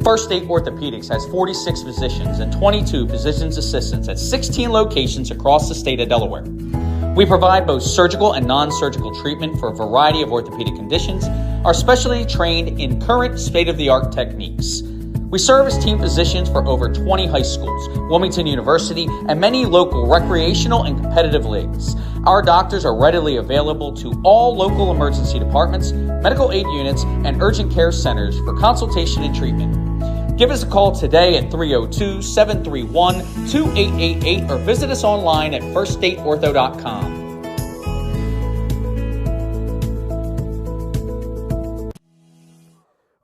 First State Orthopedics has 46 physicians and 22 physician's assistants at 16 locations across the state of Delaware. We provide both surgical and non-surgical treatment for a variety of orthopedic conditions, are specially trained in current state-of-the-art techniques. We serve as team physicians for over 20 high schools, Wilmington University, and many local recreational and competitive leagues. Our doctors are readily available to all local emergency departments, medical aid units, and urgent care centers for consultation and treatment. Give us a call today at 302-731-2888 or visit us online at firststateortho.com.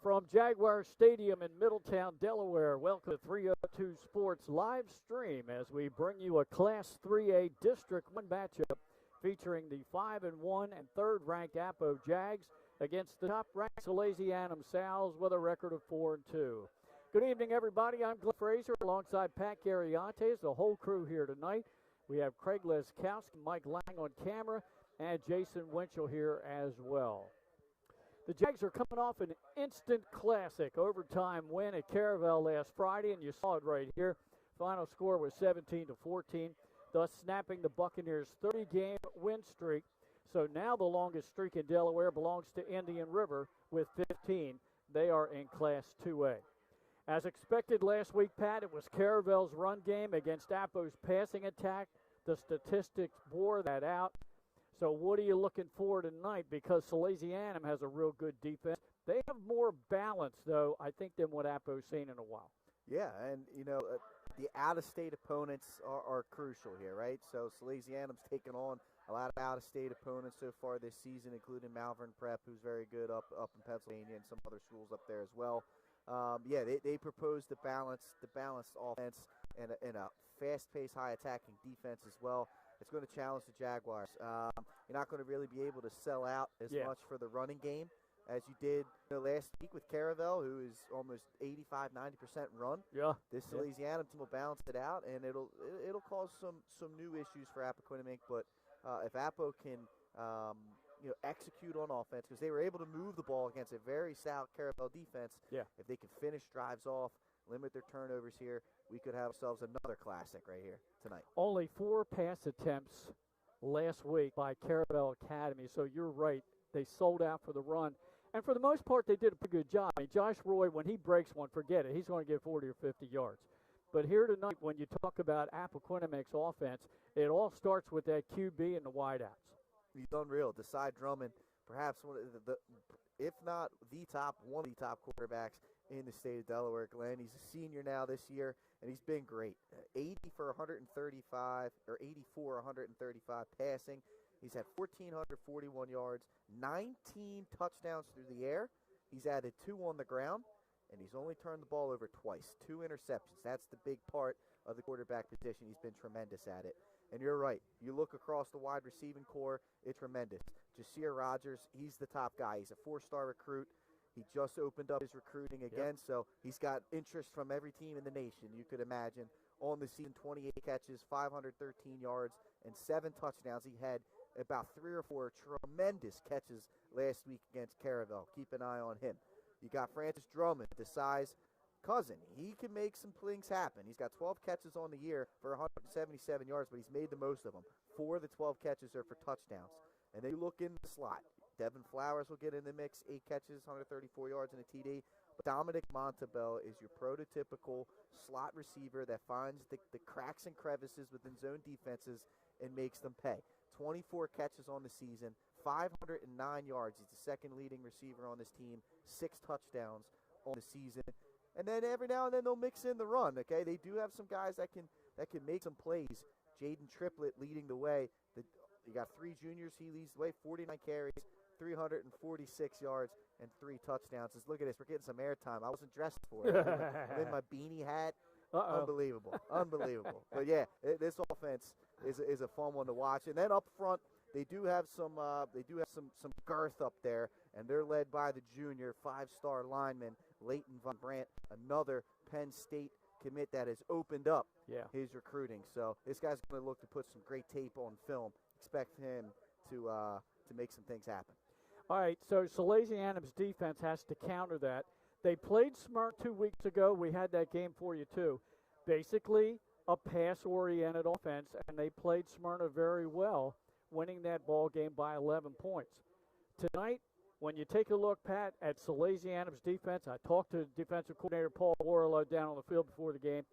From Jaguar Stadium in Middletown, Delaware, welcome to 302 Sports live stream as we bring you a Class 3A District 1 matchup featuring the 5-1 and third-ranked Appo Jags against the top-ranked Salesianum Sals with a record of 4-2. Good evening, everybody. I'm Glenn Fraser alongside Pat Gariantes, the whole crew here tonight. We have Craig Leskowski, Mike Lang on camera, and Jason Winchell here as well. The Jags are coming off an instant classic overtime win at Caravel last Friday, and you saw it right here. Final score was 17-14, thus snapping the Buccaneers' 30-game win streak. So now the longest streak in Delaware belongs to Indian River with 15. They are in Class 2A. As expected last week, Pat, it was Caravel's run game against Appo's passing attack. The statistics bore that out. So what are you looking for tonight? Because Salesianum has a real good defense. They have more balance, though, I think, than what Appo's seen in a while. Yeah, and, the out-of-state opponents are crucial here, right? So Salesianum's taken on a lot of out-of-state opponents so far this season, including Malvern Prep, who's very good up in Pennsylvania, and some other schools up there as well. They propose the balanced offense and a fast-paced, high-attacking defense as well. It's going to challenge the Jaguars. You're not going to really be able to sell out as much for the running game as you did last week with Caravel, who is almost 85-90% run. Yeah. This Salesianum team will balance it out, and it'll cause some new issues for Appoquinimink. But if Appo can execute on offense, because they were able to move the ball against a very stout Caravel defense. Yeah. If they can finish drives off, limit their turnovers here, we could have ourselves another classic right here tonight. Only 4 pass attempts last week by Caravel Academy, so you're right. They sold out for the run. And for the most part, they did a pretty good job. I mean, Josh Roy, when he breaks one, forget it. He's going to get 40 or 50 yards. But here tonight, when you talk about Appoquinimink's offense, it all starts with that QB and the wideouts. He's unreal. Desai Drummond, perhaps one of the if not one of the top quarterbacks in the state of Delaware, Glenn. He's a senior now this year, and he's been great. 84, 135 passing. He's had 1,441 yards, 19 touchdowns through the air. He's added 2 on the ground, and he's only turned the ball over twice, 2 interceptions. That's the big part of the quarterback position. He's been tremendous at it. And you're right. You look across the wide receiving core, it's tremendous. Jasir Rogers, he's the top guy. He's a 4-star recruit. He just opened up his recruiting again, so he's got interest from every team in the nation, you could imagine. On the season, 28 catches, 513 yards, and 7 touchdowns. He had about 3 or 4 tremendous catches last week against Caravel. Keep an eye on him. You got Francis Drummond, Desai's cousin. He can make some things happen. He's got 12 catches on the year for 177 yards, but he's made the most of them. 4 of the 12 catches are for touchdowns. And then you look in the slot. Devin Flowers will get in the mix, 8 catches, 134 yards, and a TD. But Dominic Montabell is your prototypical slot receiver that finds the cracks and crevices within zone defenses and makes them pay. 24 catches on the season, 509 yards. He's the second leading receiver on this team, 6 touchdowns on the season. And then every now and then they'll mix in the run, okay? They do have some guys that can make some plays. Jaden Triplett leading the way. You got 3 juniors. He leads the way, 49 carries, 346 yards, and 3 touchdowns. Just look at this. We're getting some airtime. I wasn't dressed for it. I'm in my beanie hat. Unbelievable. But, yeah, this offense is a fun one to watch. And then up front, they do have some girth up there, and they're led by the junior 5-star lineman Leighton Von Brandt, another Penn State commit that has opened up his recruiting. So this guy's going to look to put some great tape on film. Expect him to make some things happen. All right, so Salesianum's defense has to counter that. They played Smyrna 2 weeks ago. We had that game for you, too. Basically, a pass-oriented offense, and they played Smyrna very well, winning that ball game by 11 points. Tonight, when you take a look, Pat, at Salesianum's defense, I talked to defensive coordinator Paul Warlow down on the field before the game.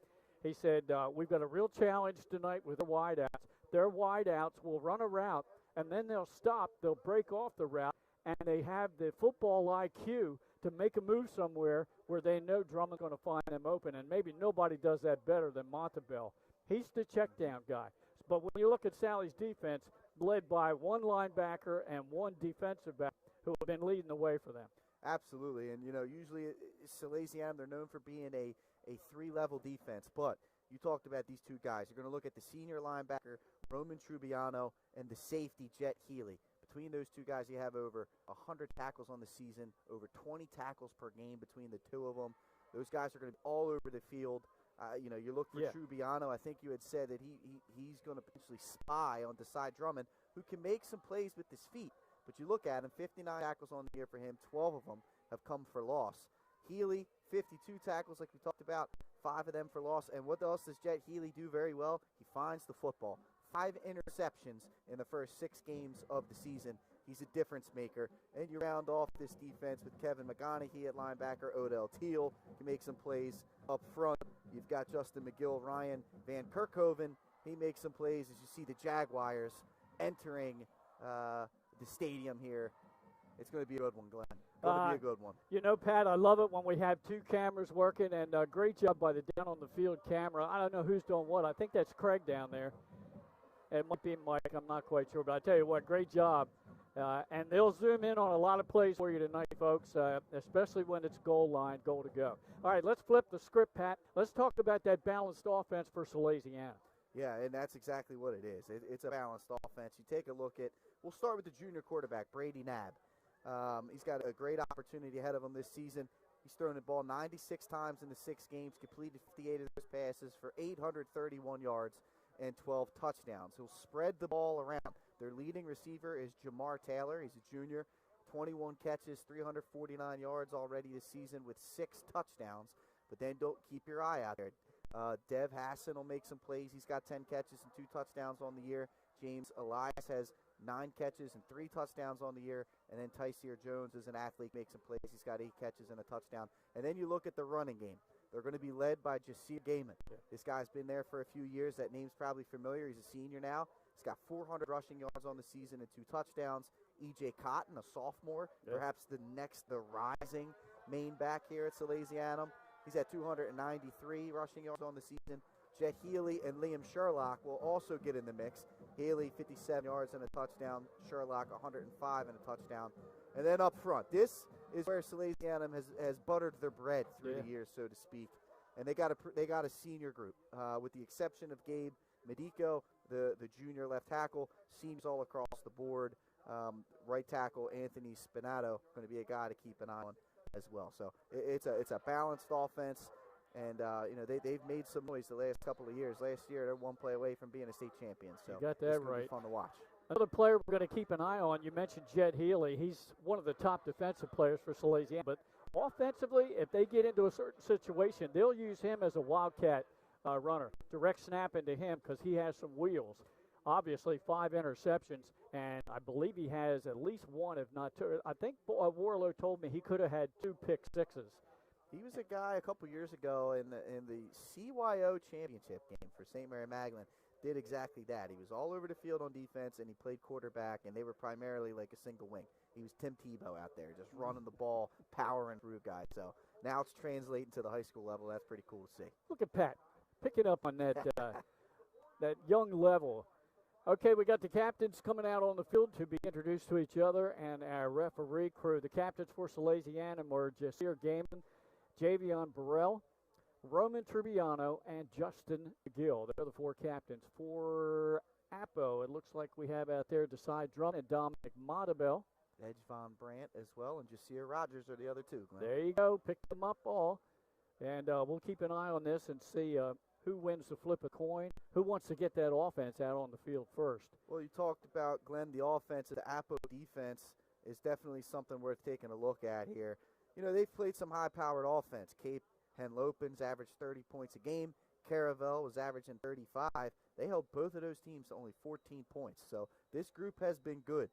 He said, we've got a real challenge tonight with their wideouts. Their wideouts will run a route, and then they'll stop. They'll break off the route, and they have the football IQ to make a move somewhere where they know Drummond's going to find them open, and maybe nobody does that better than Montebill. He's the check down guy. But when you look at Sally's defense, led by one linebacker and one defensive back who have been leading the way for them. Absolutely, and usually Salesianum, they're known for being a three-level defense, but you talked about these two guys. You're going to look at the senior linebacker, Roman Trubiano, and the safety, Jet Healy. Between those two guys, you have over 100 tackles on the season, over 20 tackles per game between the two of them. Those guys are going to be all over the field. You look for Trubiano. I think you had said that he's going to potentially spy on Desai Drummond, who can make some plays with his feet. But you look at him, 59 tackles on the year for him, 12 of them have come for loss. Healy, 52 tackles like we talked about, 5 of them for loss. And what else does Jet Healy do very well? He finds the football. 5 interceptions in the first 6 games of the season. He's a difference maker. And you round off this defense with Kevin McGonaghy at linebacker, Odell Teal. He makes some plays up front. You've got Justin McGill, Ryan Van Kerkhoven. He makes some plays as you see the Jaguars entering the stadium here. It's going to be a good one, Glenn. Going to be a good one. Pat, I love it when we have 2 cameras working, and great job by the down on the field camera. I don't know who's doing what. I think that's Craig down there. It might be Mike. I'm not quite sure, but I tell you what, great job. And they'll zoom in on a lot of plays for you tonight, folks, especially when it's goal line, goal to go. All right, let's flip the script, Pat. Let's talk about that balanced offense for Salesianum. Yeah, and that's exactly what it is. It's a balanced offense. You take a look at, we'll start with the junior quarterback, Brady Knabb. He's got a great opportunity ahead of him this season. He's thrown the ball 96 times in the 6 games, completed 58 of those passes for 831 yards and 12 touchdowns. He'll spread the ball around. Their leading receiver is Jamar Taylor. He's a junior, 21 catches, 349 yards already this season with 6 touchdowns. But then don't keep your eye out there. Dev Hassan will make some plays. He's got 10 catches and 2 touchdowns on the year. James Elias has 9 catches and 3 touchdowns on the year. And then Tyseer Jones is an athlete, makes some plays. He's got 8 catches and a touchdown. And then you look at the running game. They're going to be led by Jasir Gaiman. This guy's been there for a few years. That name's probably familiar. He's a senior now. He's got 400 rushing yards on the season and 2 touchdowns. E.J. Cotton, a sophomore, perhaps the rising main back here at Salesianum. He's at 293 rushing yards on the season. Jet Healy and Liam Sherlock will also get in the mix. Healy, 57 yards and a touchdown. Sherlock, 105 and a touchdown. And then up front, this is where Salesianum has buttered their bread through the years, so to speak. And they got a senior group, with the exception of Gabe Medico, the junior left tackle. Seems all across the board. Right tackle Anthony Spinato going to be a guy to keep an eye on as well. So it's a balanced offense, and they've made some noise the last couple of years. Last year they're one play away from being a state champion. So you got that right. Be fun to watch. Another player we're going to keep an eye on, you mentioned Jet Healy. He's one of the top defensive players for Salesianum. But offensively, if they get into a certain situation, they'll use him as a wildcat runner. Direct snap into him because he has some wheels. Obviously, 5 interceptions, and I believe he has at least 1, if not 2. I think Warlow told me he could have had 2 pick sixes. He was a guy a couple years ago in the CYO championship game for St. Mary Magdalene. Did exactly that. He was all over the field on defense, and he played quarterback, and they were primarily like a single wing. He was Tim Tebow out there, just running the ball, powering through guys. So now it's translating to the high school level. That's pretty cool to see. Look at Pat picking up on that that young level. Okay, we got the captains coming out on the field to be introduced to each other and our referee crew. The captains for Salesianum are Jasir Gaiman, Javion Burrell, Roman Trubiano, and Justin McGill. They're the 4 captains. For Appo, it looks like we have out there Desai Drummond and Dominic Montebill. Edge Von Brandt as well, and Jasir Rogers are the other 2, Glenn. There you go. Pick them up all. And we'll keep an eye on this and see who wins the flip a coin, who wants to get that offense out on the field first. Well, you talked about, Glenn, the offense. The Appo defense is definitely something worth taking a look at here. they've played some high-powered offense. Cape Henlopens averaged 30 points a game. Caravel was averaging 35. They held both of those teams to only 14 points. So this group has been good.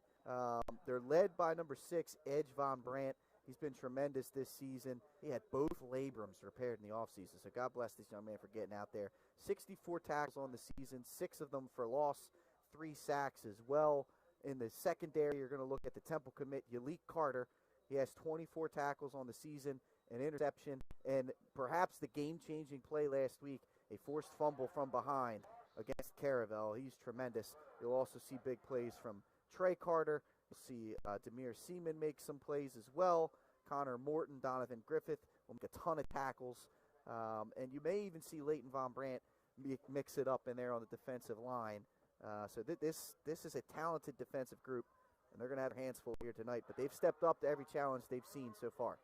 They're led by number 6, Edge Von Brandt. He's been tremendous this season. He had both labrums repaired in the offseason, so God bless this young man for getting out there. 64 tackles on the season, 6 of them for loss, 3 sacks as well. In the secondary, you're going to look at the Temple commit, Yalik Carter. He has 24 tackles on the season, an interception, and perhaps the game-changing play last week, a forced fumble from behind against Caravel. He's tremendous. You'll also see big plays from Trey Carter. You'll see Demir Seaman make some plays as well. Connor Morton, Donovan Griffith will make a ton of tackles. And you may even see Leighton Von Brandt mix it up in there on the defensive line. So this is a talented defensive group, and they're going to have their hands full here tonight. But they've stepped up to every challenge they've seen so far.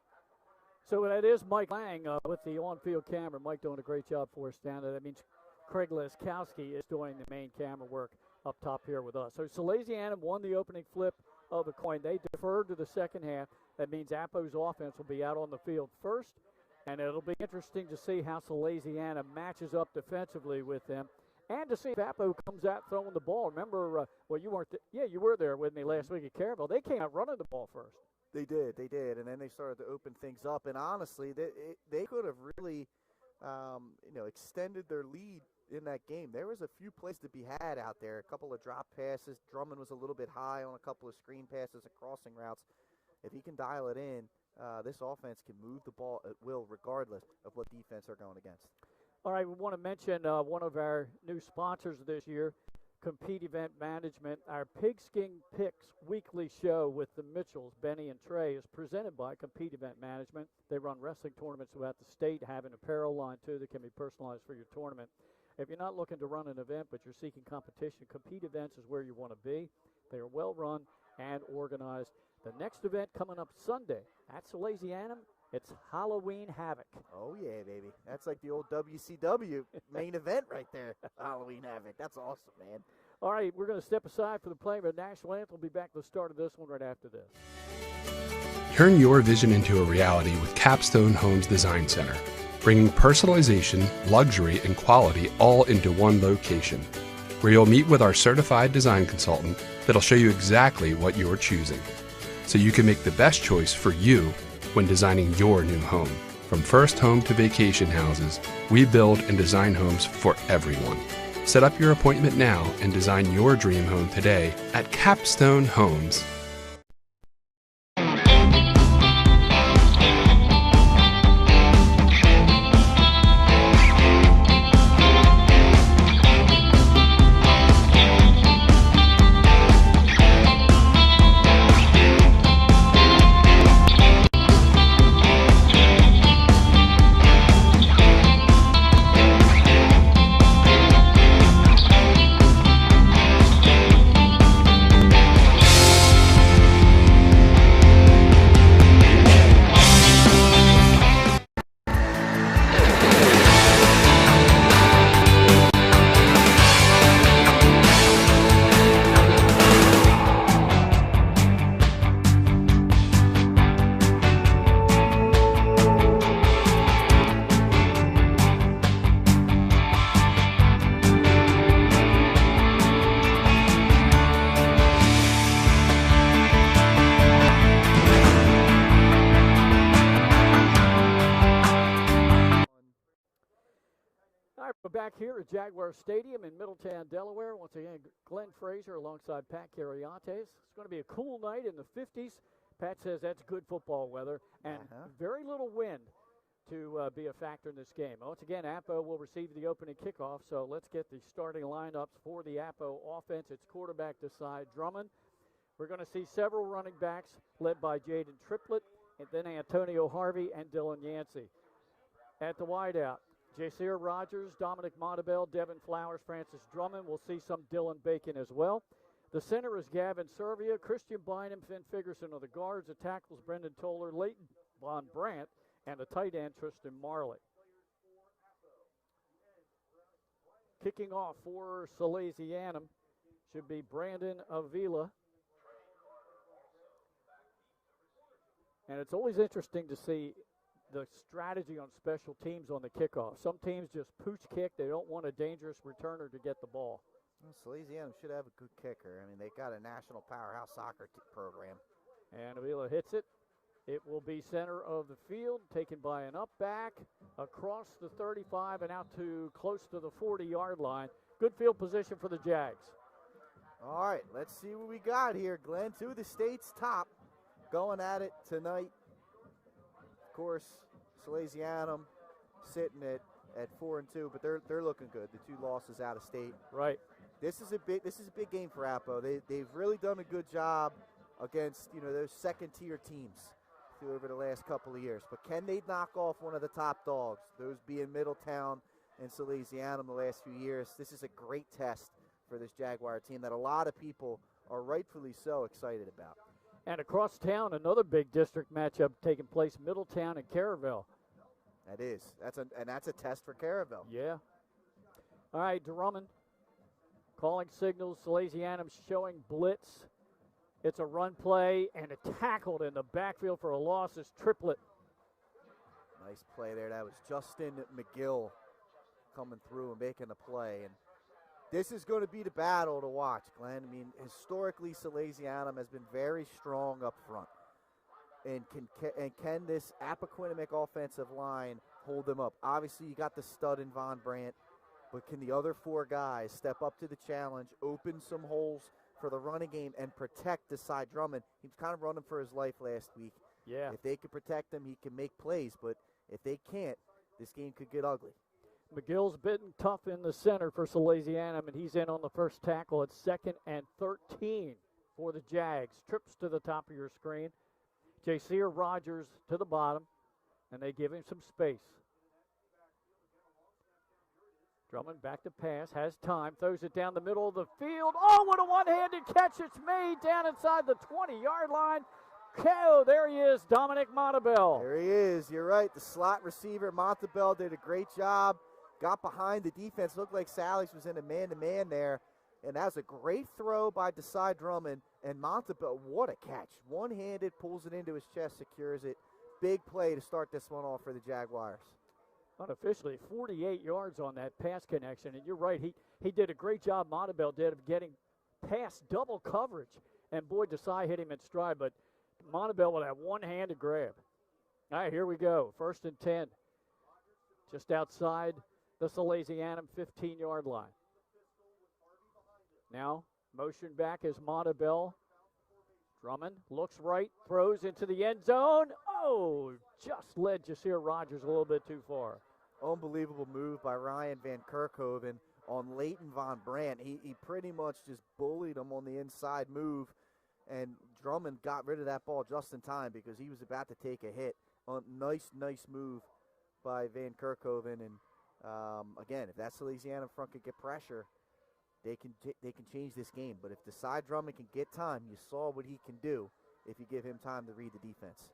So that is Mike Lang with the on-field camera. Mike doing a great job for us down there. That means Craig Leskowski is doing the main camera work up top here with us. So Salesianum won the opening flip of the coin. They deferred to the second half. That means Appo's offense will be out on the field first, and it'll be interesting to see how Salesianum matches up defensively with them, and to see if Appo comes out throwing the ball. Remember, you weren't. You were there with me last week at Caravel. They came out running the ball first. They did, and then they started to open things up. And honestly, they could have really, extended their lead in that game. There was a few plays to be had out there. A couple of drop passes. Drummond was a little bit high on a couple of screen passes and crossing routes. If he can dial it in, this offense can move the ball at will regardless of what defense they're going against. All right, we want to mention one of our new sponsors this year, Compete Event Management. Our Pigskin Picks weekly show with the Mitchells, Benny and Trey, is presented by Compete Event Management. They run wrestling tournaments throughout the state, have an apparel line, too, that can be personalized for your tournament. If you're not looking to run an event but you're seeking competition, Compete Events is where you want to be. They are well run and organized. The next event coming up Sunday at Salesianum, it's Halloween Havoc. Oh, yeah, baby. That's like the old WCW main event right there, Halloween Havoc. That's awesome, man. All right, we're going to step aside for the playing of the national anthem. We'll be back to the start of this one right after this. Turn your vision into a reality with Capstone Homes Design Center, bringing personalization, luxury, and quality all into one location, where you'll meet with our certified design consultant that'll show you exactly what you're choosing, so you can make the best choice for you when designing your new home. From first home to vacation houses, we build and design homes for everyone. Set up your appointment now and design your dream home today at Capstone Homes. Back here at Jaguar Stadium in Middletown, Delaware. Once again, Glenn Fraser alongside Pat Carriantes. It's going to be a cool night in the 50s. Pat says that's good football weather and very little wind to be a factor in this game. Once again, Appo will receive the opening kickoff, so let's get the starting lineups for the Appo offense. It's quarterback this side, Drummond. We're going to see several running backs led by Jaden Triplett, and then Antonio Harvey and Dylan Yancey. At the wideout, Jasir Rogers, Dominic Montabell, Devin Flowers, Francis Drummond. We'll see some Dylan Bacon as well. The center is Gavin Servia, Christian Bynum, Finn Figerson are the guards. The tackles, Brendan Toller, Leighton Von Brandt, and the tight end, Tristan Marley. Kicking off for Salesianum should be Brandon Avila. And it's always interesting to see the strategy on special teams on the kickoff. Some teams just pooch kick. They don't want a dangerous returner to get the ball. Well, Salesianum should have a good kicker. I mean, they got a national powerhouse soccer program. And Avila hits it. It will be center of the field, taken by an up back, across the 35 and out to close to the 40-yard line. Good field position for the Jags. All right, let's see what we got here, Glenn. Two of the state's top going at it tonight. Of course, Salesianum sitting at 4-2, but they're looking good. The 2 losses out of state. Right. This is a big game for Appo. They've really done a good job against those second-tier teams over the last couple of years. But can they knock off one of the top dogs? Those being Middletown and Salesianum the last few years. This is a great test for this Jaguar team that a lot of people are rightfully so excited about. And across town, another big district matchup taking place, Middletown and Caravelle. That is. That's a test for Caravelle. Yeah. All right, Drummond calling signals. Salesianum showing blitz. It's a run play and a tackled in the backfield for a loss is Triplet. Nice play there. That was Justin McGill coming through and making the play. And this is going to be the battle to watch, Glenn. I mean, historically, Salesianum has been very strong up front. And can this Appoquinimink offensive line hold them up? Obviously, you got the stud in Von Brandt, but can the other 4 guys step up to the challenge, open some holes for the running game, and protect Desai Drummond? He was kind of running for his life last week. Yeah. If they could protect him, he can make plays, but if they can't, this game could get ugly. McGill's bitten tough in the center for Salesianum, and he's in on the first tackle at 2nd and 13 for the Jags. Trips to the top of your screen. Jaseer Rogers to the bottom, and they give him some space. Drummond back to pass, has time, throws it down the middle of the field. Oh, what a one-handed catch. It's made down inside the 20-yard line. Oh, there he is, Dominic Montabell. There he is. You're right. The slot receiver, Montabell, did a great job. Got behind the defense. Looked like Sally's was in a man-to-man there. And that was a great throw by Desai Drummond. And Montabell, what a catch. One-handed, pulls it into his chest, secures it. Big play to start this one off for the Jaguars. Unofficially, 48 yards on that pass connection. And you're right, he did a great job, Montabell did, of getting past double coverage. And boy, Desai hit him in stride, but Montabell with that one-handed grab. All right, here we go. 1st and 10. Just outside the Salesianum 15-yard line. Now, motion back is Montabell. Drummond looks right, throws into the end zone. Oh, just led Jaseer Rogers a little bit too far. Unbelievable move by Ryan Van Kerkhoven on Leighton Von Brandt. He pretty much just bullied him on the inside move, and Drummond got rid of that ball just in time because he was about to take a hit. Nice move by Van Kerkhoven. And again, if that Salesianum front could get pressure, they can change this game. But if Desai Drummond can get time, you saw what he can do if you give him time to read the defense.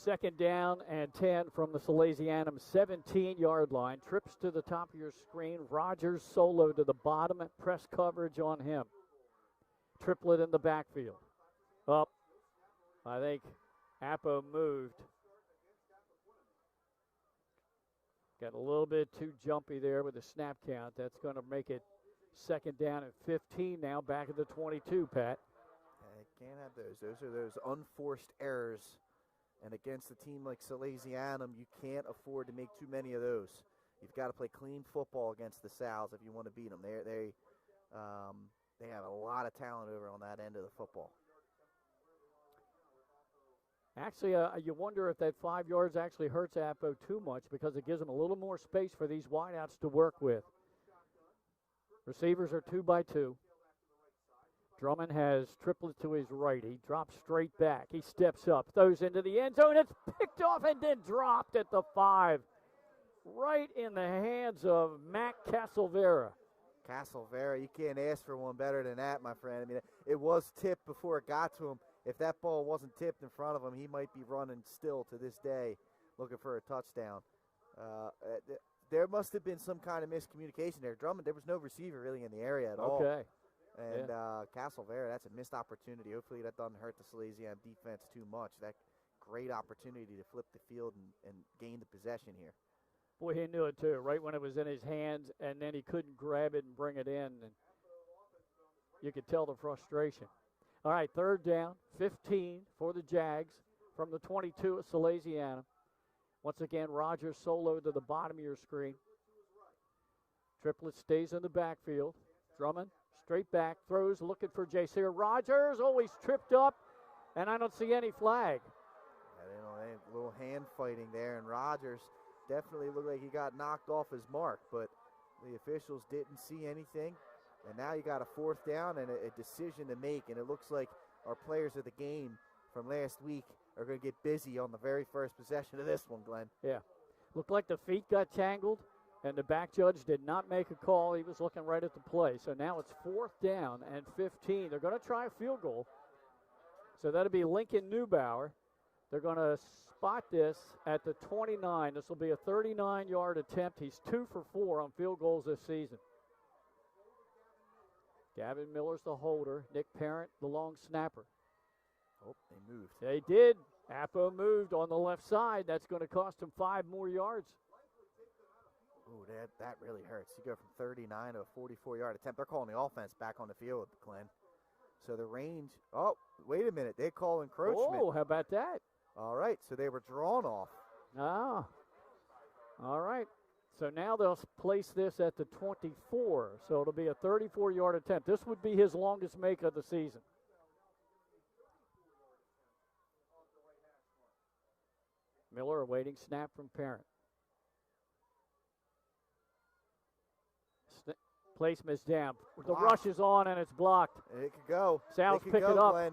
2nd down and 10 from the Salesianum 17-yard line. Trips to the top of your screen. Rogers solo to the bottom and press coverage on him. Triplet in the backfield. Up. I think Appo moved. Got a little bit too jumpy there with the snap count. That's going to make it 2nd down and 15 now, back at the 22, Pat. Can't have those. Those are those unforced errors. And against a team like Salesianum, you can't afford to make too many of those. You've got to play clean football against the Sals if you want to beat them. They have a lot of talent over on that end of the football. Actually, you wonder if that 5 yards actually hurts Appo too much because it gives them a little more space for these wideouts to work with. Receivers are 2 by 2. Drummond has Triplet to his right. He drops straight back. He steps up, throws into the end zone. It's picked off and then dropped at the 5. Right in the hands of Mac Castlevera. Castlevera, you can't ask for one better than that, my friend. I mean, it was tipped before it got to him. If that ball wasn't tipped in front of him, he might be running still to this day looking for a touchdown. There must have been some kind of miscommunication there. Drummond, there was no receiver really in the area at all. Okay. And Castlevera, that's a missed opportunity. Hopefully that doesn't hurt the Salesianum defense too much. great opportunity to flip the field and gain the possession here. Boy, he knew it too, right when it was in his hands, and then he couldn't grab it and bring it in. And you could tell the frustration. All right, third down, 15 for the Jags from the 22 at Salesianum. Once again, Rogers solo to the bottom of your screen. Triplett stays in the backfield. Drummond, straight back, throws, looking for J.C. Rogers. Oh, he's tripped up, and I don't see any flag. A little hand fighting there, and Rogers definitely looked like he got knocked off his mark, but the officials didn't see anything. And now you got a fourth down and a decision to make, and it looks like our players of the game from last week are going to get busy on the very first possession of this one, Glenn. Yeah. Looked like the feet got tangled, and the back judge did not make a call. He was looking right at the play. So now it's fourth down and 15. They're going to try a field goal. So that'll be Lincoln Neubauer. They're going to spot this at the 29. This will be a 39-yard attempt. He's 2 for 4 on field goals this season. Gavin Miller's the holder. Nick Parent, the long snapper. Oh, they moved. They did. Appo moved on the left side. That's going to cost him 5 more yards. Ooh, that really hurts. You go from 39 to a 44-yard attempt. They're calling the offense back on the field, Glenn. So the range, oh, wait a minute. They call encroachment. Oh, how about that? All right, so they were drawn off. Ah, all right. So now they'll place this at the 24. So it'll be a 34-yard attempt. This would be his longest make of the season. Miller awaiting snap from Parent. Placement's down. The rush is on, and it's blocked. It could go. Sal's pick it up. Glenn.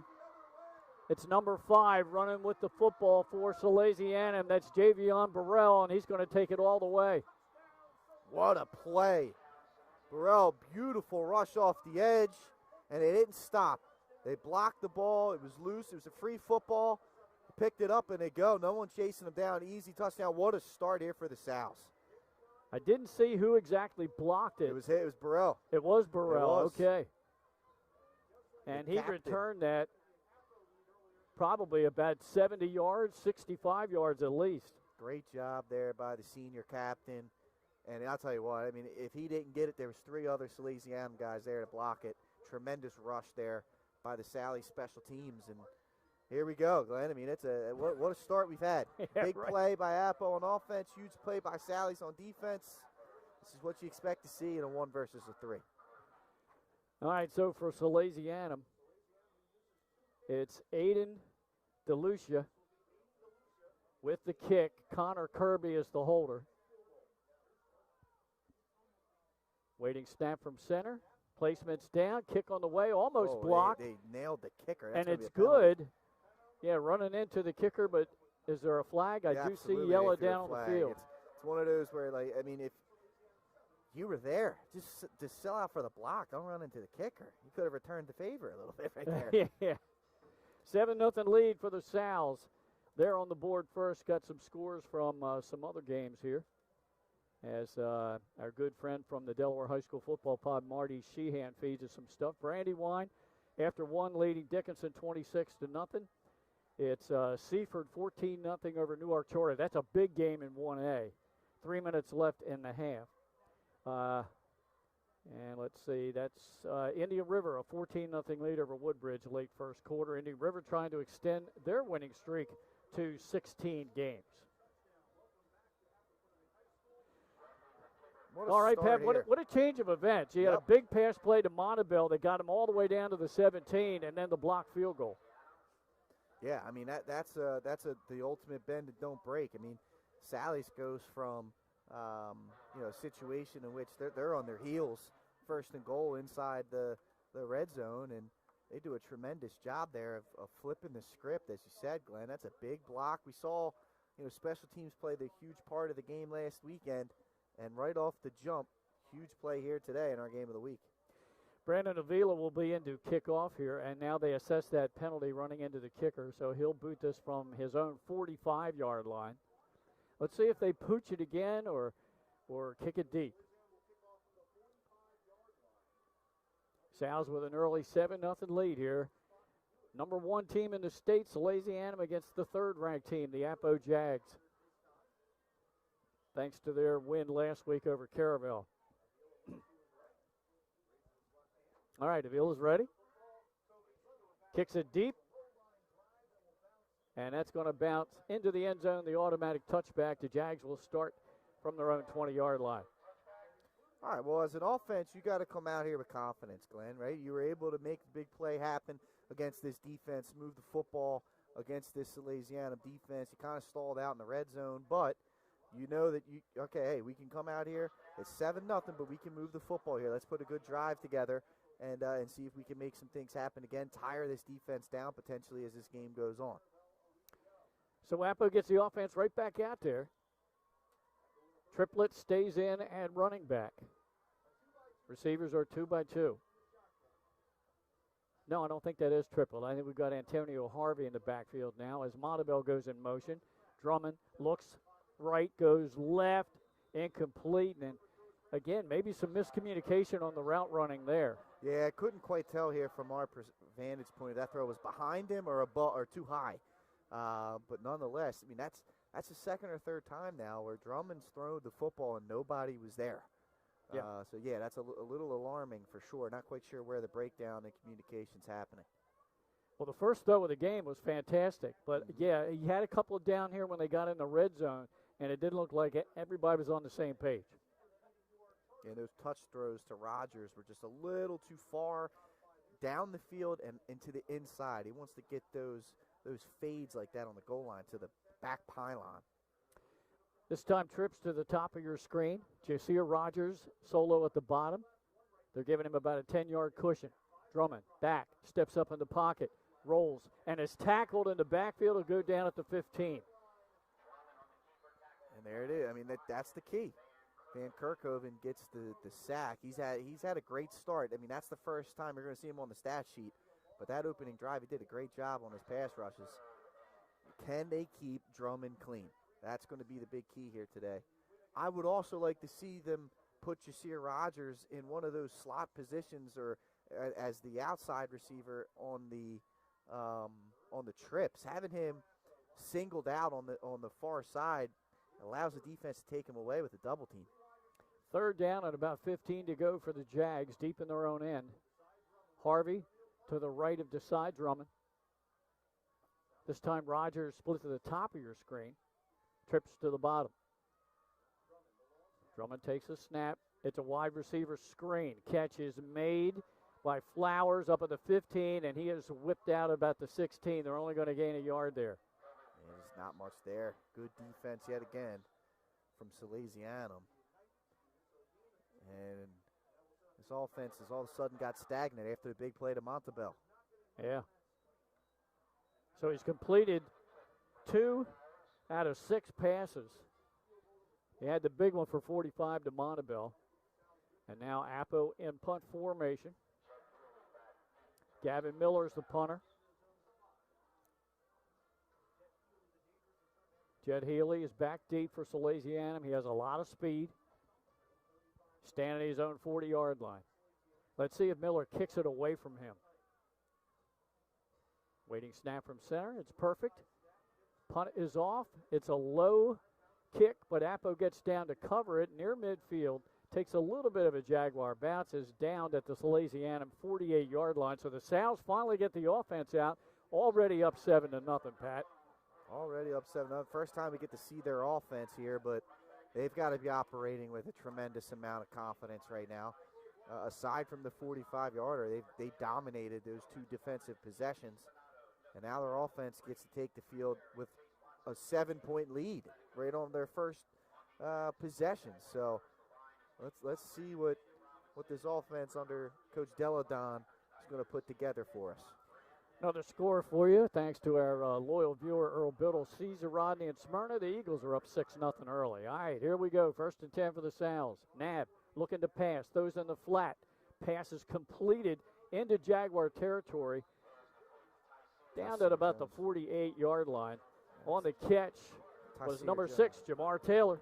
It's number 5 running with the football for Salesianum. That's Javion Burrell, and he's going to take it all the way. What a play. Burrell, beautiful rush off the edge, and they didn't stop. They blocked the ball. It was loose. It was a free football. They picked it up, and they go. No one chasing them down. Easy touchdown. What a start here for the Sows. I didn't see who exactly blocked it. It was Burrell. It was Burrell. It was. Okay. And he returned that probably about 70 yards, 65 yards at least. Great job there by the senior captain. And I'll tell you what, I mean, if he didn't get it, there was 3 other Salesianum guys there to block it. Tremendous rush there by the Sally special teams. And here we go, Glenn. I mean, it's what a start we've had. Yeah, Big play by Appo on offense, huge play by Sally's on defense. This is what you expect to see in a 1 versus a 3. All right, so for Salesianum, it's Aiden DeLucia with the kick. Connor Kirby is the holder. Waiting snap from center. Placement's down. Kick on the way. Almost blocked. They nailed the kicker. That's and it's good. Yeah, running into the kicker, but is there a flag? I do see yellow down on the field. It's one of those where, like, I mean, if you were there, just sell out for the block. Don't run into the kicker. You could have returned the favor a little bit right there. Yeah. 7-0 lead for the Sows. They're on the board first. Got some scores from some other games here. As our good friend from the Delaware High School football pod, Marty Sheehan, feeds us some stuff. Brandywine, after 1, leading Dickinson 26-0. It's Seaford 14-0 over New Artura. That's a big game in 1A. 3 minutes left in the half. And let's see, that's Indian River, a 14-0 lead over Woodbridge late first quarter. Indian River trying to extend their winning streak to 16 games. All right, Pat, what a change of events. You had a big pass play to Montebell that got him all the way down to the 17, and then the blocked field goal. Yeah, I mean, that's the ultimate bend and don't break. I mean, Sally's goes from a situation in which they're on their heels, 1st and goal inside the red zone, and they do a tremendous job there of flipping the script, as you said, Glenn. That's a big block. We saw, special teams play the huge part of the game last weekend, and right off the jump, huge play here today in our game of the week. Brandon Avila will be into kickoff here, and now they assess that penalty running into the kicker, so he'll boot this from his own 45-yard line. Let's see if they pooch it again or kick it deep. Sows with an early 7-0 lead here. Number 1 team in the state, Salesianum, against the 3rd-ranked team, the Appo Jags. Thanks to their win last week over Caravelle. All right, Avila's ready. Kicks it deep. And that's going to bounce into the end zone, the automatic touchback. The Jags will start from their own 20-yard line. All right, well, as an offense, you got to come out here with confidence, Glenn, right? You were able to make the big play happen against this defense, move the football against this Salesianum defense. You kind of stalled out in the red zone, but you know that hey, we can come out here. It's 7-0, but we can move the football here. Let's put a good drive together and see if we can make some things happen again, tire this defense down potentially as this game goes on. So Appo gets the offense right back out there. Triplet stays in at running back. Receivers are 2 by 2. No, I don't think that is triple. I think we've got Antonio Harvey in the backfield now as Montefiore goes in motion. Drummond looks right, goes left, incomplete. And again, maybe some miscommunication on the route running there. Yeah, I couldn't quite tell here from our vantage point if that throw was behind him or above or too high. But nonetheless, I mean, that's the 2nd or 3rd time now where Drummond's thrown the football and nobody was there. Yeah. So, yeah, that's a little alarming for sure. Not quite sure where the breakdown in communication's happening. Well, the first throw of the game was fantastic. But, yeah, he had a couple down here when they got in the red zone, and it didn't look like everybody was on the same page. Yeah, those touch throws to Rogers were just a little too far down the field and into the inside. He wants to get those fades like that on the goal line to the back pylon. This time trips to the top of your screen. Josiah Rogers solo at the bottom. They're giving him about a 10-yard cushion. Drummond back, steps up in the pocket, rolls, and is tackled in the backfield. Will go down at the 15. And there it is. I mean, that's the key. Van Kerkhoven gets the sack. He's had a great start. I mean, that's the first time you're going to see him on the stat sheet. But that opening drive, he did a great job on his pass rushes. Can they keep Drummond clean? That's going to be the big key here today. I would also like to see them put Josiah Rogers in one of those slot positions or as the outside receiver on the trips. Having him singled out on the far side allows the defense to take him away with a double team. 3rd down and about 15 to go for the Jags, deep in their own end. Harvey to the right of Desai Drummond. This time Rogers split to the top of your screen. Trips to the bottom. Drummond takes a snap. It's a wide receiver screen. Catch is made by Flowers up at the 15, and he is whipped out about the 16. They're only going to gain a yard there. There's not much there. Good defense yet again from Salesianum. And this offense has all of a sudden got stagnant after the big play to Montefiore. Yeah. So he's completed 2 out of 6 passes. He had the big one for 45 to Montefiore. And now Appo in punt formation. Gavin Miller's the punter. Jed Healy is back deep for Salesianum. He has a lot of speed. Standing at his own 40-yard line. Let's see if Miller kicks it away from him. Waiting snap from center. It's perfect. Punt is off. It's a low kick, but Appo gets down to cover it near midfield. Takes a little bit of a Jaguar. Bounces down at the Salesianum 48-yard line. So the Sows finally get the offense out. Already up 7-0, Pat. Already up 7-0. First time we get to see their offense here, but they've got to be operating with a tremendous amount of confidence right now. Aside from the 45-yarder, they dominated those 2 defensive possessions. And now their offense gets to take the field with a 7-point lead right on their first possession. So let's see what this offense under Coach Deladon is going to put together for us. Another score for you, thanks to our loyal viewer, Earl Biddle, Caesar, Rodney, and Smyrna. The Eagles are up 6-0 early. All right, here we go. 1st and 10 for the Sows. Nab looking to pass. Those in the flat. Pass is completed into Jaguar territory. Down at about the 48-yard line. On the catch was number 6, Jamar Taylor.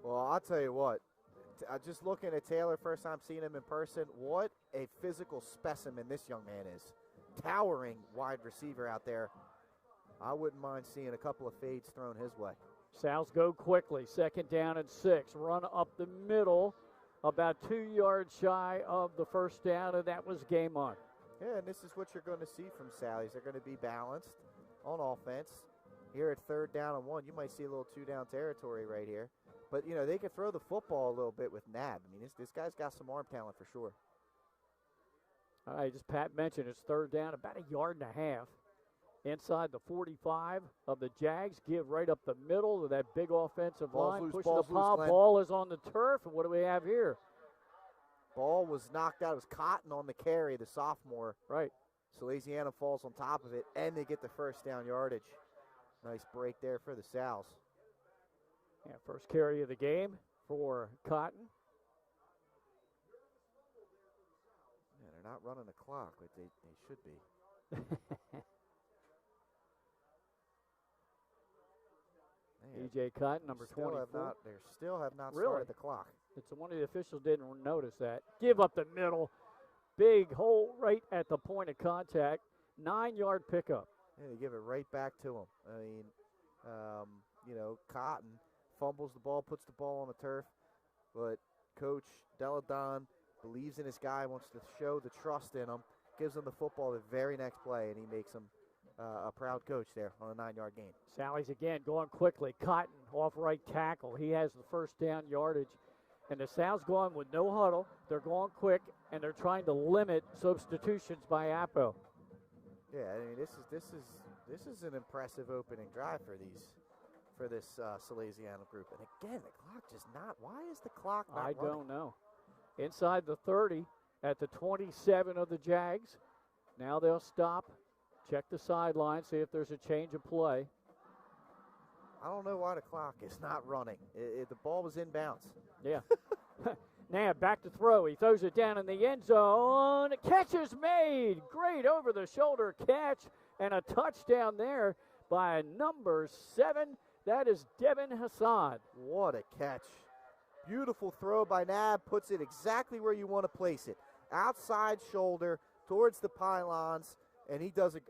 Well, I'll tell you what. Just looking at Taylor, first time seeing him in person, what a physical specimen this young man is. towering wide receiver out there. I wouldn't mind seeing a couple of fades thrown his way. Sal's go quickly. 2nd down and 6. Run up the middle, about 2 yards shy of the first down, and that was game on. Yeah, and this is what you're going to see from Sally's. They're going to be balanced on offense. Here at 3rd down and 1, you might see a little 2-down territory right here. But, you know, they can throw the football a little bit with Nab. I mean, this guy's got some arm talent for sure. All right, as Pat mentioned, it's 3rd down, about 1.5 yards. Inside the 45 of the Jags, give right up the middle of that big offensive line, Loose, pushing the ball. Ball is on the turf, and what do we have here? Ball was knocked out. It was Cotton on the carry, the sophomore. Right. Salesianum falls on top of it, and they get the 1st down yardage. Nice break there for the Sals. Yeah, first carry of the game for Cotton. Yeah, they're not running the clock, but they should be. E.J. Cotton, number 24. They still have not really? started the clock. It's one of the officials didn't notice that. Give up the middle. Big hole right at the point of contact. 9-yard pickup. Yeah, they give it right back to him. I mean, you know, Cotton fumbles the ball, puts the ball on the turf, but Coach Deladon believes in his guy, wants to show the trust in him, gives him the football the very next play, and he makes him a proud coach there on a 9-yard gain. Sally's again going quickly. Cotton off right tackle. He has the 1st down yardage. And the Sal's going with no huddle. They're going quick, and they're trying to limit substitutions by Appo. Yeah, I mean, this is an impressive opening drive for this Salesianum group. And again, the clock just not. Why is the clock not running? Don't know. Inside the 30 at the 27 of the Jags. Now they'll stop, check the sideline, see if there's a change of play. I don't know why the clock is not running. The ball was in bounds. Yeah. Now back to throw. He throws it down in the end zone. Catch is made. Great over-the-shoulder catch and a touchdown there by number 7. That is Devin Hassan. What a catch. Beautiful throw by Nab. Puts it exactly where you want to place it. Outside shoulder towards the pylons. And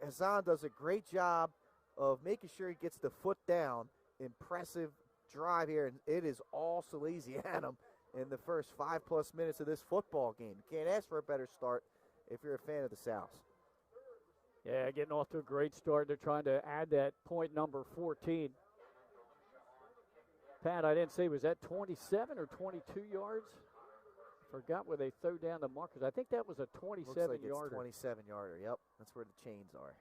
Hassan does a great job of making sure he gets the foot down. Impressive drive here, and it is all Salesianum in the first 5+ minutes of this football game. You can't ask for a better start if you're a fan of the South. Yeah, getting off to a great start. They're trying to add that point number 14. Pat, I didn't see, was that 27 or 22 yards? Forgot where they threw down the markers. I think that was a 27-yarder. Looks like it's 27-yarder, yep. That's where the chains are.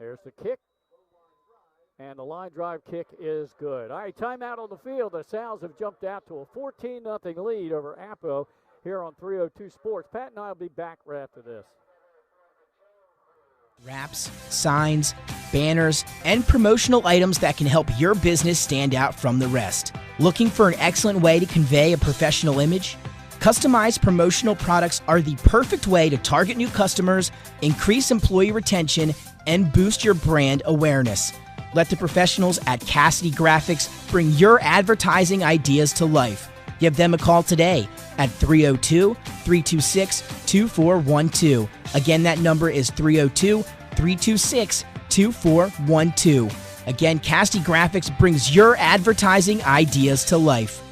There's the kick. And the line drive kick is good. All right, timeout on the field. The Sals have jumped out to a 14-0 lead over Appo here on 302 Sports. Pat and I will be back right after this. Wraps, signs, banners, and promotional items that can help your business stand out from the rest. Looking for an excellent way to convey a professional image? Customized promotional products are the perfect way to target new customers, increase employee retention, and boost your brand awareness. Let the professionals at Cassidy Graphics bring your advertising ideas to life. Give them a call today at 302-326-2412. Again, that number is 302-326-2412. Again, Cassidy Graphics brings your advertising ideas to life.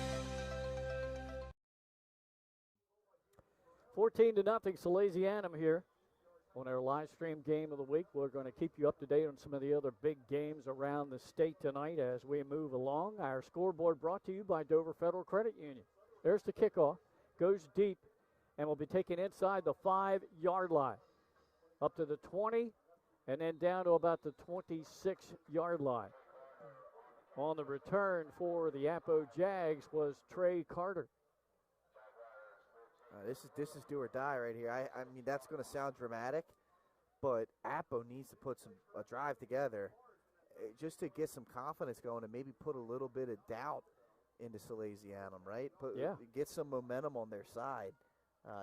14-0 Salesianum here on our live stream game of the week. We're going to keep you up to date on some of the other big games around the state tonight as we move along. Our scoreboard brought to you by Dover Federal Credit Union. There's the kickoff. Goes deep and will be taken inside the 5-yard line. Up to the 20 and then down to about the 26-yard line. On the return for the Appo Jags was Trey Carter. This is do or die right here. I mean, that's going to sound dramatic, but Appo needs to put a drive together just to get some confidence going and maybe put a little bit of doubt into Salesianum, right? Get some momentum on their side.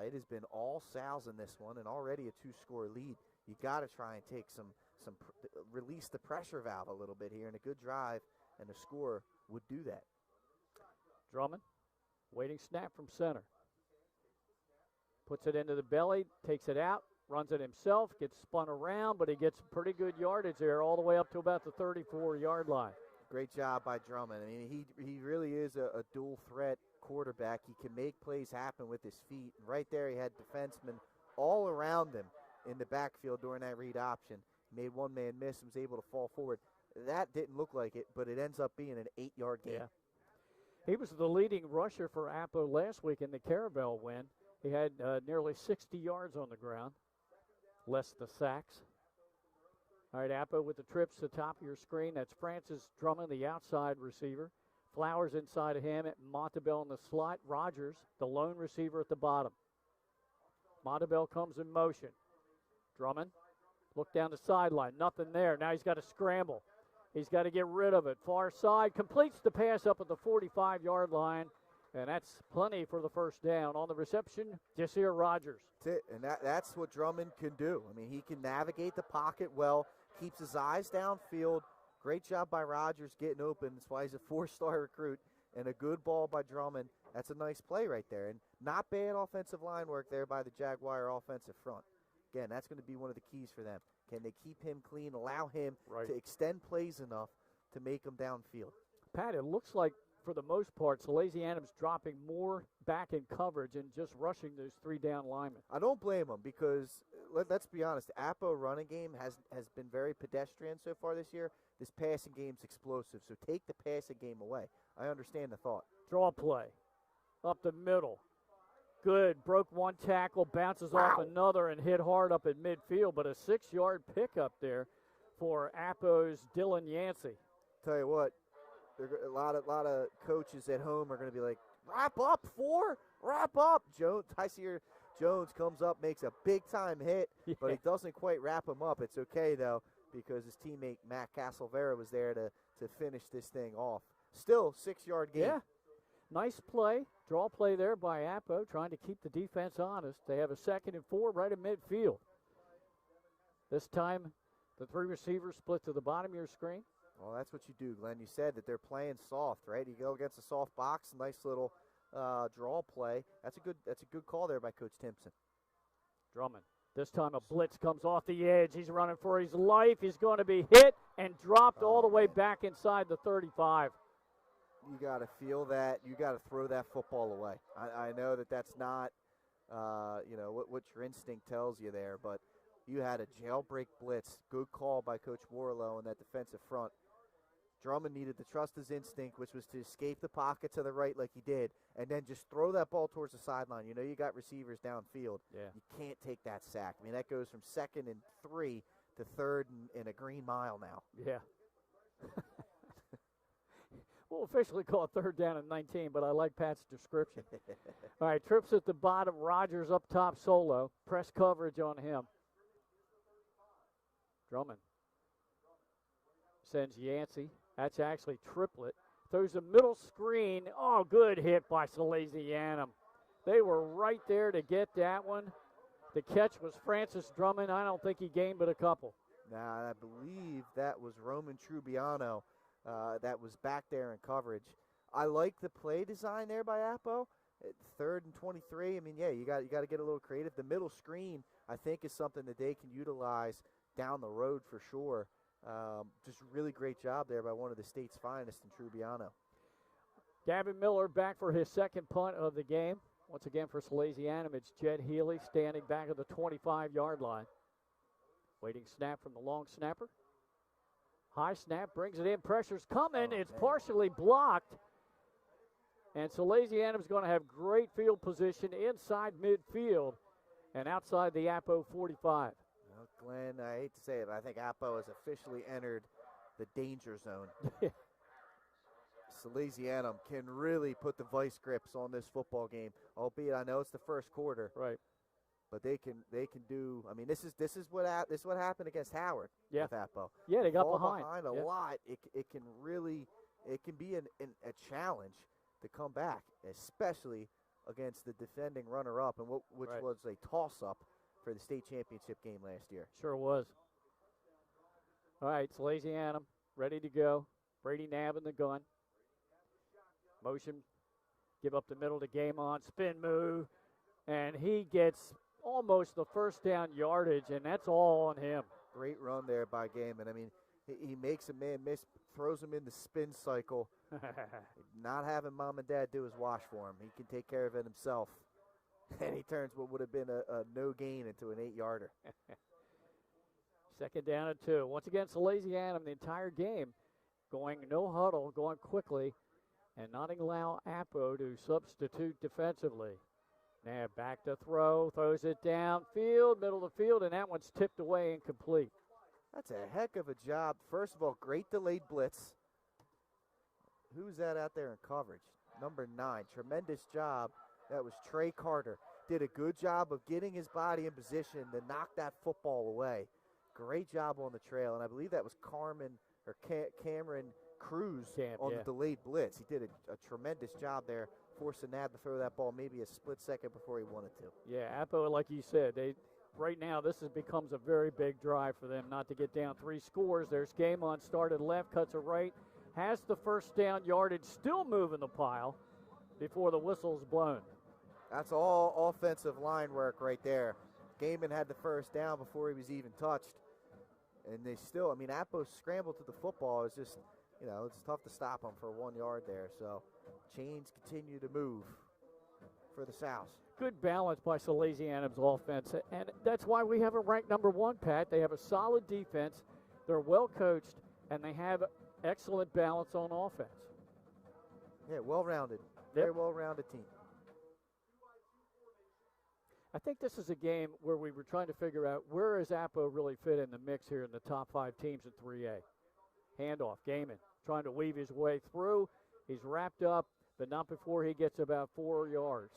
It has been all Sal's in this one and already a 2-score lead. You got to try and take release the pressure valve a little bit here, and a good drive and a score would do that. Drummond, waiting snap from center. Puts it into the belly, takes it out, runs it himself, gets spun around, but he gets pretty good yardage there all the way up to about the 34-yard line. Great job by Drummond. I mean, he really is a dual threat quarterback. He can make plays happen with his feet. And right there, he had defensemen all around him in the backfield during that read option. He made one man miss and was able to fall forward. That didn't look like it, but it ends up being an 8-yard gain. Yeah. He was the leading rusher for Appo last week in the Caravel win. He had nearly 60 yards on the ground, less the sacks. All right, Appo with the trips to the top of your screen. That's Francis Drummond, the outside receiver. Flowers inside of him. Montabell in the slot. Rogers, the lone receiver at the bottom. Montabell comes in motion. Drummond, look down the sideline. Nothing there. Now he's got to scramble. He's got to get rid of it. Far side, completes the pass up at the 45-yard line, and that's plenty for the first down. On the reception, Jasier Rogers. That's it, and that's what Drummond can do. I mean, he can navigate the pocket well, keeps his eyes downfield. Great job by Rogers getting open. That's why he's a 4-star recruit, and a good ball by Drummond. That's a nice play right there, and not bad offensive line work there by the Jaguar offensive front. Again, that's going to be one of the keys for them. Can they keep him clean, allow him to extend plays enough to make them downfield? Pat, it looks like, for the most part, Salesianum's dropping more back in coverage and just rushing those 3 down linemen. I don't blame them because, let's be honest, the Appo running game has been very pedestrian so far this year. This passing game's explosive, so take the passing game away. I understand the thought. Draw play. Up the middle. Good. Broke one tackle, bounces off another, and hit hard up at midfield. But a 6-yard pickup there for Appo's Dylan Yancey. Tell you what, a lot of coaches at home are going to be like, wrap up, 4, wrap up. Tyseer Jones comes up, makes a big-time hit, but he doesn't quite wrap him up. It's okay, though, because his teammate Matt Castlevera was there to finish this thing off. Still, 6-yard gain. Yeah. Nice play, draw play there by Appo, trying to keep the defense honest. They have a 2nd and 4 right at midfield. This time, the 3 receivers split to the bottom of your screen. Well, that's what you do, Glenn. You said that they're playing soft, right? You go against a soft box, nice little draw play. That's a good call there by Coach Timpson. Drummond. This time a blitz comes off the edge. He's running for his life. He's going to be hit and dropped all the way back inside the 35. You got to feel that. You got to throw that football away. I know that's not, what your instinct tells you there, but you had a jailbreak blitz. Good call by Coach Warlow in that defensive front. Drummond needed to trust his instinct, which was to escape the pocket to the right like he did, and then just throw that ball towards the sideline. You know you got receivers downfield. Yeah. You can't take that sack. I mean, that goes from 2nd and 3 to 3rd and a green mile now. Yeah. We'll officially call it 3rd down and 19, but I like Pat's description. All right, trips at the bottom. Rogers up top solo. Press coverage on him. Drummond sends Yancey. That's actually triplet. Throws a middle screen. Oh, good hit by Salesianum. They were right there to get that one. The catch was Francis Drummond. I don't think he gained but a couple. Now, I believe that was Roman Trubiano that was back there in coverage. I like the play design there by Appo. 3rd and 23. I mean, yeah, you got to get a little creative. The middle screen, I think, is something that they can utilize down the road for sure. Just really great job there by one of the state's finest in Trubiano. Gavin Miller back for his 2nd punt of the game. Once again for Salesianum, it's Jed Healy standing back at the 25-yard line. Waiting snap from the long snapper. High snap, brings it in, pressure's coming. It's partially blocked. And Salesianum's going to have great field position inside midfield and outside the Appo 45. Well, Glenn, I hate to say it, but I think Appo has officially entered the danger zone. Salesianum can really put the vice grips on this football game, albeit I know it's the first quarter. Right. But they can do. I mean, this is what happened against Howard with Appo. Yeah, they got behind a lot. It can be a challenge to come back, especially against the defending runner-up, and which was a toss-up for the state championship game last year. Sure was. All right, Salesianum ready to go. Brady Knapp in the gun. Motion, give up the middle to Game On, spin move. And and he gets almost the first down yardage, and that's all on him. Great run there by Gaiman. I mean, he makes a man miss, throws him in the spin cycle. Not having mom and dad do his wash for him. He can take care of it himself. And he turns what would have been a no gain into an 8-yarder. Second down and 2. Once again, Salesianum the entire game going no huddle, going quickly, and not allow Appo to substitute defensively. Now back to throw, throws it downfield, middle of the field, and that one's tipped away incomplete. That's a heck of a job. First of all, great delayed blitz. Who's that out there in coverage? Number 9. Tremendous job. That was Trey Carter. Did a good job of getting his body in position to knock that football away. Great job on the trail, and I believe that was Cameron Cruz on the delayed blitz. He did a tremendous job there, forcing Nab to throw that ball maybe a split second before he wanted to. Yeah, Appo, like you said, right now this becomes a very big drive for them not to get down 3 scores. There's game on, started left, cuts a right, has the first down yardage, still moving the pile before the whistle's blown. That's all offensive line work right there. Gaiman had the first down before he was even touched. And they still, I mean, Appo scrambled to the football. It's just, it's tough to stop him for 1 yard there. So chains continue to move for the South. Good balance by Salesianum's offense. And that's why we have a ranked number 1, Pat. They have a solid defense. They're well coached, and they have excellent balance on offense. Yeah, well-rounded. Very well-rounded team. I think this is a game where we were trying to figure out where does Appo really fit in the mix here in the top 5 teams in 3A. Handoff, Gaiman trying to weave his way through. He's wrapped up, but not before he gets about 4 yards.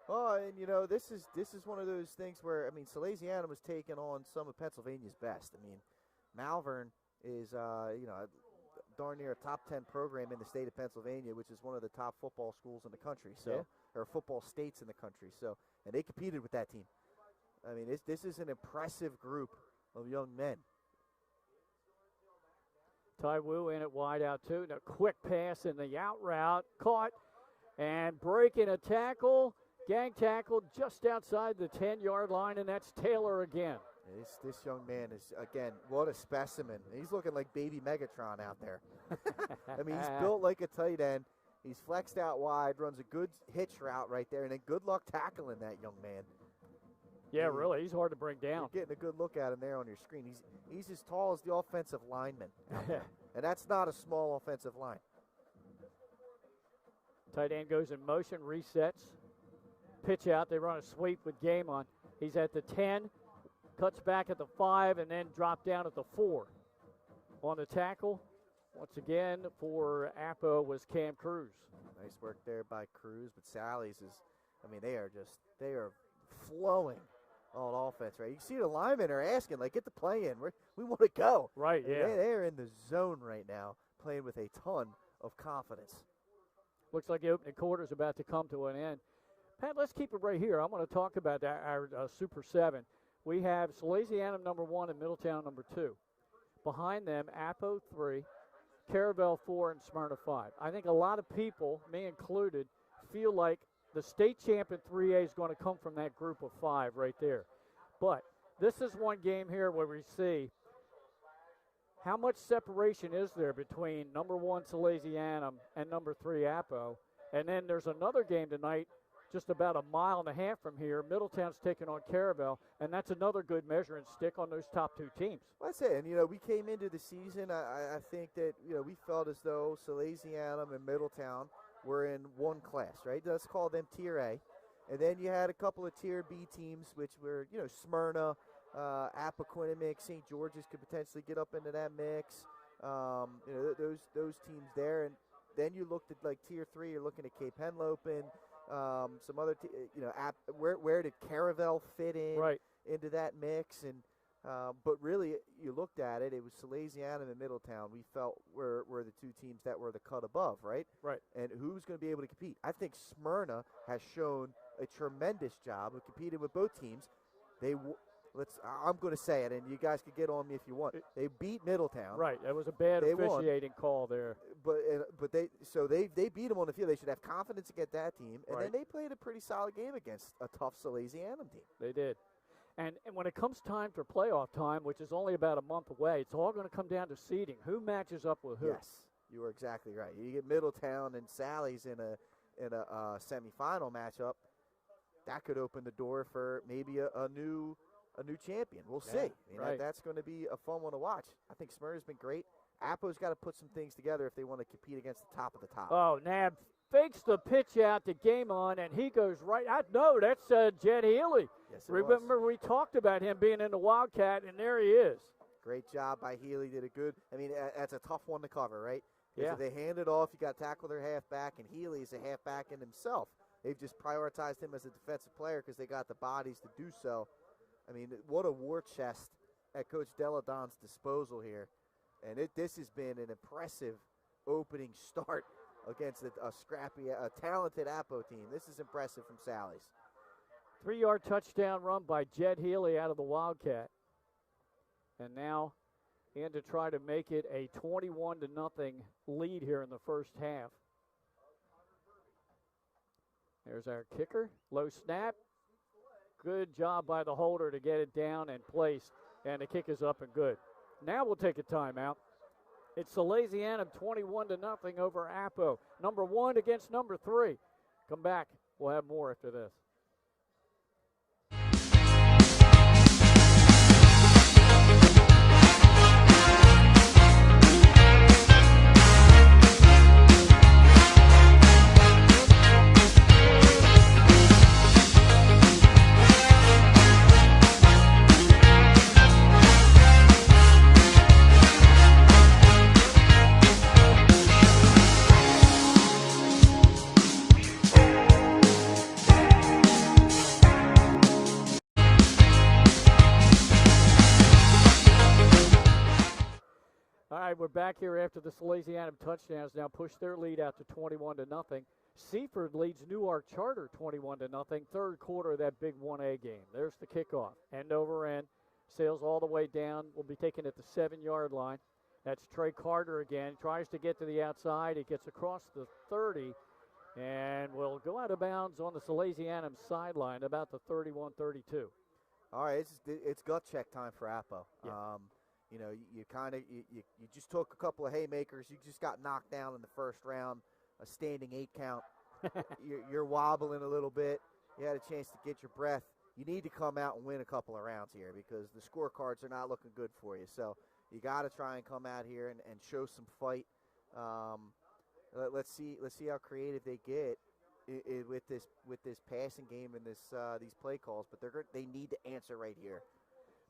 Oh, and this is one of those things where, Salesianum has taken on some of Pennsylvania's best. Malvern is darn near a top 10 program in the state of Pennsylvania, which is one of the top football schools in the country, or football states in the country. So, and they competed with that team. This is an impressive group of young men. Ty Wu in it wide out too. And a quick pass in the out route, caught and breaking a tackle, gang tackle just outside the 10-yard line, and that's Taylor again. This young man is, again, what a specimen. He's looking like baby Megatron out there. He's built like a tight end. He's flexed out wide, runs a good hitch route right there, and then good luck tackling that young man. Yeah, really, he's hard to bring down. You're getting a good look at him there on your screen. He's as tall as the offensive lineman, and that's not a small offensive line. Tight end goes in motion, resets, pitch out. They run a sweep with game on. He's at the 10. Cuts back at the 5 and then drop down at the 4. On the tackle, once again, for Appo was Cam Cruz. Nice work there by Cruz, but Sally's is, they are flowing on offense, right? You can see the linemen are asking, get the play in. We want to go. Right, yeah. They're in the zone right now, playing with a ton of confidence. Looks like the opening quarter is about to come to an end. Pat, let's keep it right here. I want to talk about our Super 7. We have Salesianum number 1 and Middletown number 2. Behind them, Appo 3, Caravel 4, and Smyrna 5. I think a lot of people, me included, feel like the state champ in 3A is going to come from that group of 5 right there. But this is one game here where we see how much separation is there between number 1 Salesianum and number 3 Appo. And then there's another game tonight just about a mile and a half from here. Middletown's taking on Caravel, and that's another good measuring stick on those top 2 teams. Well, that's it. And, we came into the season, I think that, we felt as though Salesianum and Middletown were in one class, right? Let's call them Tier A. And then you had a couple of Tier B teams, which were, Smyrna, Appoquinimink, St. George's could potentially get up into that mix. Those teams there. And then you looked at, Tier 3, you're looking at Cape Henlopen, some other, where did Caravel fit in into that mix? And but really, you looked at it, it was Salesianum and Middletown we felt were the 2 teams that were the cut above, right? Right. And who's going to be able to compete? I think Smyrna has shown a tremendous job of competing with both teams. I'm going to say it, and you guys can get on me if you want. They beat Middletown. Right. That was a bad officiating call there. But they beat them on the field. They should have confidence against that team. And then they played a pretty solid game against a tough Salesianum team. They did. And when it comes time for playoff time, which is only about a month away, it's all going to come down to seeding. Who matches up with who? Yes, you are exactly right. You get Middletown and Sally's in a semifinal matchup. That could open the door for maybe a new champion. We'll see. That's going to be a fun one to watch. I think Smyrna's been great. Appo's got to put some things together if they want to compete against the top of the top. Oh, Nab fakes the pitch out to Game On, and he goes right out. No, that's Jed Healy. Yes, Remember, we talked about him being in the Wildcat, and there he is. Great job by Healy. Did a good. I mean, that's a tough one to cover, right? Yeah. If they hand it off, you got to tackle their halfback, and Healy's a halfback in himself. They've just prioritized him as a defensive player because they got the bodies to do so. I mean, what a war chest at Coach Deladon's disposal here. And this has been an impressive opening start against a scrappy, talented Appo team. This is impressive from Sally's. 3-yard touchdown run by Jed Healy out of the Wildcat. And now in to try to make it a 21-0 lead here in the first half. There's our kicker. Low snap. Good job by the holder to get it down and placed. And the kick is up and good. Now we'll take a timeout. It's Salesianum 21-0 over Appo. Number 1 against number 3. Come back. We'll have more after this. We're back here after the Salesianum touchdowns now push their lead out to 21-0. Seaford leads Newark Charter 21-0. Third quarter of that big 1A game. There's the kickoff. End over end. Sails all the way down. Will be taken at the 7-yard line. That's Trey Carter again. Tries to get to the outside. He gets across the 30 and will go out of bounds on the Salesianum sideline about the 31-32. All right, it's gut check time for Appo. Yeah. You just took a couple of haymakers. You just got knocked down in the first round, a standing 8 count. you're wobbling a little bit. You had a chance to get your breath. You need to come out and win a couple of rounds here because the scorecards are not looking good for you. So you got to try and come out here and show some fight. Let's see how creative they get with this passing game and these play calls. But they need to answer right here.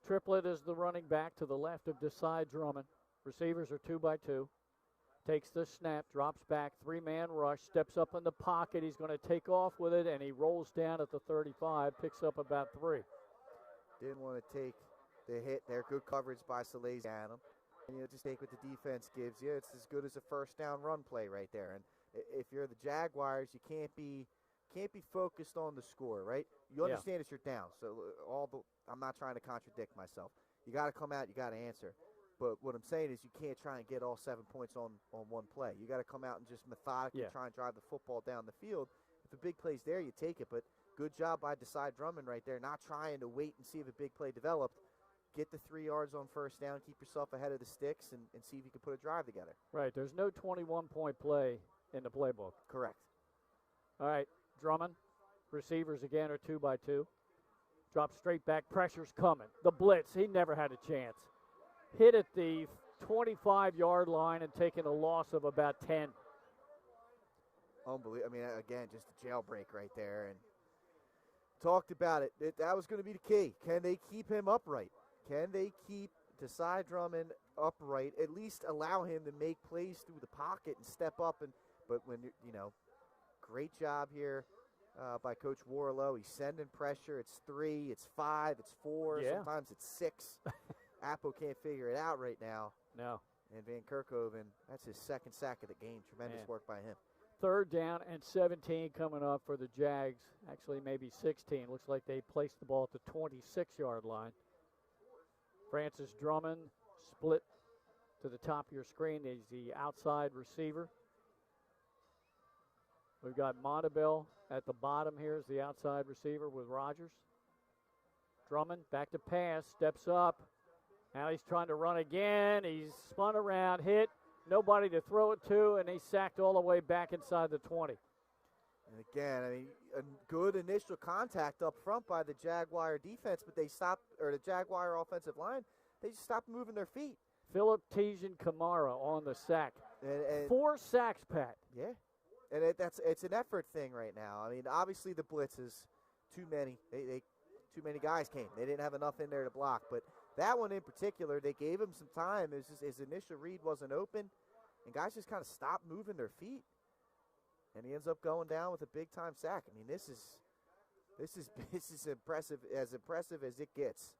Triplett is the running back to the left of Desai Drummond. Receivers are 2x2. Takes the snap, drops back, 3-man rush, steps up in the pocket. He's going to take off with it, and he rolls down at the 35, picks up about 3. Didn't want to take the hit there. Good coverage by Salesianum. And just take what the defense gives you. It's as good as a first down run play right there. And if you're the Jaguars, you can't be focused on the score, right? You understand it's your down. So I'm not trying to contradict myself. You got to come out, you got to answer. But what I'm saying is you can't try and get all 7 points on one play. You got to come out and just methodically try and drive the football down the field. If a big play's there, you take it. But good job by Desai Drummond right there, not trying to wait and see if a big play developed. Get the 3 yards on first down, keep yourself ahead of the sticks, and see if you can put a drive together. Right, there's no 21-point play in the playbook. Correct. All right, Drummond, receivers again are 2x2. Drop straight back, pressure's coming. The blitz, he never had a chance. Hit at the 25-yard line and taking a loss of about 10. Unbelievable. I mean, again, just a jailbreak right there. And talked about it. That was going to be the key. Can they keep him upright? Can they keep Desai Drummond upright? At least allow him to make plays through the pocket and step up. But when great job here by Coach Warlow. He's sending pressure. It's 3, it's 5, it's 4. Yeah. Sometimes it's 6. Appo can't figure it out right now. No. And Van Kerkhoven, that's his second sack of the game. Tremendous work by him. 3rd down and 17 coming up for the Jags. Actually, maybe 16. Looks like they placed the ball at the 26-yard line. Francis Drummond split to the top of your screen. He's the outside receiver. We've got Montabell at the bottom here as the outside receiver with Rogers. Drummond back to pass, steps up. Now he's trying to run again. He's spun around, hit, nobody to throw it to, and he's sacked all the way back inside the 20. And again, I mean, a good initial contact up front by the Jaguar defense, but they stopped, or the Jaguar offensive line, they just stopped moving their feet. Philip Tejan Kamara on the sack. And 4 sacks, Pat. Yeah, and it's an effort thing right now. I mean, obviously the blitzes, too many. Too many guys came. They didn't have enough in there to block. But that one in particular, they gave him some time. It was just, his initial read wasn't open, and guys just kind of stopped moving their feet. And he ends up going down with a big-time sack. I mean, this is impressive as it gets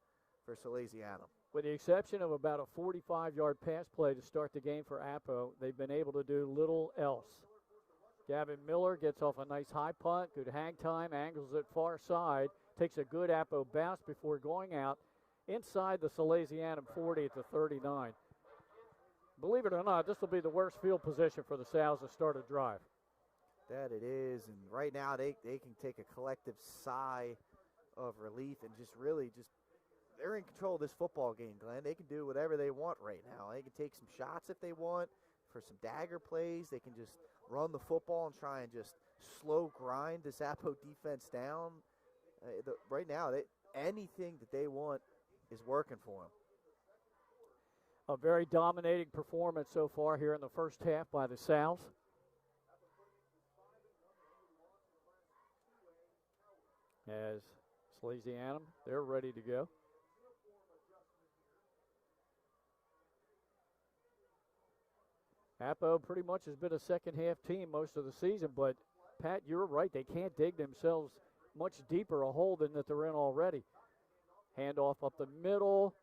for Salesianum. With the exception of about a 45-yard pass play to start the game for Appo, they've been able to do little else. Gavin Miller gets off a nice high punt, good hang time, angles it far side, takes a good Appo bounce before going out inside the Salesianum 40 at the 39. Believe it or not, this will be the worst field position for the Sals to start a drive. That it is, and right now they can take a collective sigh of relief and they're in control of this football game, Glenn. They can do whatever they want right now. They can take some shots if they want for some dagger plays. They can just run the football and try and just slow grind this Appo defense down. Right now, anything that they want is working for them. A very dominating performance so far here in the first half by the Sals. As Salesianum, they're ready to go. Appo pretty much has been a second-half team most of the season, but, Pat, you're right. They can't dig themselves much deeper a hole than that they're in already. Handoff up the middle.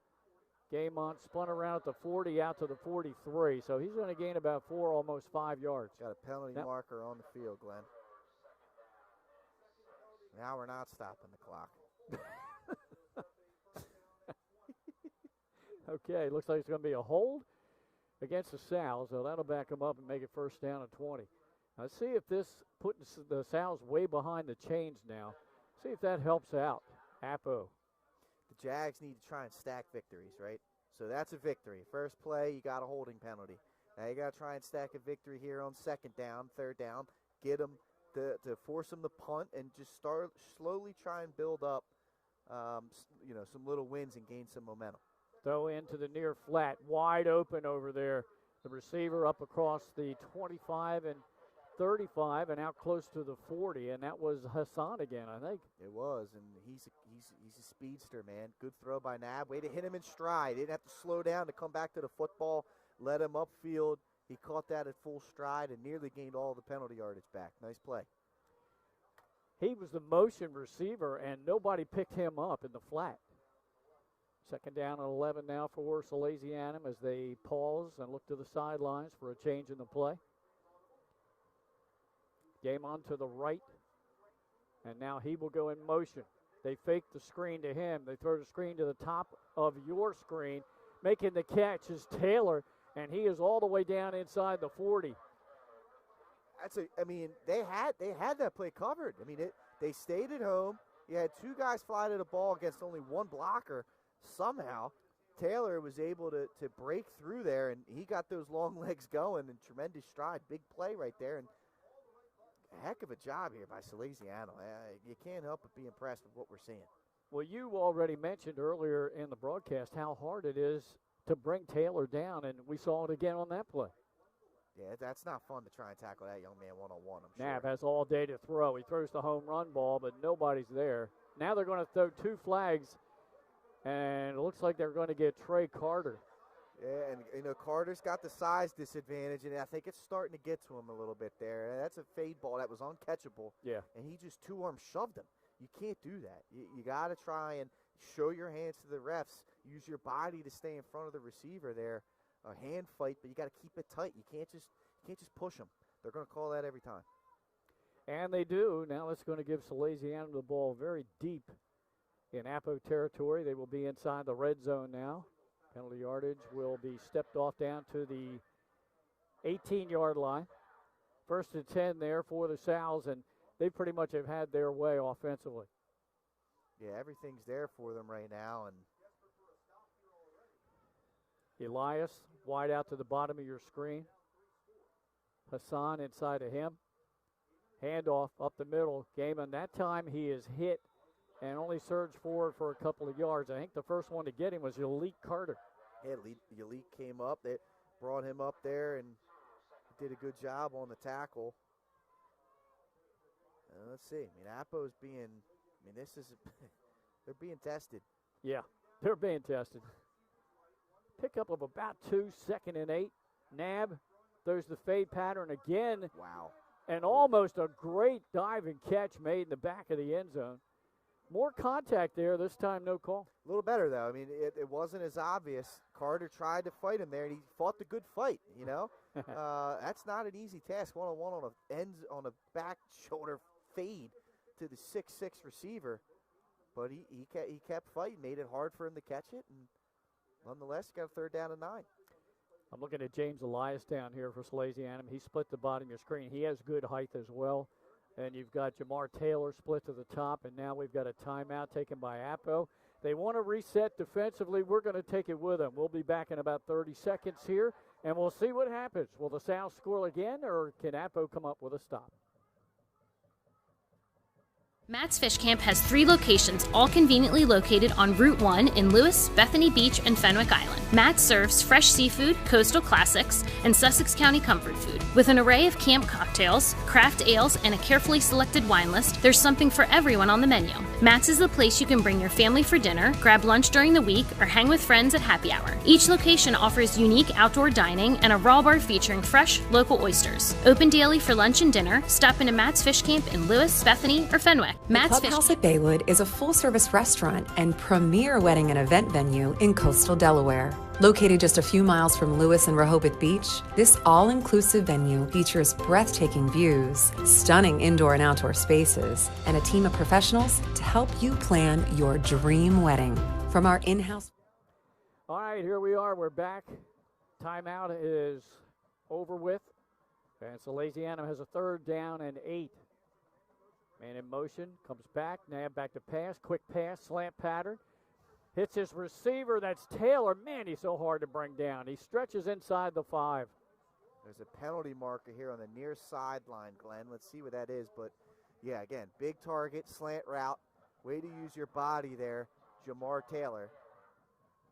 Gamont spun around at the 40 out to the 43, so he's going to gain about 4, almost 5 yards. Got a penalty marker on the field, Glenn. Now we're not stopping the clock. Okay, looks like it's going to be a hold against the Sals, so that'll back them up and make it first down at 20. Let's see if this puts the Sals way behind the chains now. See if that helps out Appo. The Jags need to try and stack victories, right? So that's a victory. First play, you got a holding penalty. Now you got to try and stack a victory here on second down, third down. Get them to force them to punt and just start slowly try and build up, some little wins and gain some momentum. Throw into the near flat, wide open over there. The receiver up across the 25 and 35 and out close to the 40, and that was Hassan again, I think. It was, and he's a speedster, man. Good throw by Nab. Way to hit him in stride. Didn't have to slow down to come back to the football. Let him upfield. He caught that at full stride and nearly gained all the penalty yardage back. Nice play. He was the motion receiver, and nobody picked him up in the flat. Second down and 11 now for Salesianum as they pause and look to the sidelines for a change in the play. Game on to the right, and now he will go in motion. They fake the screen to him. They throw the screen to the top of your screen. Making the catch is Taylor, and he is all the way down inside the 40. They had that play covered. They stayed at home. You had 2 guys fly to the ball against only 1 blocker. Somehow, Taylor was able to break through there, and he got those long legs going and tremendous stride. Big play right there, and a heck of a job here by Salesiano. You can't help but be impressed with what we're seeing. Well, you already mentioned earlier in the broadcast how hard it is to bring Taylor down, and we saw it again on that play. Yeah, that's not fun to try and tackle that young man one-on-one, I'm Knapp sure. has all day to throw. He throws the home run ball, but nobody's there. Now they're going to throw 2 flags, and it looks like they're going to get Trey Carter. Yeah, and Carter's got the size disadvantage, and I think it's starting to get to him a little bit there. That's a fade ball that was uncatchable. Yeah. And he just 2-arm shoved him. You can't do that. You got to try and show your hands to the refs. Use your body to stay in front of the receiver there. A hand fight, but you got to keep it tight. You can't just push them. They're going to call that every time. And they do. Now it's going to give Salesianum the ball very deep in Appo territory. They will be inside the red zone now. Penalty yardage will be stepped off down to the 18-yard line. 1st and 10 there for the Sows, and they pretty much have had their way offensively. Yeah, everything's there for them right now. And Elias wide out to the bottom of your screen. Hassan inside of him. Handoff up the middle. Gaiman, that time he is hit and only surged forward for a couple of yards. I think the first one to get him was Yalik Carter. Yeah, Yalik came up. They brought him up there and did a good job on the tackle. Let's see. Appo's being, they're being tested. Yeah, they're being tested. Pickup of about 2, 2nd and 8. Nab throws the fade pattern again. Wow. And almost a great diving catch made in the back of the end zone. More contact there, this time no call. A little better, though. It wasn't as obvious. Carter tried to fight him there, and he fought the good fight, That's not an easy task, one-on-one on a back shoulder fade to the 6'6" receiver. But he kept fighting, made it hard for him to catch it, and nonetheless got a 3rd down and 9. I'm looking at James Elias down here for Salesianum. He split the bottom of your screen. He has good height as well. And you've got Jamar Taylor split to the top, and now we've got a timeout taken by Appo. They want to reset defensively. We're going to take it with them. We'll be back in about 30 seconds here, and we'll see what happens. Will the South score again, or can Appo come up with a stop? Matt's Fish Camp has 3 locations, all conveniently located on Route 1 in Lewis, Bethany Beach, and Fenwick Island. Matt serves fresh seafood, coastal classics, and Sussex County comfort food. With an array of camp cocktails, craft ales, and a carefully selected wine list, there's something for everyone on the menu. Matt's is the place you can bring your family for dinner, grab lunch during the week, or hang with friends at happy hour. Each location offers unique outdoor dining and a raw bar featuring fresh, local oysters. Open daily for lunch and dinner. Stop into Matt's Fish Camp in Lewis, Bethany, or Fenwick. Matt's Clubhouse at Baywood is a full-service restaurant and premier wedding and event venue in coastal Delaware. Located just a few miles from Lewis and Rehoboth Beach, this all-inclusive venue features breathtaking views, stunning indoor and outdoor spaces, and a team of professionals to help you plan your dream wedding. From our in-house... All right, here we are. We're back. Timeout is over with. And Salesianum has a 3rd down and 8. Man in motion, comes back, Nab back to pass, quick pass, slant pattern. Hits his receiver, that's Taylor. Man, he's so hard to bring down. He stretches inside the 5. There's a penalty marker here on the near sideline, Glenn. Let's see what that is. But, yeah, again, big target, slant route. Way to use your body there, Jamar Taylor.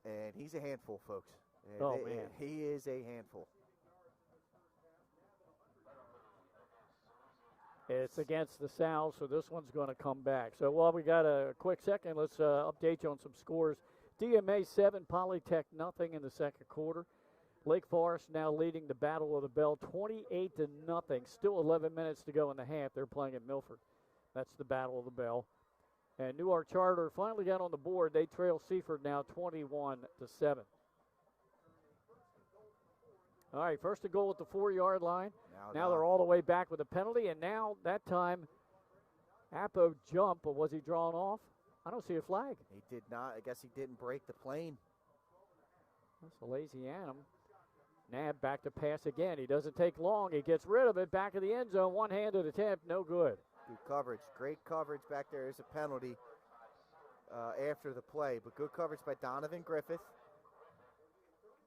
And he's a handful, folks. Oh, man. He is a handful. It's against the South, so this one's going to come back. So while we got a quick second, let's update you on some scores. DMA 7, Polytech nothing in the 2nd quarter. Lake Forest now leading the Battle of the Bell 28-0. Still 11 minutes to go in the half. They're playing at Milford. That's the Battle of the Bell. And Newark Charter finally got on the board. They trail Seaford now 21-7. All right, first and goal at the 4-yard line. Now they're all the way back with a penalty, and now that time Appo jumped, but was he drawn off? I don't see a flag. He did not. I guess he didn't break the plane. That's Salesianum. Nab back to pass again. He doesn't take long. He gets rid of it. Back of the end zone. One-handed attempt. No good. Good coverage. Great coverage back there. There's a penalty after the play, but good coverage by Donovan Griffith.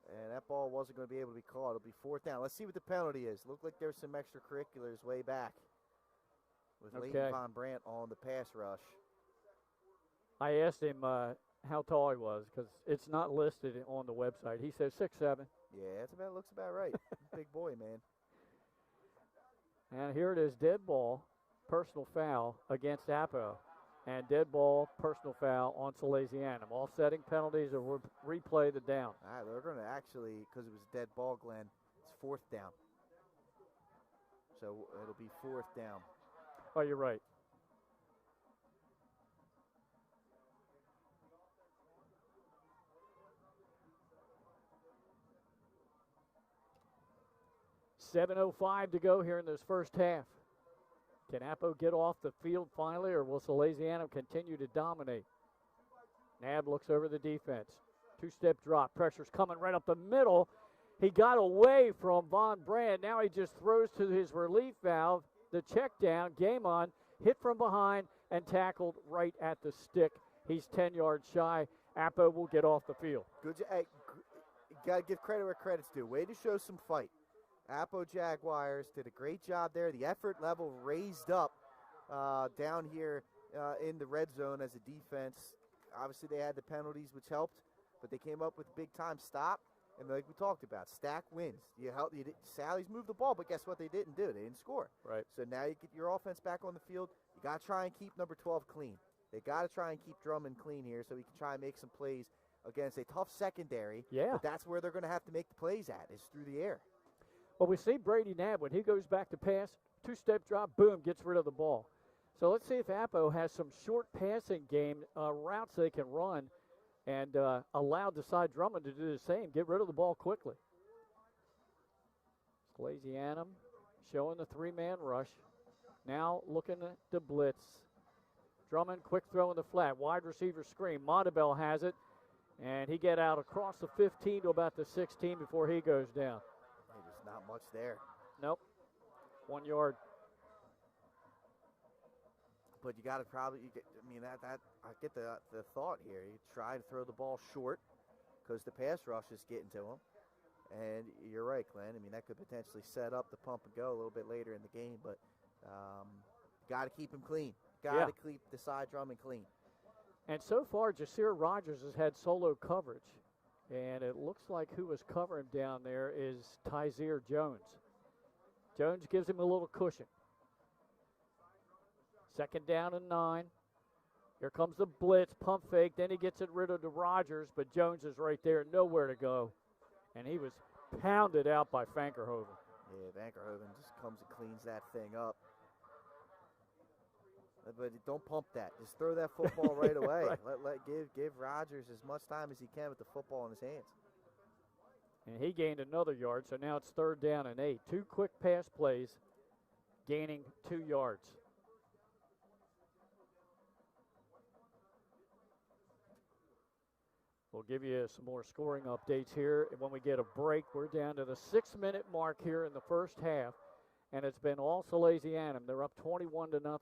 And that ball wasn't going to be able to be caught. It'll be 4th down. Let's see what the penalty is. Looked like there's some extracurriculars way back with Leighton Von Brandt on the pass rush. I asked him how tall he was because it's not listed on the website. He says 6'7". Yeah, looks about right. Big boy, man. And here it is, dead ball, personal foul against Appo. And dead ball, personal foul on Salesianum. Offsetting penalties or replay the down. All right, they're going to actually, because it was a dead ball, Glenn, it's 4th down. So it'll be 4th down. Oh, you're right. .7:05 to go here in this first half. Can Appo get off the field finally, or will Salesianum continue to dominate? Nab looks over the defense. Two-step drop. Pressure's coming right up the middle. He got away from Von Brand. Now he just throws to his relief valve. The check down. Game on. Hit from behind and tackled right at the stick. He's 10 yards shy. Appo will get off the field. Good. Hey, you got to give credit where credit's due. Way to show some fight. Appo Jaguars did a great job there. The effort level raised up down here in the red zone as a defense. Obviously, they had the penalties, which helped, but they came up with a big-time stop. And like we talked about, stack wins. Sally's moved the ball, but guess what they didn't do? They didn't score. Right. So now you get your offense back on the field. You got to try and keep number 12 clean. They got to try and keep Drummond clean here so he can try and make some plays against a tough secondary. Yeah. But that's where they're going to have to make the plays at, is through the air. Well, we see Brady Knapp, when he goes back to pass, two-step drop, boom, gets rid of the ball. So let's see if Appo has some short passing game routes they can run and allow Desai Drummond to do the same, get rid of the ball quickly. Salesianum showing the three-man rush. Now looking to blitz. Drummond, quick throw in the flat. Wide receiver screen. Montabell has it, and he get out across the 15 to about the 16 before he goes down. There's not much there. Nope. 1 yard. But you got to probably, I get the thought here. You try to throw the ball short because the pass rush is getting to him. And you're right, Glenn. That could potentially set up the pump and go a little bit later in the game. But got to keep him clean. Got to keep the side Drummond clean. And so far, Jasir Rogers has had solo coverage. And it looks like who was covering down there is Tyzier Jones. Jones gives him a little cushion. 2nd down and 9. Here comes the blitz, pump fake. Then he gets it rid of to Rogers, but Jones is right there, nowhere to go. And he was pounded out by Vankerhoven. Yeah, Vankerhoven just comes and cleans that thing up. But don't pump that. Just throw that football right away. Right. Give Rogers as much time as he can with the football in his hands. And he gained another yard, so now it's 3rd down and 8. 2 quick pass plays, gaining 2 yards. We'll give you some more scoring updates here. And when we get a break, we're down to the 6-minute mark here in the first half, and it's been all Salesianum. They're up 21-0.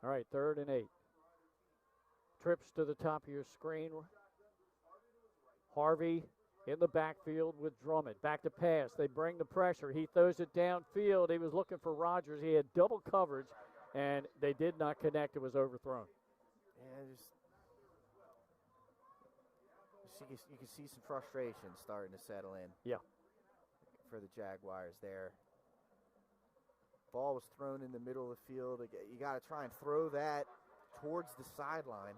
All right, 3rd and 8. Trips to the top of your screen. Harvey in the backfield with Drummond. Back to pass. They bring the pressure. He throws it downfield. He was looking for Rogers. He had double coverage, and they did not connect. It was overthrown. Yeah, you can see some frustration starting to settle in. Yeah. For the Jaguars there. Ball was thrown in the middle of the field. You got to try and throw that towards the sideline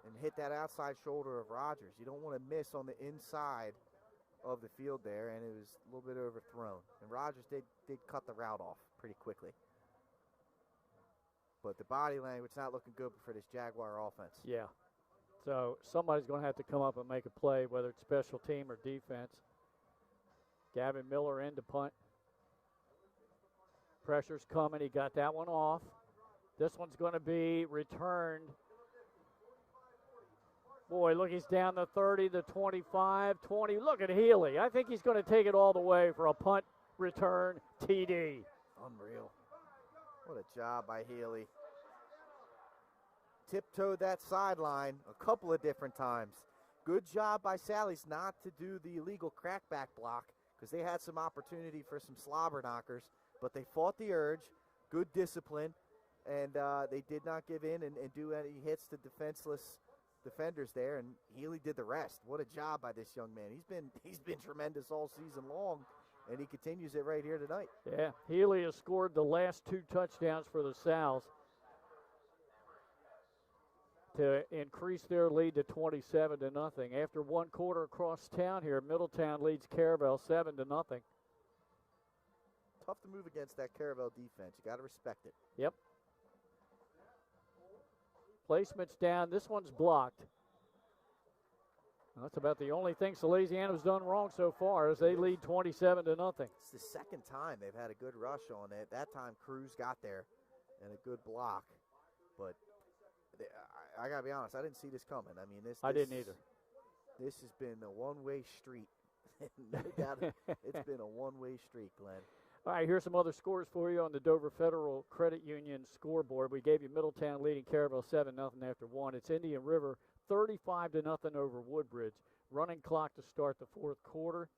and hit that outside shoulder of Rogers. You don't want to miss on the inside of the field there, and it was a little bit overthrown. And Rogers did cut the route off pretty quickly. But the body language not looking good for this Jaguar offense. Yeah. So somebody's going to have to come up and make a play, whether it's special team or defense. Gavin Miller in to punt. Pressure's coming. He got that one off. This one's going to be returned. Boy, look, he's down the 30, the 25, 20. Look at Healy. I think he's going to take it all the way for a punt return TD. Unreal. What a job by Healy. Tiptoed that sideline a couple of different times. Good job by Sally's not to do the illegal crackback block because they had some opportunity for some slobber knockers, but they fought the urge. Good discipline, and they did not give in and do any hits to defenseless defenders there, and Healy did the rest. What a job by this young man. He's been tremendous all season long, and he continues it right here tonight. Yeah, Healy has scored the last 2 touchdowns for the Sows to increase their lead to 27-0. After 1 quarter across town here, Middletown leads Caravel 7-0. Tough to move against that Caravel defense. You got to respect it. Yep. Placement's down. This one's blocked. Well, that's about the only thing Salesianum's done wrong so far as they lead 27-0. It's the second time they've had a good rush on it. That time Cruz got there and a good block. But I got to be honest, I didn't see this coming. I mean, I didn't either. This has been a one-way street. No doubt it's been a one-way street, Glenn. All right, here's some other scores for you on the Dover Federal Credit Union scoreboard. We gave you Middletown leading Caravelle 7-0 after 1. It's Indian River 35-0 over Woodbridge. Running clock to start the fourth quarter.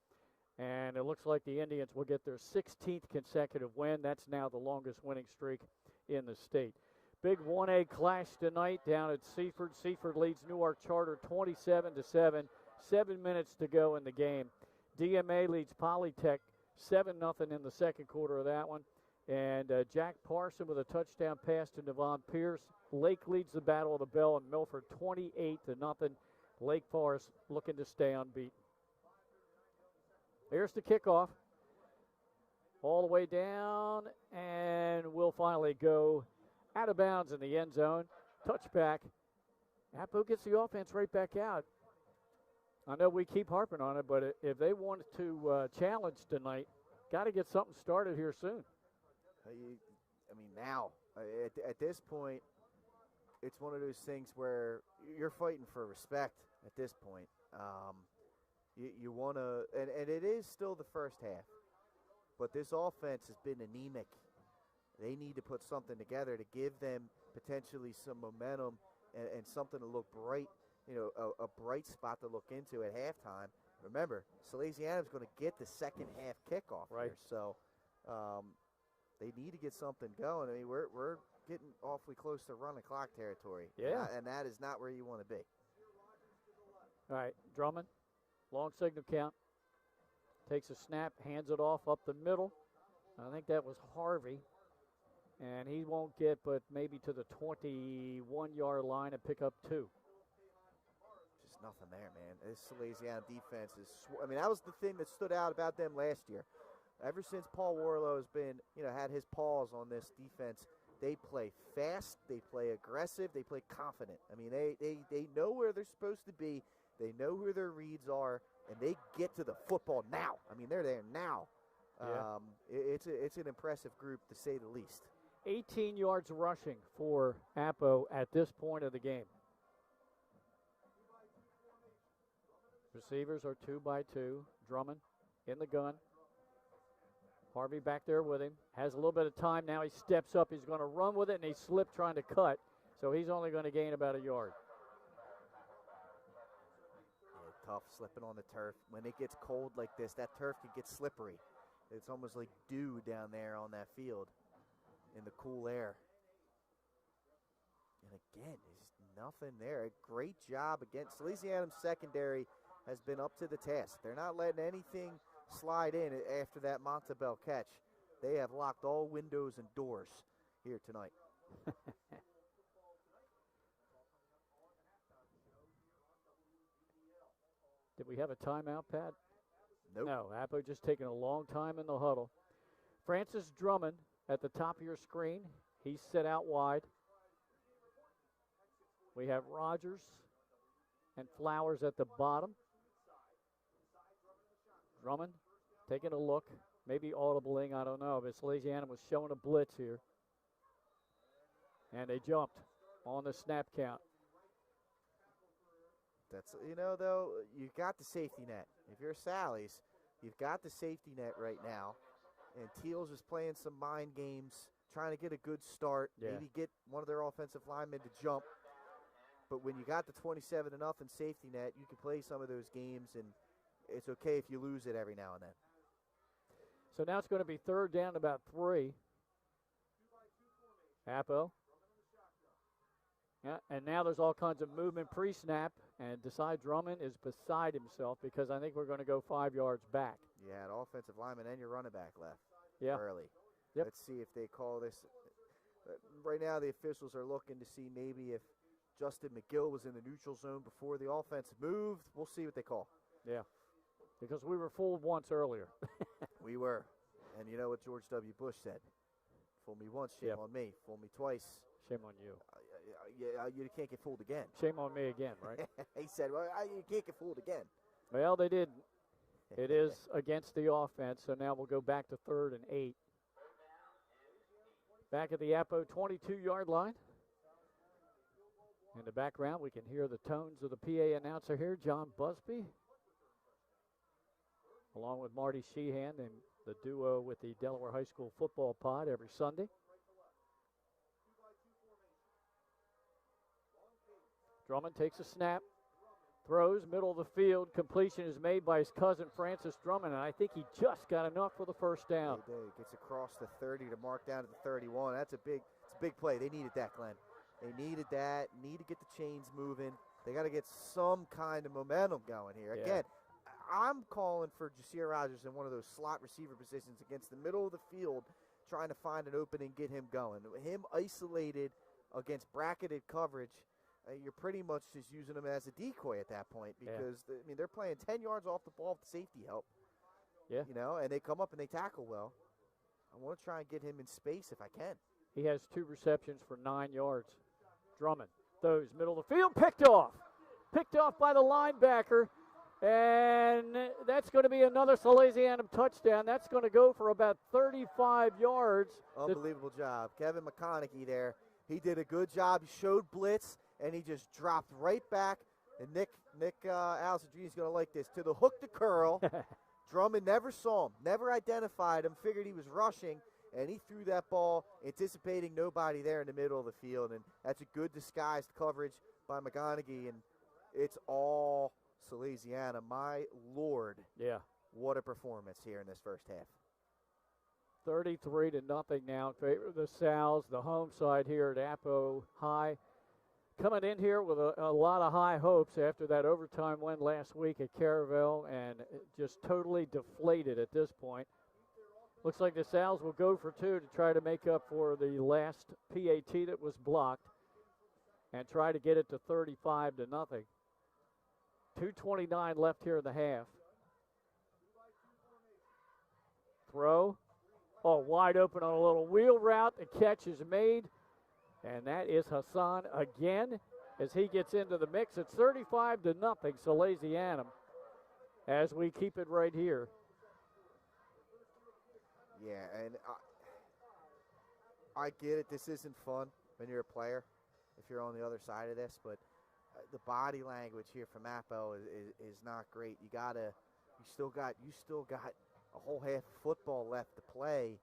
And it looks like the Indians will get their 16th consecutive win. That's now the longest winning streak in the state. Big 1A clash tonight down at Seaford. Seaford leads Newark Charter 27-7. 7 minutes to go in the game. DMA leads Polytech 7-0 in the second quarter of that one. And Jack Parson with a touchdown pass to Devon Pierce. Lake leads the Battle of the Bell in Milford 28-0. Lake Forest looking to stay unbeaten. Here's the kickoff. All the way down, and we'll finally go out of bounds in the end zone. Touchback. Appo gets the offense right back out. I know we keep harping on it, but if they want to challenge tonight, got to get something started here soon. Now, at this point, it's one of those things where you're fighting for respect at this point. You want to, and it is still the first half, but this offense has been anemic. They need to put something together to give them potentially some momentum and something to look bright, a bright spot to look into at halftime. Remember, Salesianum's going to get the second half kickoff here, so they need to get something going. I mean, we're getting awfully close to run the clock territory. Yeah. And that is not where you want to be. All right, Drummond, long signal count. Takes a snap, hands it off up the middle. I think that was Harvey. And he won't get but maybe to the 21-yard line and pick up 2. Just nothing there, man. This Salesianum defense is, that was the thing that stood out about them last year. Ever since Paul Warlow has been, had his paws on this defense, they play fast, they play aggressive, they play confident. I mean, they know where they're supposed to be, they know who their reads are, and they get to the football now. I mean, they're there now. Yeah. It's an impressive group, to say the least. 18 yards rushing for Appo at this point of the game. Receivers are 2 by 2. Drummond in the gun. Harvey back there with him. Has a little bit of time now. He steps up. He's going to run with it, and he slipped trying to cut. So he's only going to gain about 1 yard. Yeah, tough slipping on the turf. When it gets cold like this, that turf can get slippery. It's almost like dew down there on that field in the cool air. And again, there's nothing there. A great job against Salesianum's secondary has been up to the task. They're not letting anything slide in after that Montabell catch. They have locked all windows and doors here tonight. Did we have a timeout, Pat? Nope. No, Appo just taking a long time in the huddle. Francis Drummond at the top of your screen. He's set out wide. We have Rogers and Flowers at the bottom. Drummond taking a look, maybe audibling, I don't know, but Salesianum was showing a blitz here. And they jumped on the snap count. That's, though, you've got the safety net. If you're Sally's, you've got the safety net right now. And Teals is playing some mind games, trying to get a good start, maybe get one of their offensive linemen to jump. But when you got the 27-0 safety net, you can play some of those games, and it's okay if you lose it every now and then. So now it's going to be third down about 3. Appo. Yeah, and now there's all kinds of movement pre-snap, and Desai Drummond is beside himself because I think we're going to go 5 yards back. Yeah, an offensive lineman and your running back left early. Yep. Let's see if they call this. Right now the officials are looking to see maybe if Justin McGill was in the neutral zone before the offense moved. We'll see what they call. Yeah, because we were fooled once earlier. We were. And you know what George W. Bush said? Fool me once, shame on me. Fool me twice. Shame on you. You can't get fooled again. Shame on me again, right? He said, well, you can't get fooled again. Well, they didn't. It is against the offense, so now we'll go back to 3rd and 8. Back at the Appo 22-yard line. In the background, we can hear the tones of the PA announcer here, John Busby, along with Marty Sheehan and the duo with the Delaware High School football pod every Sunday. Drummond takes a snap, throws, middle of the field. Completion is made by his cousin, Francis Drummond, and I think he just got enough for the first down. He did. Gets across the 30 to mark down to the 31. It's a big play. They needed that, Glenn. They needed that. Need to get the chains moving. They got to get some kind of momentum going here. Yeah. Again, I'm calling for Jasir Rogers in one of those slot receiver positions against the middle of the field, trying to find an opening, get him going. Him isolated against bracketed coverage, you're pretty much just using him as a decoy at that point because, they're playing 10 yards off the ball with safety help. Yeah. And they come up and they tackle well. I want to try and get him in space if I can. He has 2 receptions for 9 yards. Drummond throws, middle of the field, picked off by the linebacker, and that's going to be another Salesianum touchdown. That's going to go for about 35 yards. Unbelievable job. Kevin McConaughey there. He did a good job. He showed blitz, and he just dropped right back. And Nick Allison Jr. is going to like this. To the hook to curl. Drummond never saw him, never identified him, figured he was rushing, and he threw that ball, anticipating nobody there in the middle of the field. And that's a good disguised coverage by McConaughey, and it's all Salesiana. My Lord. Yeah. What a performance here in this first half. 33-0 now in favor of the Sal's, the home side here at Appo High. Coming in here with a lot of high hopes after that overtime win last week at Caravel, and just totally deflated at this point. Looks like the Sal's will go for 2 to try to make up for the last PAT that was blocked and try to get it to 35-0. 2:29 left here in the half. Throw. Oh, wide open on a little wheel route. The catch is made. And that is Hassan again as he gets into the mix. It's 35-0, Salesianum, as we keep it right here. Yeah, and I get it. This isn't fun when you're a player, if you're on the other side of this, but the body language here from Appo is not great. You still got a whole half of football left to play.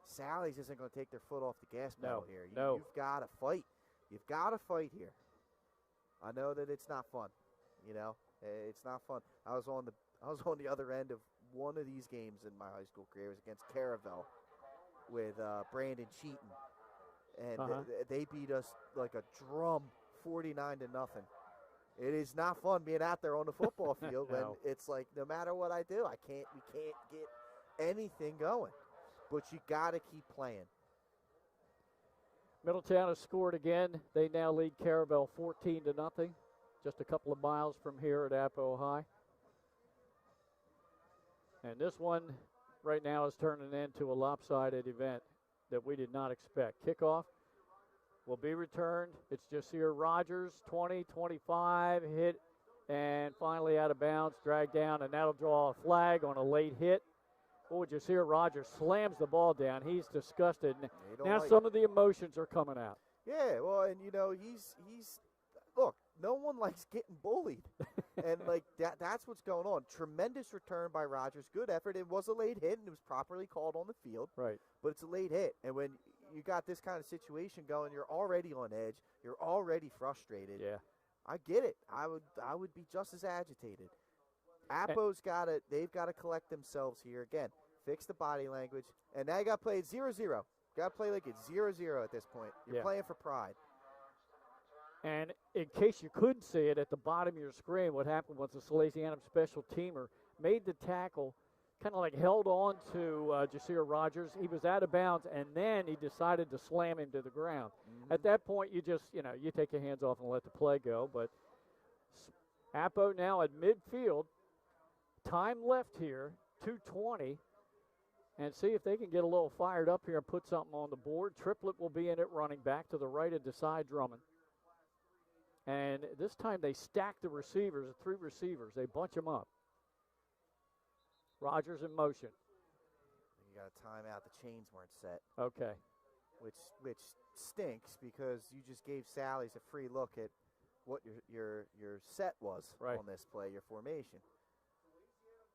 Sally's isn't going to take their foot off the gas pedal here. You've got to fight. You've got to fight here. I know that it's not fun. It's not fun. I was on the other end of one of these games in my high school career. It was against Caravel with Brandon Cheaton, and they beat us like a drum, 49-0. It is not fun being out there on the football field when it's like no matter what I do, we can't get anything going. But you got to keep playing. Middletown has scored again. They now lead Caravel 14-0, just a couple of miles from here at Appo High. And this one right now is turning into a lopsided event that we did not expect. Kickoff will be returned. It's Jasir Rogers, 20, 25, hit, and finally out of bounds, dragged down, and that'll draw a flag on a late hit. Oh, Jasir Rogers slams the ball down. He's disgusted. Now some of the emotions are coming out. Yeah, well, and he's look, no one likes getting bullied. And like that's what's going on. Tremendous return by Rogers. Good effort. It was a late hit and it was properly called on the field. Right. But it's a late hit. And when you got this kind of situation going, you're already on edge. You're already frustrated. Yeah. I get it. I would be just as agitated. Appo's they've got to collect themselves here again. Fix the body language. And now you got to play 0-0. Got to play like it's 0-0 at this point. You're playing for pride. And in case you couldn't see it, at the bottom of your screen, what happened was the Salesianum special teamer made the tackle, kind of like held on to Jasir Rogers. He was out of bounds, and then he decided to slam him to the ground. Mm-hmm. At that point, you just, you take your hands off and let the play go. But Appo now at midfield. Time left here, 2:20. And see if they can get a little fired up here and put something on the board. Triplet will be in it running back to the right of Desai Drummond. And this time they stack the receivers, 3 receivers. They bunch them up. Rogers in motion. You got to time out. The chains weren't set. Okay. which stinks because you just gave Sally's a free look at what your set was on this play, your formation.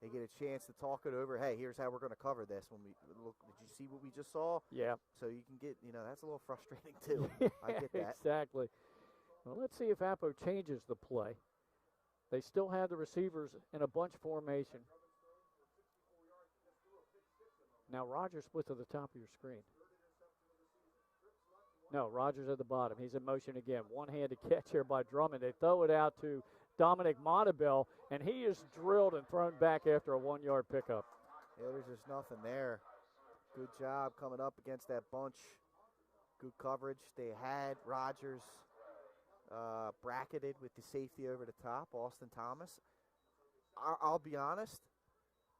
They get a chance to talk it over. Hey, here's how we're going to cover this. When we look, did you see what we just saw? Yeah. So you can get, that's a little frustrating too. I get that. Exactly. Well, let's see if Appo changes the play. They still have the receivers in a bunch formation. Now Rogers split to the top of your screen. No, Rogers at the bottom. He's in motion again. One-handed catch here by Drummond. They throw it out to Dominic Montabell, and he is drilled and thrown back after a 1-yard pickup. Yeah, there's just nothing there. Good job coming up against that bunch. Good coverage. They had Rogers bracketed with the safety over the top, Austin Thomas. I'll be honest,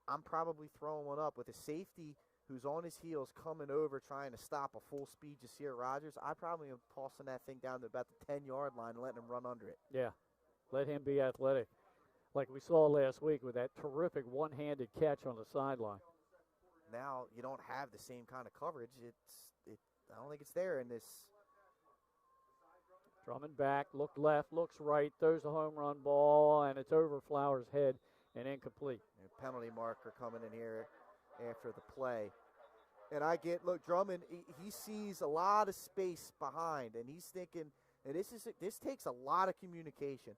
I'm probably throwing one up with a safety who's on his heels coming over trying to stop a full-speed Jasir Rogers. I probably am tossing that thing down to about the 10-yard line and letting him run under it. Yeah, let him be athletic. Like we saw last week with that terrific one-handed catch on the sideline. Now you don't have the same kind of coverage. I don't think it's there in this. Drummond back, look left, looks right, throws a home run ball, and it's over Flowers' head and incomplete. And penalty marker coming in here after the play. And look, Drummond, he sees a lot of space behind, and he's thinking, and this takes a lot of communication,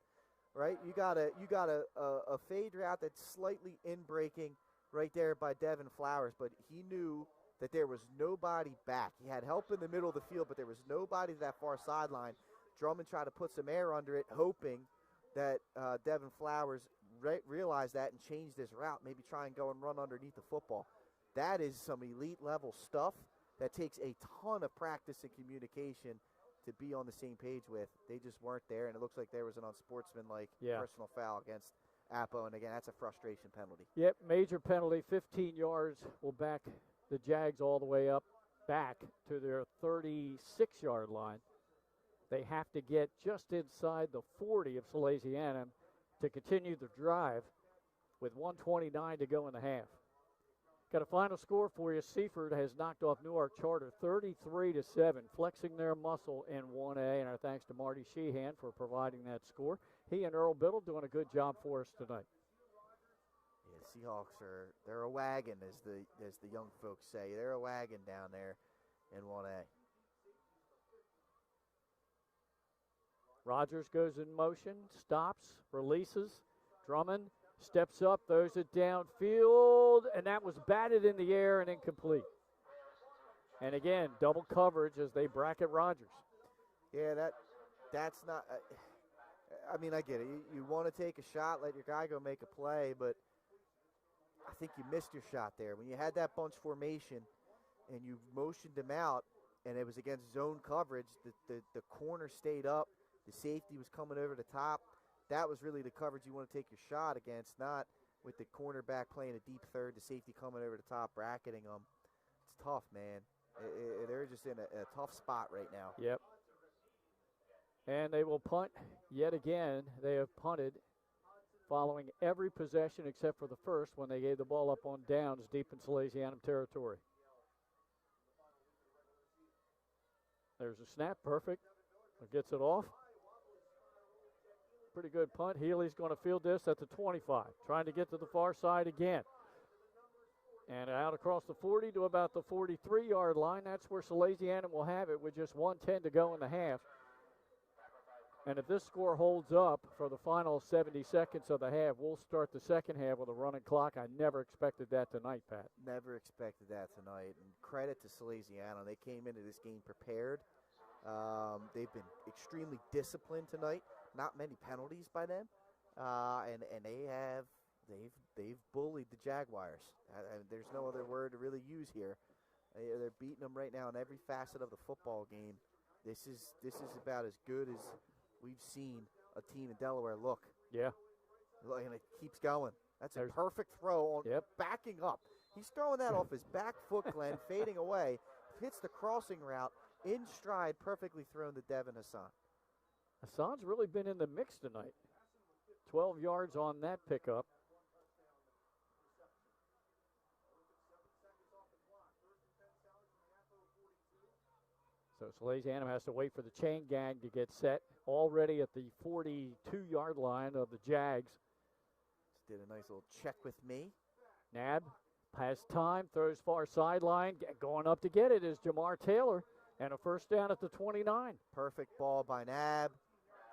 right? You got a fade route that's slightly in breaking right there by Devin Flowers, but he knew that there was nobody back. He had help in the middle of the field, but there was nobody to that far sideline. Drummond tried to put some air under it, hoping that Devin Flowers realized that and changed his route, maybe try and go and run underneath the football. That is some elite level stuff that takes a ton of practice and communication to be on the same page with. They just weren't there, and it looks like there was an unsportsmanlike personal foul against Appo, and again, that's a frustration penalty. Yep, major penalty, 15 yards will back the Jags all the way up back to their 36-yard line. They have to get just inside the 40 of Salesianum to continue the drive with 1:29 to go in the half. Got a final score for you. Seaford has knocked off Newark Charter 33-7, flexing their muscle in 1A, and our thanks to Marty Sheehan for providing that score. He and Earl Biddle doing a good job for us tonight. Yeah, Seahawks they're a wagon, as the young folks say. They're a wagon down there in 1A. Rogers goes in motion, stops, releases. Drummond steps up, throws it downfield, and that was batted in the air and incomplete. And again, double coverage as they bracket Rogers. Yeah, that's not I mean, I get it. You want to take a shot, let your guy go make a play, but I think you missed your shot there. When you had that bunch formation and you motioned him out and it was against zone coverage, the corner stayed up. The safety was coming over the top. That was really the coverage you want to take your shot against, not with the cornerback playing a deep third, the safety coming over the top, bracketing them. It's tough, man. They're just in a tough spot right now. Yep. And they will punt yet again. They have punted following every possession except for the first when they gave the ball up on downs deep in Salesianum territory. There's a snap, perfect. Gets it off. Pretty good punt. Healy's going to field this at the 25, trying to get to the far side again. And out across the 40 to about the 43-yard line. That's where Salesianum will have it with just 1:10 to go in the half. And if this score holds up for the final 70 seconds of the half, we'll start the second half with a running clock. I never expected that tonight, Pat. Never expected that tonight. And credit to Salesianum. They came into this game prepared. They've been extremely disciplined tonight. Not many penalties by them, and they've bullied the Jaguars. There's no other word to really use here. They're beating them right now in every facet of the football game. This is about as good as we've seen a team in Delaware look. Yeah, and it keeps going. That's a perfect throw on backing up. He's throwing that off his back foot, Glenn, fading away. Hits the crossing route. In stride, perfectly thrown to Devin Hassan. Hassan's really been in the mix tonight. 12 yards on that pickup. So Salesianum has to wait for the chain gang to get set. Already at the 42-yard line of the Jags. Just did a nice little check with me. Nab has time, throws far sideline. Going up to get it is Jamar Taylor. And a first down at the 29. Perfect ball by Nab.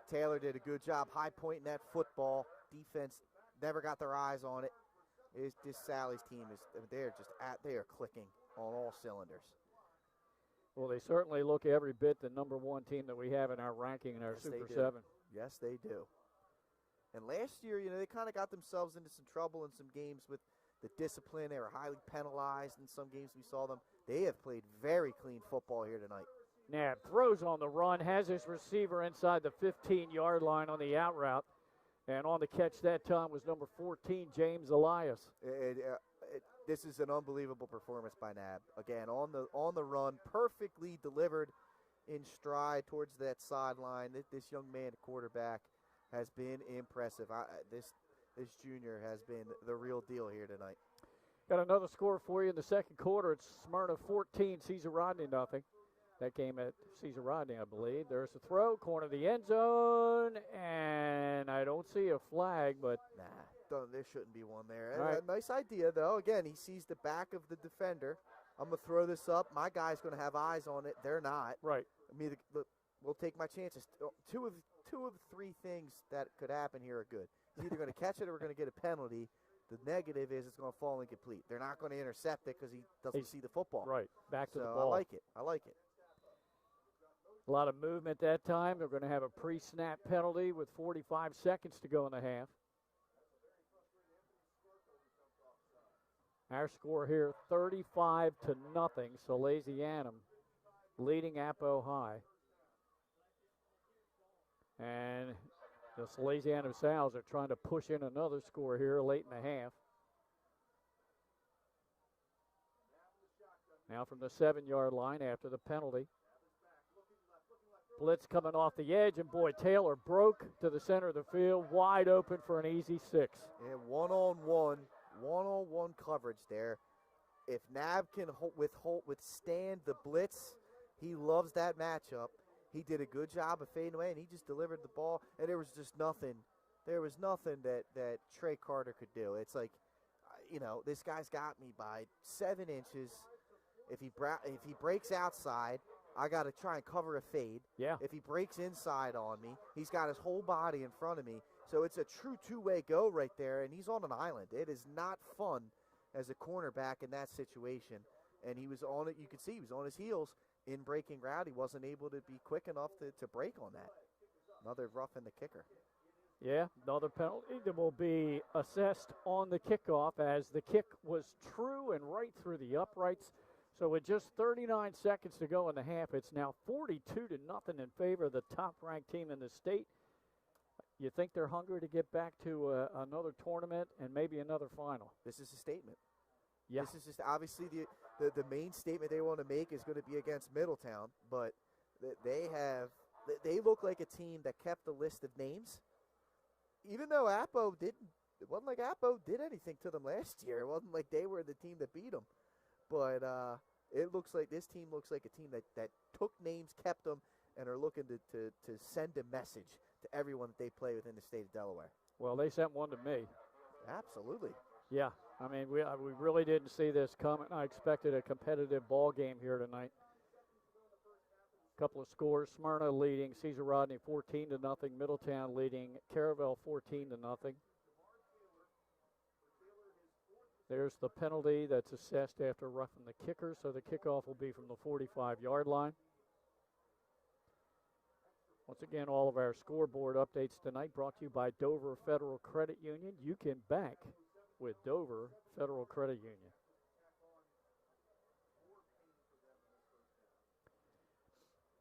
Taylor did a good job high pointing that football. Defense never got their eyes on it. This Sally's team they are clicking on all cylinders. Well, they certainly look every bit the number one team that we have in our ranking in our Super 7. Yes, they do. And last year, they kind of got themselves into some trouble in some games with the discipline. They were highly penalized in some games we saw them. They have played very clean football here tonight. Nab throws on the run, has his receiver inside the 15-yard line on the out route. And on the catch that time was number 14, James Elias. This is an unbelievable performance by Nab. Again, on the run, perfectly delivered in stride towards that sideline. This young man, quarterback, has been impressive. This junior has been the real deal here tonight. Got another score for you in the second quarter. It's Smyrna 14, Caesar Rodney nothing. That game at Caesar Rodney, I believe. There's a throw, corner of the end zone, and I don't see a flag, but there shouldn't be one there. Right. Nice idea, though. Again, he sees the back of the defender. I'm going to throw this up. My guy's going to have eyes on it. They're not. Right. I mean, we'll take my chances. Two of the three things that could happen here are good. He's either going to catch it or we're going to get a penalty. The negative is it's going to fall incomplete. They're not going to intercept it because he doesn't see the football. Right. Back to the ball. I like it. A lot of movement that time. They're going to have a pre-snap penalty with 45 seconds to go in the half. Our score here, 35-0. Salesianum leading Appo High. And the Salesianum Sals are trying to push in another score here late in the half. Now from the 7-yard line after the penalty. Blitz coming off the edge, and boy, Taylor broke to the center of the field, wide open for an easy 6. Yeah, one-on-one coverage there. If Nab can withstand the blitz, he loves that matchup. He did a good job of fading away, and he just delivered the ball, and there was just nothing. There was nothing that Trey Carter could do. It's like, this guy's got me by 7 inches. If he breaks outside, I got to try and cover a fade. Yeah. If he breaks inside on me, he's got his whole body in front of me. So it's a true two-way go right there, and he's on an island. It is not fun as a cornerback in that situation. And he was on it. You could see he was on his heels in breaking route. He wasn't able to be quick enough to break on that. Another rough in the kicker. Yeah, another penalty that will be assessed on the kickoff as the kick was true and right through the uprights. So with just 39 seconds to go in the half, it's now 42-0 in favor of the top-ranked team in the state. You think they're hungry to get back to another tournament and maybe another final? This is a statement. Yeah. This is just obviously the main statement they want to make is going to be against Middletown, but they look like a team that kept a list of names. Even though it wasn't like Appo did anything to them last year. It wasn't like they were the team that beat them. But it looks like this team looks like a team that took names, kept them, and are looking to send a message to everyone that they play within the state of Delaware. Well, they sent one to me. Absolutely. Yeah, I mean, we really didn't see this coming. I expected a competitive ball game here tonight. Couple of scores, Smyrna leading Caesar Rodney 14-0, Middletown leading Caravel 14-0. There's the penalty that's assessed after roughing the kicker, so the kickoff will be from the 45-yard line. Once again, all of our scoreboard updates tonight brought to you by Dover Federal Credit Union. You can bank with Dover Federal Credit Union.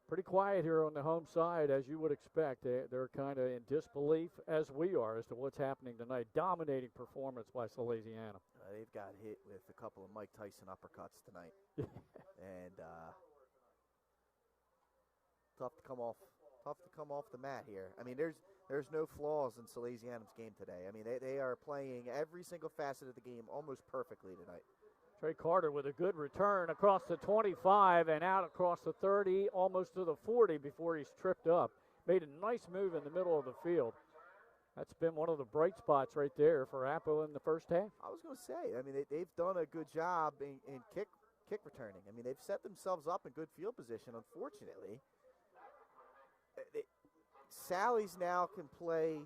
Pretty quiet here on the home side, as you would expect. They're kind of in disbelief, as we are, as to what's happening tonight. Dominating performance by Salesianum. They've got hit with a couple of Mike Tyson uppercuts tonight. And tough to come off the mat here. I mean, there's no flaws in Salesianum's game today. I mean, they are playing every single facet of the game almost perfectly tonight. Trey Carter with a good return across the 25 and out across the 30, almost to the 40 before he's tripped up. Made a nice move in the middle of the field. That's been one of the bright spots right there for Appo in the first half. I was going to say, I mean, they've done a good job in kick returning. I mean, they've set themselves up in good field position. Unfortunately, Sally's now can play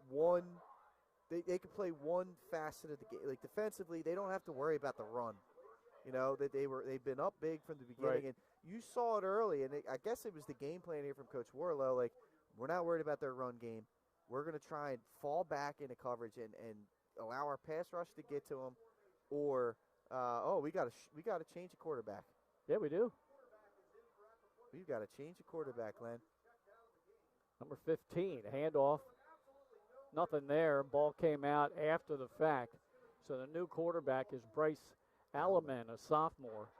one. They can play one facet of the game. Like defensively, they don't have to worry about the run. You know that they've been up big from the beginning, right. And you saw it early. And I guess it was the game plan here from Coach Warlow. Like we're not worried about their run game. We're going to try and fall back into coverage and allow our pass rush to get to them, or we got to change the quarterback. Yeah, we do. We've got to change the quarterback, Len. Number 15, handoff. Nothing there. Ball came out after the fact. So the new quarterback is Bryce Alleman, a sophomore.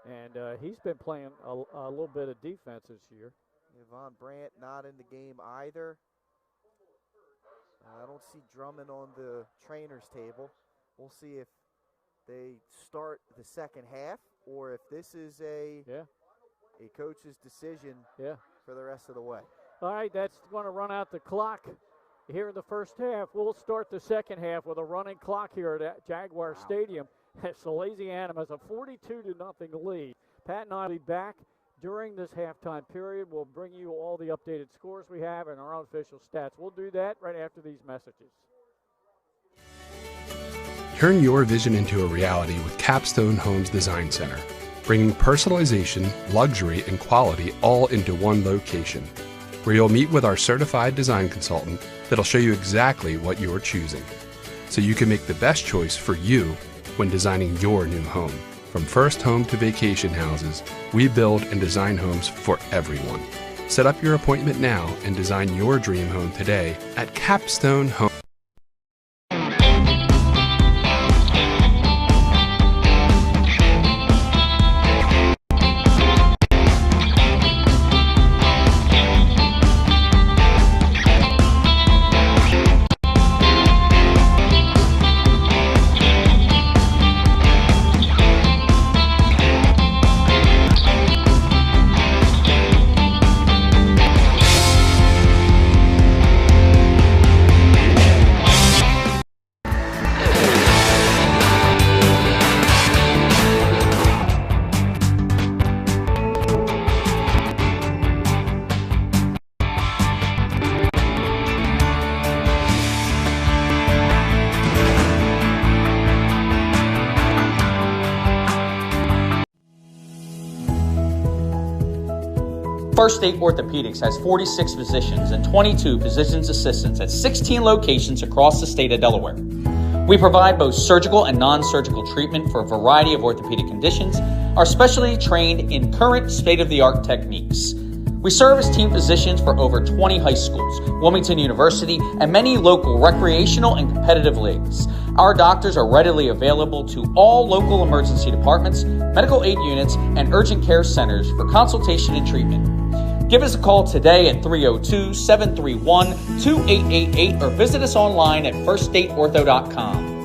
And he's been playing a little bit of defense this year. Yvonne Brandt not in the game either. I don't see Drummond on the trainer's table. We'll see if they start the second half or if this is a coach's decision for the rest of the way. All right, that's going to run out the clock here in the first half. We'll start the second half with a running clock here at Jaguar Stadium. Salesianum has a 42-0 lead. Pat and I will be back during this halftime period. We'll bring you all the updated scores we have and our unofficial stats. We'll do that right after these messages. Turn your vision into a reality with Capstone Homes Design Center, bringing personalization, luxury, and quality all into one location, where you'll meet with our certified design consultant that'll show you exactly what you're choosing, so you can make the best choice for you when designing your new home. From first home to vacation houses, we build and design homes for everyone. Set up your appointment now and design your dream home today at Capstone Home. First State Orthopedics has 46 physicians and 22 physician's assistants at 16 locations across the state of Delaware. We provide both surgical and non-surgical treatment for a variety of orthopedic conditions, are specially trained in current state-of-the-art techniques. We serve as team physicians for over 20 high schools, Wilmington University, and many local recreational and competitive leagues. Our doctors are readily available to all local emergency departments, medical aid units, and urgent care centers for consultation and treatment. Give us a call today at 302-731-2888 or visit us online at firststateortho.com.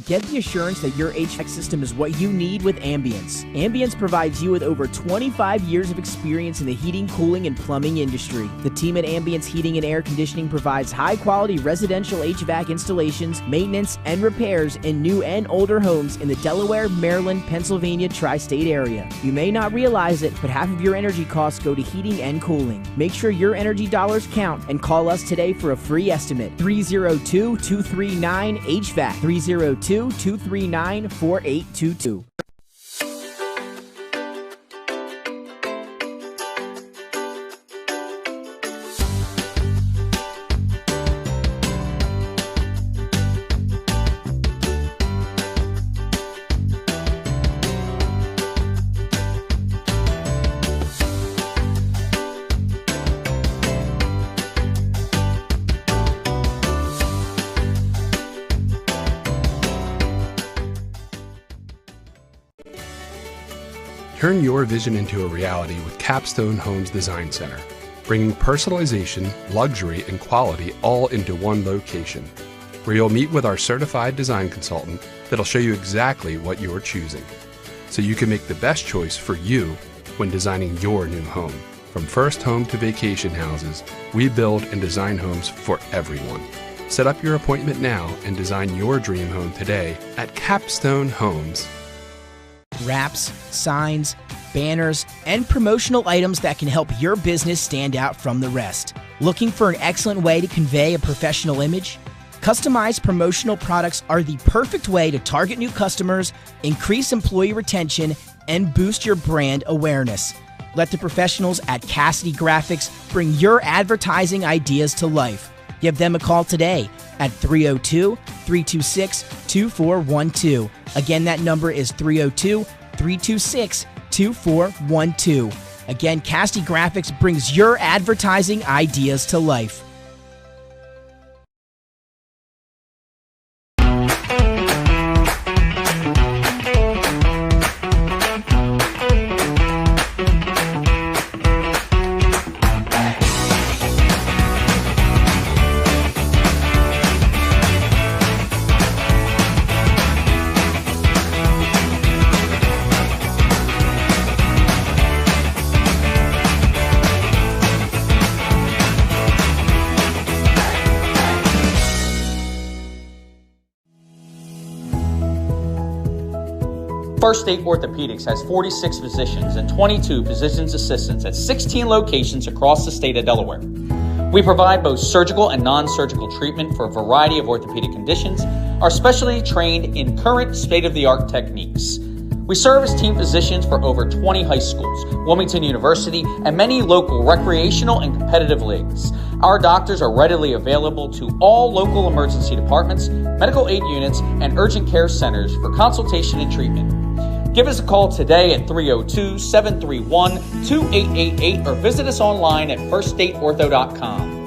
Get the assurance that your HVAC system is what you need with Ambience. Ambience provides you with over 25 years of experience in the heating, cooling, and plumbing industry. The team at Ambience Heating and Air Conditioning provides high-quality residential HVAC installations, maintenance, and repairs in new and older homes in the Delaware, Maryland, Pennsylvania tri-state area. You may not realize it, but half of your energy costs go to heating and cooling. Make sure your energy dollars count and call us today for a free estimate. 302-239-HVAC. 302-239-4822. Turn your vision into a reality with Capstone Homes Design Center, bringing personalization, luxury, and quality all into one location, where you'll meet with our certified design consultant that'll show you exactly what you're choosing, so you can make the best choice for you when designing your new home. From first home to vacation houses, we build and design homes for everyone. Set up your appointment now and design your dream home today at Capstone Homes. Wraps, signs, banners, and promotional items that can help your business stand out from the rest. Looking for an excellent way to convey a professional image? Customized promotional products are the perfect way to target new customers, increase employee retention, and boost your brand awareness. Let the professionals at Cassidy Graphics bring your advertising ideas to life. Give them a call today at 302-326-2412. Again, that number is 302-326-2412. Again, Cassidy Graphics brings your advertising ideas to life. First State Orthopedics has 46 physicians and 22 physician's assistants at 16 locations across the state of Delaware. We provide both surgical and non-surgical treatment for a variety of orthopedic conditions, are specially trained in current state-of-the-art techniques. We serve as team physicians for over 20 high schools, Wilmington University, and many local recreational and competitive leagues. Our doctors are readily available to all local emergency departments, medical aid units, and urgent care centers for consultation and treatment. Give us a call today at 302-731-2888 or visit us online at firststateortho.com.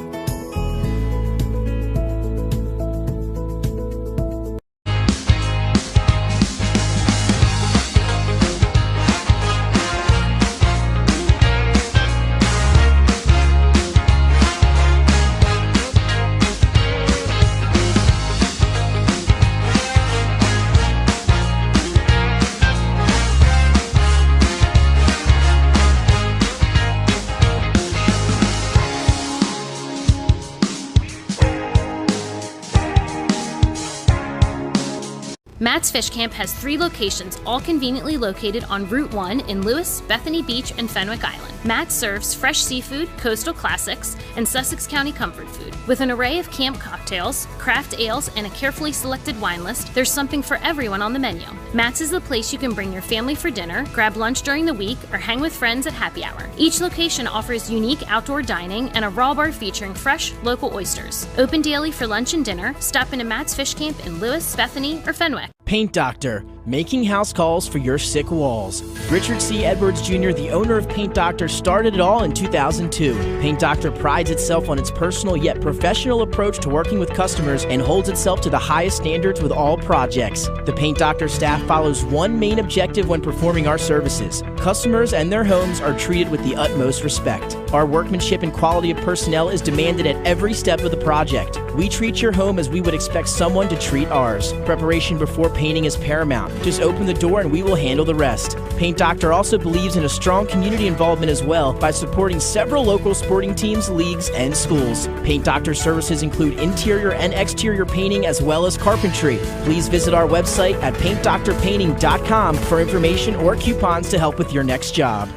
Matt's Fish Camp has 3 locations, all conveniently located on Route 1 in Lewis, Bethany Beach, and Fenwick Island. Matt serves fresh seafood, coastal classics, and Sussex County comfort food. With an array of camp cocktails, craft ales, and a carefully selected wine list, there's something for everyone on the menu. Matt's is the place you can bring your family for dinner, grab lunch during the week, or hang with friends at happy hour. Each location offers unique outdoor dining and a raw bar featuring fresh, local oysters. Open daily for lunch and dinner. Stop into Matt's Fish Camp in Lewis, Bethany, or Fenwick. Paint Doctor, making house calls for your sick walls. Richard C. Edwards Jr., the owner of Paint Doctor, started it all in 2002. Paint Doctor prides itself on its personal yet professional approach to working with customers and holds itself to the highest standards with all projects. The Paint Doctor staff follows one main objective when performing our services. Customers and their homes are treated with the utmost respect. Our workmanship and quality of personnel is demanded at every step of the project. We treat your home as we would expect someone to treat ours. Preparation before painting is paramount. Just open the door and we will handle the rest. Paint Doctor also believes in a strong community involvement as well by supporting several local sporting teams, leagues, and schools. Paint Doctor services include interior and exterior painting as well as carpentry. Please visit our website at paintdoctorpainting.com for information or coupons to help with your next job.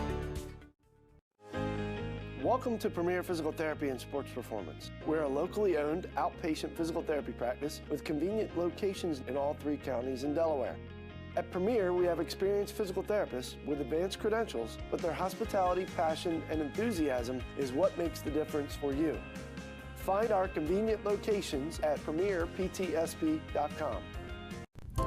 Welcome to Premier Physical Therapy and Sports Performance. We're a locally owned outpatient physical therapy practice with convenient locations in all 3 counties in Delaware. At Premier, we have experienced physical therapists with advanced credentials, but their hospitality, passion, and enthusiasm is what makes the difference for you. Find our convenient locations at premierptsp.com.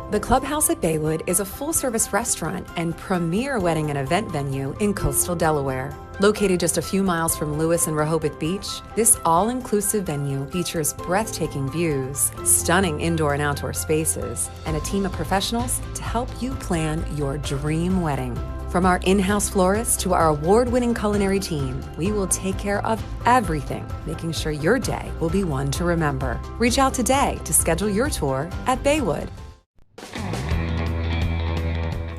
The Clubhouse at Baywood is a full-service restaurant and premier wedding and event venue in coastal Delaware. Located just a few miles from Lewis and Rehoboth Beach, this all-inclusive venue features breathtaking views, stunning indoor and outdoor spaces, and a team of professionals to help you plan your dream wedding. From our in-house florist to our award-winning culinary team, we will take care of everything, making sure your day will be one to remember. Reach out today to schedule your tour at Baywood.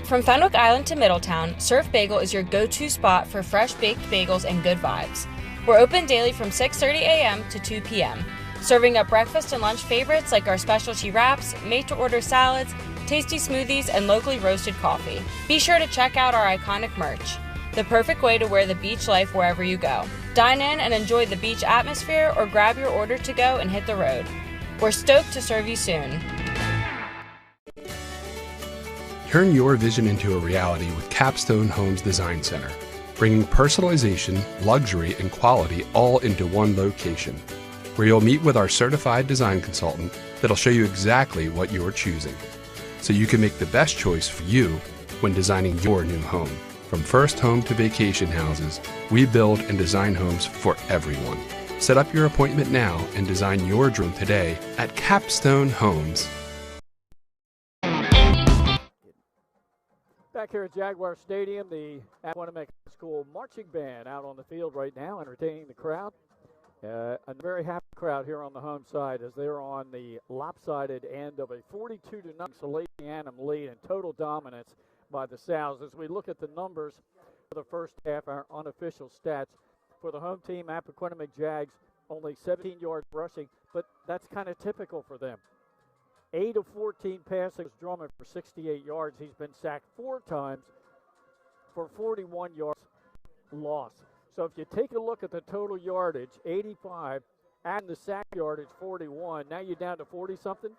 From Fenwick Island to Middletown, Surf Bagel is your go-to spot for fresh baked bagels and good vibes. We're open daily from 6:30 a.m. to 2 p.m., serving up breakfast and lunch favorites like our specialty wraps, made-to-order salads, tasty smoothies, and locally roasted coffee. Be sure to check out our iconic merch, the perfect way to wear the beach life wherever you go. Dine in and enjoy the beach atmosphere, or grab your order to go and hit the road. We're stoked to serve you soon. Turn your vision into a reality with Capstone Homes Design Center, bringing personalization, luxury, and quality all into one location, where you'll meet with our certified design consultant that'll show you exactly what you're choosing, so you can make the best choice for you when designing your new home. From first home to vacation houses, we build and design homes for everyone. Set up your appointment now and design your dream today at Capstone Homes. Back here at Jaguar Stadium, the Appoquinimink School marching band out on the field right now, entertaining the crowd. A very happy crowd here on the home side as they're on the lopsided end of a 42-0 Salesianum lead and total dominance by the Sows. As we look at the numbers for the first half, our unofficial stats for the home team, Appoquinimink Jags, only 17 yards rushing, but that's kind of typical for them. 8 of 14 passing. Drummond for 68 yards. He's been sacked 4 times for 41 yards loss. So if you take a look at the total yardage, 85, and the sack yardage, 41, now you're down to 40-something.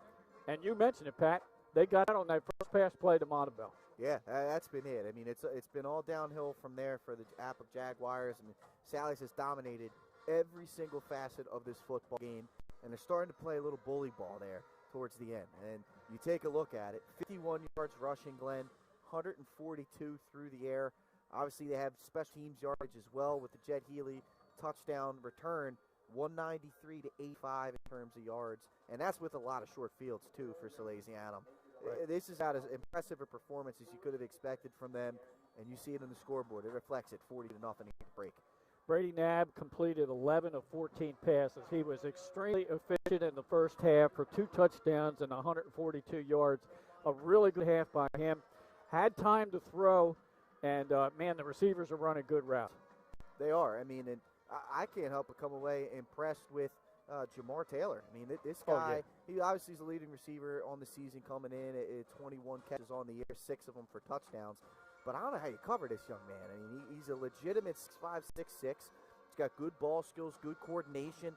And you mentioned it, Pat. They got out on that first pass play to Montebello. Yeah, that's been it. I mean, it's been all downhill from there for the Appo Jaguars. I mean, Sally's has dominated every single facet of this football game, and they're starting to play a little bully ball there towards the end. And you take a look at it, 51 yards rushing, Glenn, 142 through the air. Obviously, they have special teams yardage as well with the Jet Healy touchdown return, 193 to 85 in terms of yards. And that's with a lot of short fields, too, for Salesianum. Right. This is about as impressive a performance as you could have expected from them, and you see it on the scoreboard. It reflects it, 40-0 break. Brady Knabb completed 11 of 14 passes. He was extremely efficient in the first half for 2 touchdowns and 142 yards. A really good half by him. Had time to throw, and, man, the receivers are running good routes. They are. I mean, and I can't help but come away impressed with Jamar Taylor. I mean, this guy, he obviously is the leading receiver on the season, coming in at 21 catches on the year, 6 of them for touchdowns. But I don't know how you cover this young man. I mean, he's a legitimate 6'5", 6'6". He's got good ball skills, good coordination.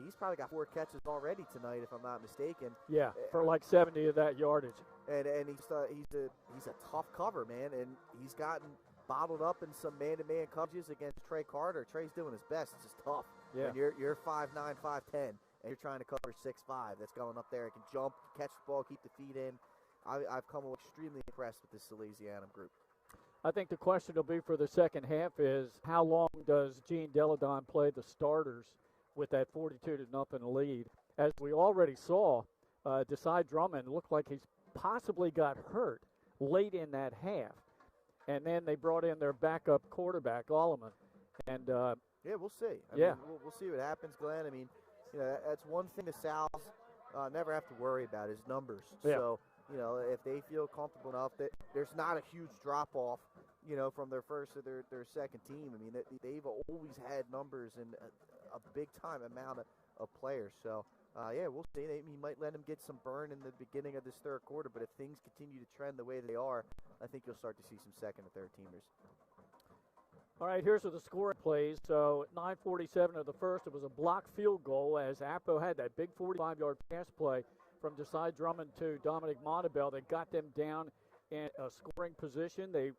He's probably got 4 catches already tonight, if I'm not mistaken. Yeah, for like 70 of that yardage. And he's a tough cover, man. And he's gotten bottled up in some man-to-man coverages against Trey Carter. Trey's doing his best. It's just tough. Yeah. When you're 5'9", 5'10", and you're trying to cover 6'5", that's going up there. It can jump, catch the ball, keep the feet in. I've come extremely impressed with this Salesianum group. I think the question will be for the second half is how long does Gene Deladon play the starters with that 42-0 lead? As we already saw, Desai Drummond looked like he's possibly got hurt late in that half. And then they brought in their backup quarterback, Alleman. And yeah, we'll see. I mean, we'll see what happens, Glenn. I mean, you know, that's one thing the Sows never have to worry about is numbers. Yeah. So, you know, if they feel comfortable enough that there's not a huge drop-off, you know, from their first to their second team. I mean, they've always had numbers and a big-time amount of players. So, yeah, we'll see. He might let them get some burn in the beginning of this third quarter, but if things continue to trend the way they are, I think you'll start to see some second and third teamers. All right, here's where the scoring plays. So, 9:47 of the first, it was a blocked field goal as Appo had that big 45-yard pass play from Desai Drummond to Dominic Montebello that got them down in a scoring position. They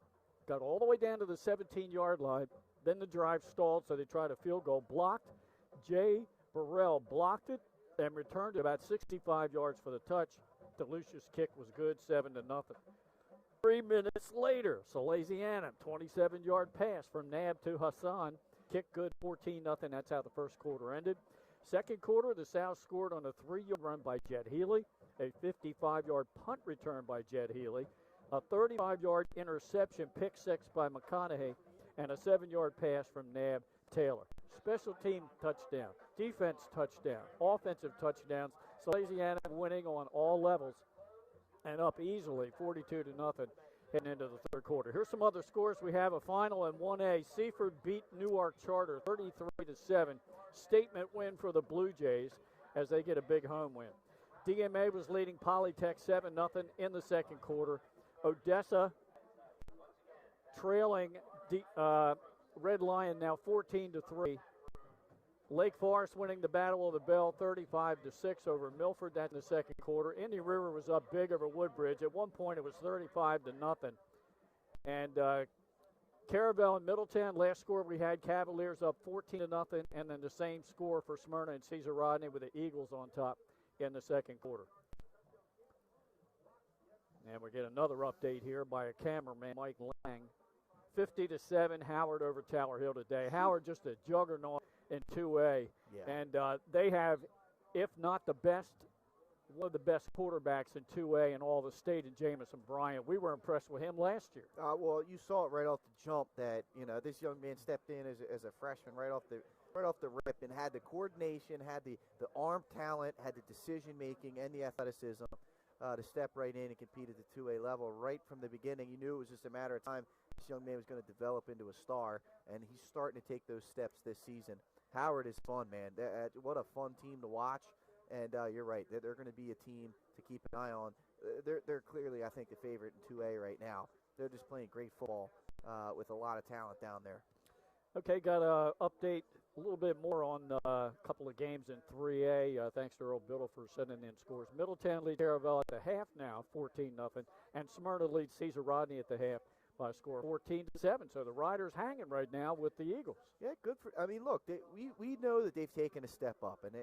got all the way down to the 17-yard line. Then the drive stalled, so they tried a field goal. Blocked. Jay Burrell blocked it and returned it about 65 yards for the touch. DeLucia's kick was good, 7-0. 3 minutes later, Salesianum, 27-yard pass from Knabb to Hassan. Kick good, 14-0. That's how the first quarter ended. Second quarter, the South scored on a 3-yard run by Jet Healy, a 55-yard punt return by Jet Healy. A 35-yard interception, pick six by McConaughey, and a 7-yard pass from Nab Taylor. Special team touchdown, defense touchdown, offensive touchdowns. Salesianum winning on all levels and up easily, 42-0, heading into the third quarter. Here's some other scores. We have a final in 1A. Seaford beat Newark Charter 33-7. Statement win for the Blue Jays as they get a big home win. DMA was leading Polytech 7-0 in the second quarter. Odessa trailing Red Lion now 14-3. Lake Forest winning the Battle of the Bell 35-6 over Milford. That in the second quarter. Indian River was up big over Woodbridge. At one point it was 35-0. And Caravel and Middletown, last score we had, Cavaliers up 14-0, and then the same score for Smyrna and Cesar Rodney with the Eagles on top in the second quarter. And we get another update here by a cameraman, Mike Lang. 50-7, Howard over Tower Hill today. Howard just a juggernaut in 2A. Yeah. And they have, if not the best, one of the best quarterbacks in 2A in all the state in Jamison Bryant. We were impressed with him last year. Well, you saw it right off the jump that, this young man stepped in as a freshman right off the rip and had the coordination, had the arm talent, had the decision-making and the athleticism to step right in and compete at the 2A level right from the beginning. You knew it was just a matter of time. This young man was going to develop into a star, and he's starting to take those steps this season. Howard is fun, man. What a fun team to watch. And you're right. They're going to be a team to keep an eye on. They're clearly, I think, the favorite in 2A right now. They're just playing great football with a lot of talent down there. Okay, got an update a little bit more on a couple of games in 3A. Thanks to Earl Biddle for sending in scores. Middletown leads Caravel at the half now, 14-0. And Smyrna leads Cesar Rodney at the half by a score of 14-7. So the Riders hanging right now with the Eagles. Yeah, good for. I mean, look, we know that they've taken a step up, and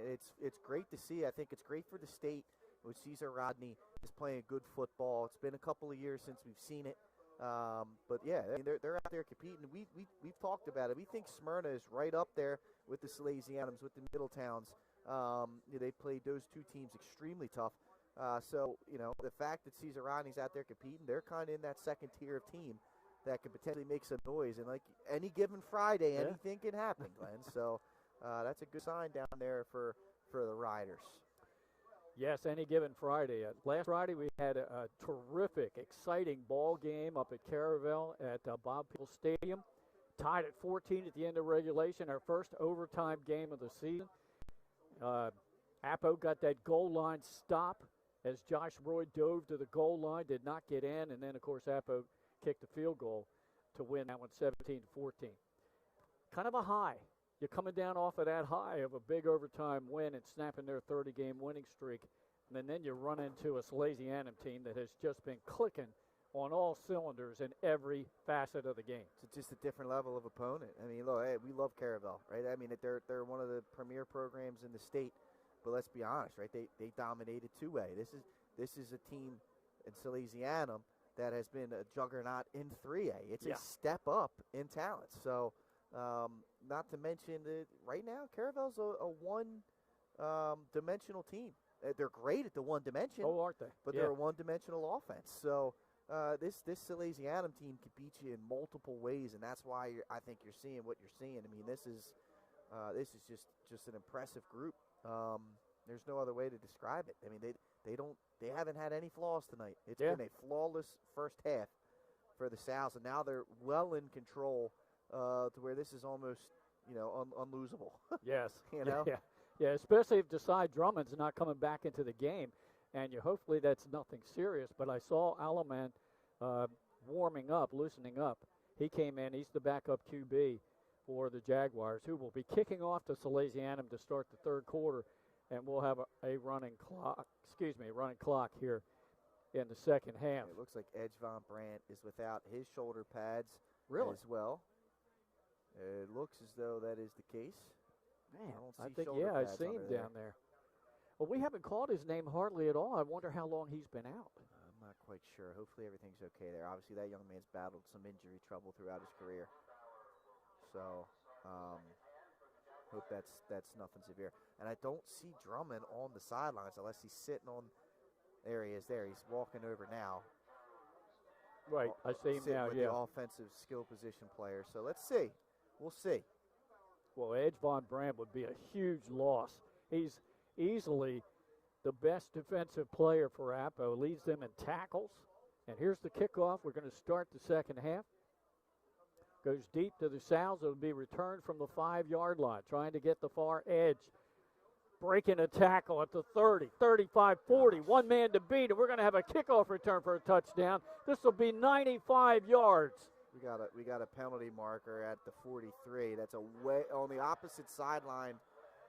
it's great to see. I think it's great for the state, with Cesar Rodney is playing good football. It's been a couple of years since we've seen it, but yeah, I mean, they're out there competing. We've talked about it. We think Smyrna is right up there with the Salesianums, with the Middletowns. They played those two teams extremely tough. So, the fact that Cesar Rodney's out there competing, they're kind of in that second tier of team that could potentially make some noise. And like any given Friday, anything can happen, Glenn. So that's a good sign down there for the Riders. Yes, any given Friday. Last Friday we had a terrific, exciting ball game up at Caravel at Bob Peoples Stadium. Tied at 14 at the end of regulation, our first overtime game of the season. Appo got that goal line stop as Josh Roy dove to the goal line, did not get in, and then, of course, Appo kicked the field goal to win that one 17-14. Kind of a high. You're coming down off of that high of a big overtime win and snapping their 30-game winning streak, and then you run into a Salesianum team that has just been clicking on all cylinders in every facet of the game. It's just a different level of opponent. I mean, look, hey, we love Caravel, right? I mean, they're one of the premier programs in the state. But let's be honest, right? They dominated 2A. This is a team in Salesianum that has been a juggernaut in 3A. It's a step up in talent. So, not to mention that right now, Caravel's a one-dimensional team. They're great at the one dimension. Oh, aren't they? But they're a one-dimensional offense. So, this Salesianum team can beat you in multiple ways, and that's why I think you're seeing what you're seeing. I mean, this is just an impressive group. There's no other way to describe it. I mean, they haven't had any flaws tonight. It's been a flawless first half for the Sal's, and now they're well in control to where this is almost, unlosable. Yes. Yeah, especially if Desai Drummond's not coming back into the game, and hopefully that's nothing serious. But I saw Alaman warming up, loosening up. He came in. He's the backup QB for the Jaguars, who will be kicking off to Salesianum to start the third quarter, and we'll have a running clock here in the second half. It looks like Edge Von Brandt is without his shoulder pads as well. It looks as though that is the case. Man, I think I see him down there. Well, we haven't called his name hardly at all. I wonder how long he's been out. I'm not quite sure. Hopefully everything's okay there. Obviously, that young man's battled some injury trouble throughout his career. So, hope that's nothing severe. And I don't see Drummond on the sidelines unless he's sitting on. There he is. There he's walking over now. Right, I see him sitting now, with yeah. the offensive skill position player. So let's see. We'll see. Well, Edge Von Brandt would be a huge loss. He's easily the best defensive player for Appo, leads them in tackles. And here's the kickoff. We're going to start the second half. Goes deep to the Sows. It'll be returned from the 5-yard line, trying to get the far edge. Breaking a tackle at the 30, 35, 40. One man to beat, and we're going to have a kickoff return for a touchdown. This will be 95 yards. We got a penalty marker at the 43. That's way on the opposite sideline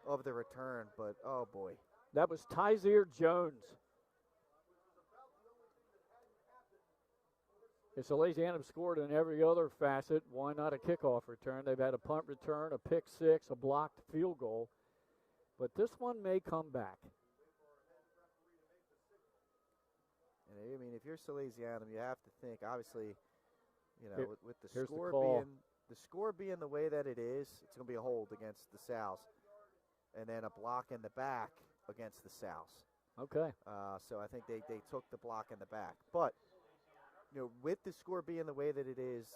of the return, but oh boy. That was Tyzier Jones. If Salesianum scored in every other facet, why not a kickoff return? They've had a punt return, a pick six, a blocked field goal. But this one may come back. And I mean, if you're Salesianum, you have to think, obviously, you know, with the score being the way that it is, it's going to be a hold against the Sows. And then a block in the back against the Sows. Okay. So I think they took the block in the back. But, you know, with the score being the way that it is,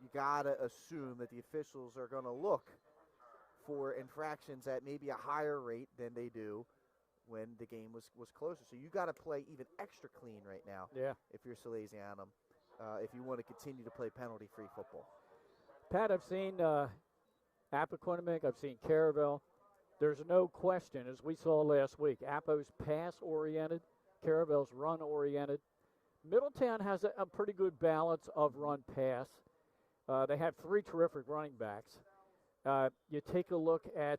you got to assume that the officials are going to look for infractions at maybe a higher rate than they do when the game was closer. So you got to play even extra clean right now. Yeah. If you're Salesianum, if you want to continue to play penalty-free football. Pat, I've seen Appoquinimink, I've seen Caravel. There's no question, as we saw last week, Appo's pass-oriented, Caravel's run-oriented. Middletown has a pretty good balance of run-pass. They have 3 terrific running backs. You take a look at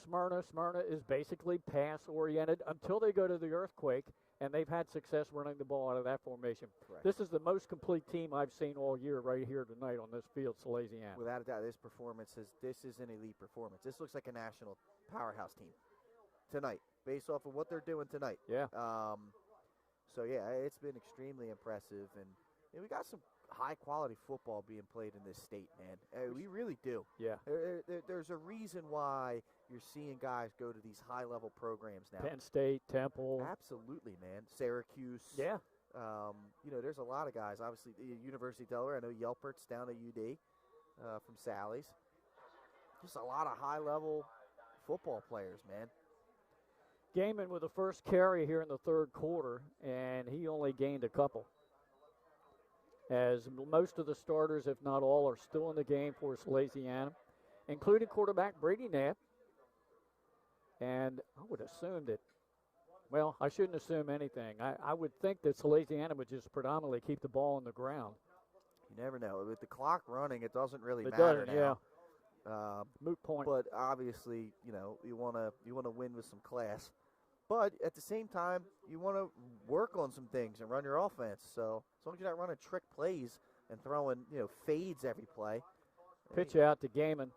Smyrna. Smyrna is basically pass-oriented until they go to the Earthquake, and they've had success running the ball out of that formation. Correct. This is the most complete team I've seen all year right here tonight on this field, Salesianum. Without a doubt, this is an elite performance. This looks like a national powerhouse team tonight, based off of what they're doing tonight. Yeah. So, yeah, it's been extremely impressive. And we got some high-quality football being played in this state, man. We really do. Yeah. There's a reason why you're seeing guys go to these high-level programs now. Penn State, Temple. Absolutely, man. Syracuse. Yeah. You know, there's a lot of guys. Obviously, University of Delaware. I know Yelpert's down at UD from Sally's. Just a lot of high-level football players, man. Gaiman with the first carry here in the third quarter, and he only gained a couple. As most of the starters, if not all, are still in the game for Salesianum, including quarterback Brady Knapp. And I would assume that, well, I shouldn't assume anything. I would think that Salesianum would just predominantly keep the ball on the ground. You never know. With the clock running, it doesn't really It matter doesn't, now. yeah. Moot point. But obviously, you know, you want to win with some class. But at the same time, you want to work on some things and run your offense. So as long as you're not running trick plays and throwing, you know, fades every play. Pitch out to Gaiman.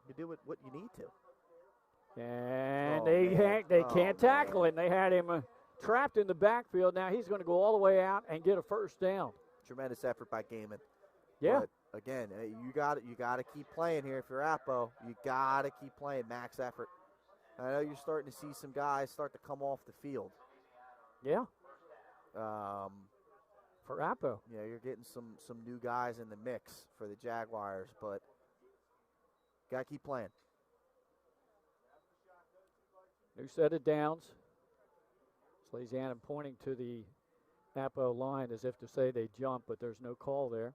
You do what you need to. And they can't tackle him. They had him trapped in the backfield. Now he's going to go all the way out and get a first down. Tremendous effort by Gaiman. Yeah. But again, you got to keep playing here if you're Appo. You got to keep playing max effort. I know you're starting to see some guys start to come off the field. Yeah. For Appo. Yeah, you're getting some new guys in the mix for the Jaguars, but got to keep playing. New set of downs. Salesianum pointing to the Appo line as if to say they jump, but there's no call there.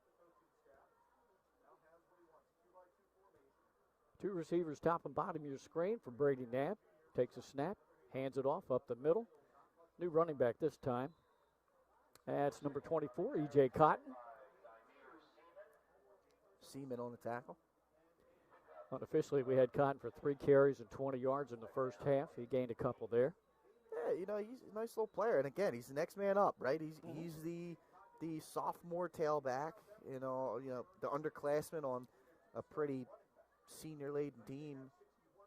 2 receivers top and bottom of your screen for Brady Knapp. Takes a snap, hands it off up the middle. New running back this time. That's number 24, E.J. Cotton. Seaman on the tackle. Unofficially, we had Cotton for 3 carries and 20 yards in the first half. He gained a couple there. Yeah, you know, he's a nice little player. And again, he's the next man up, right? He's the sophomore tailback, you know, the underclassman on a pretty senior-laden team,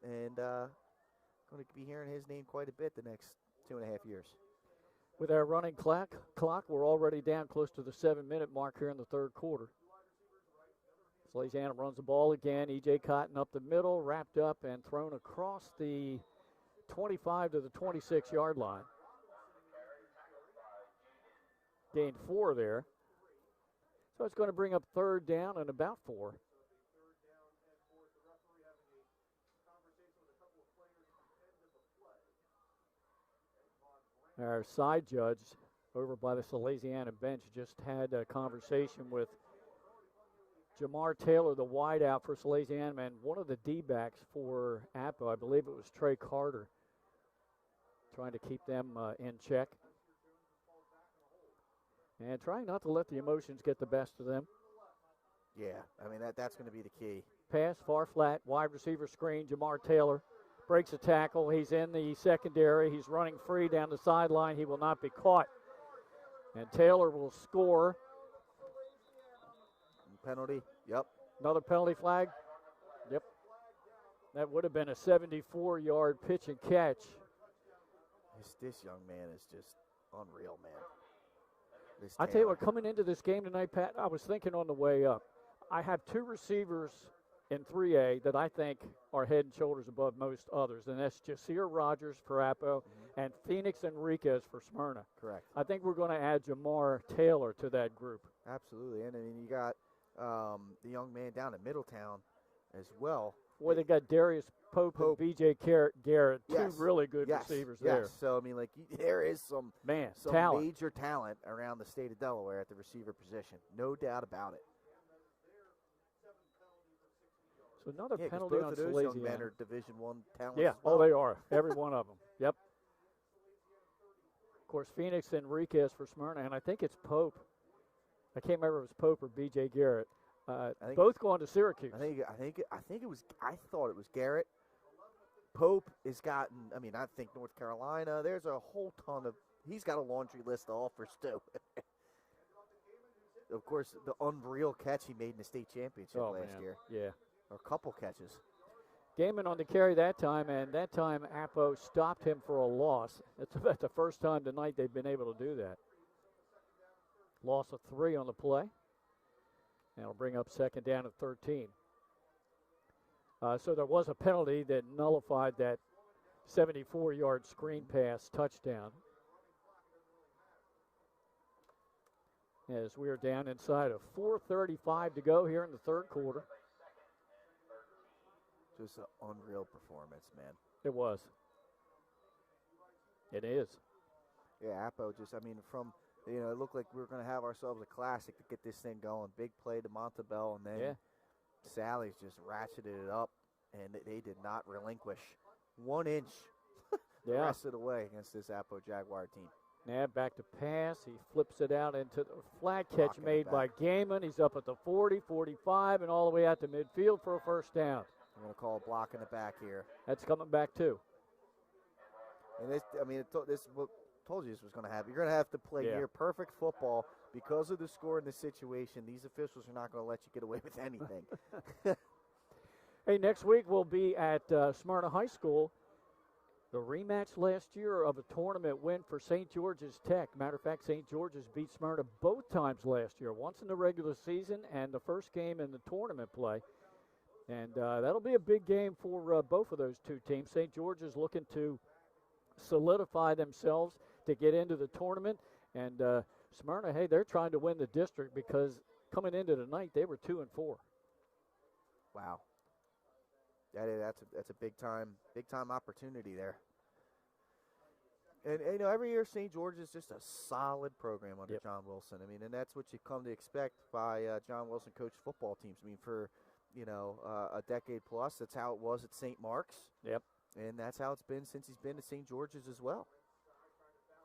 and going to be hearing his name quite a bit the next 2.5 years. With our running clock, we're already down close to the 7-minute mark here in the third quarter. Salesianum runs the ball again. E.J. Cotton up the middle, wrapped up and thrown across the 25 to the 26-yard line. Gained 4 there. So it's going to bring up third down and about 4. Our side judge over by the Salesianum bench just had a conversation with Jamar Taylor, the wideout for Salesianum, and one of the D-backs for Appo. I believe it was Trey Carter, trying to keep them in check. And trying not to let the emotions get the best of them. Yeah, I mean, that's going to be the key. Pass, far flat, wide receiver screen. Jamar Taylor breaks a tackle. He's in the secondary. He's running free down the sideline. He will not be caught. And Taylor will score. Penalty, yep. Another penalty flag. Yep. That would have been a 74-yard pitch and catch. This young man is just unreal, man. I tell you what, coming into this game tonight, Pat, I was thinking on the way up, I have 2 receivers in 3A that I think are head and shoulders above most others, and that's Jasir Rogers for Appo and Phoenix Enriquez for Smyrna. Correct. I think we're going to add Jamar Taylor to that group. Absolutely, and I mean, you got the young man down at Middletown as well. Boy, they got Darius Pope and B.J. Garrett, two really good receivers there. Yes, so, I mean, like, there is some talent. Major talent around the state of Delaware at the receiver position. No doubt about it. So another penalty on both of those Salesianum. young men are Division I talent. Yeah, as well. they are. Every one of them. Yep. Of course, Phoenix Enriquez for Smyrna, and I think it's Pope. I can't remember if it was Pope or B.J. Garrett. Both going to Syracuse. I thought it was Garrett. Pope has gotten, I mean, I think North Carolina. There's a whole ton of, he's got a laundry list of offers too. Of course, the unreal catch he made in the state championship last year. Yeah. Or a couple catches. Gaiman on the carry that time, and that time Appo stopped him for a loss. It's about the first time tonight they've been able to do that. Loss of 3 on the play. And it'll bring up second down at 13. So there was a penalty that nullified that 74-yard screen pass touchdown. As we are down inside of 4:35 to go here in the third quarter. Just an unreal performance, man. It was. It is. Yeah, Appo just, I mean, from, you know, it looked like we were going to have ourselves a classic to get this thing going. Big play to Montabell, and then Sally's just ratcheted it up, and they did not relinquish 1 inch the rest of the way against this Appo Jaguar team. Now back to pass. He flips it out into the flat catch made by Gaiman. He's up at the 40, 45, and all the way out to midfield for a first down. I'm going to call a block in the back here. That's coming back too. And this, I mean, told you this was going to happen. You're going to have to play near perfect football because of the score in this situation. These officials are not going to let you get away with anything. Hey, next week we'll be at Smyrna High School. The rematch last year of a tournament win for St. George's Tech. Matter of fact, St. George's beat Smyrna both times last year, once in the regular season and the first game in the tournament play. And that'll be a big game for both of those two teams. St. George's looking to solidify themselves to get into the tournament. And Smyrna, hey, they're trying to win the district because coming into the night, they were 2-4. Wow. That's a big time opportunity there. And you know, every year St. George is just a solid program under John Wilson. I mean, and that's what you've come to expect by John Wilson coached football teams. I mean, for a decade plus, that's how it was at St. Mark's. Yep. And that's how it's been since he's been at St. George's as well.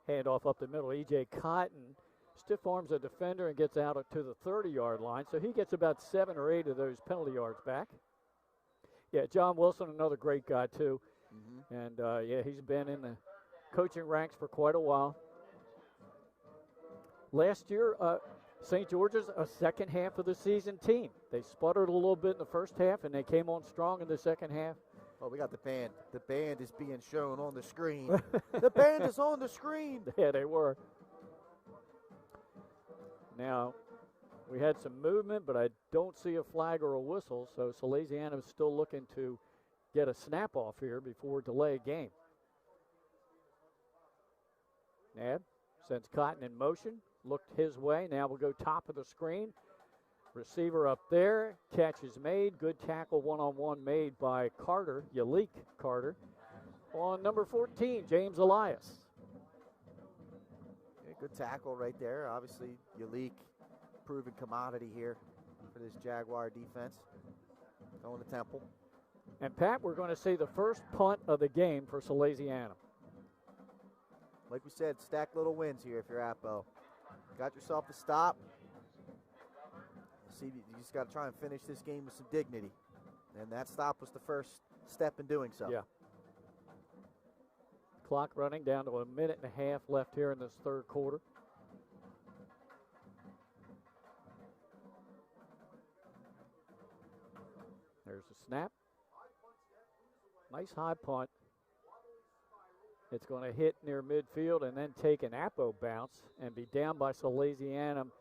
Handoff up the middle. E.J. Cotton stiff arms a defender and gets out to the 30-yard line. So he gets about 7 or 8 of those penalty yards back. Yeah, John Wilson, another great guy, too. Mm-hmm. And, he's been in the coaching ranks for quite a while. Last year, St. George's, a second half of the season team. They sputtered a little bit in the first half, and they came on strong in the second half. Oh, we got the band. The band is being shown on the screen. The band is on the screen. Yeah, they were. Now, we had some movement, but I don't see a flag or a whistle, so Salesianum is still looking to get a snap off here before delay game. Nab sends Cotton in motion, looked his way. Now we'll go top of the screen. Receiver up there. Catch is made. Good tackle one-on-one made by Carter, Yalik Carter, on number 14, James Elias. Yeah, good tackle right there. Obviously, Yalik, proven commodity here for this Jaguar defense. Going to Temple. And, Pat, we're going to see the first punt of the game for Salesianum. Like we said, stack little wins here if you're Appo. Got yourself a stop. See, you just got to try and finish this game with some dignity. And that stop was the first step in doing so. Yeah. Clock running down to 1.5 minutes left here in this third quarter. There's a snap. Nice high punt. It's going to hit near midfield and then take an Appo bounce and be down by Salesianum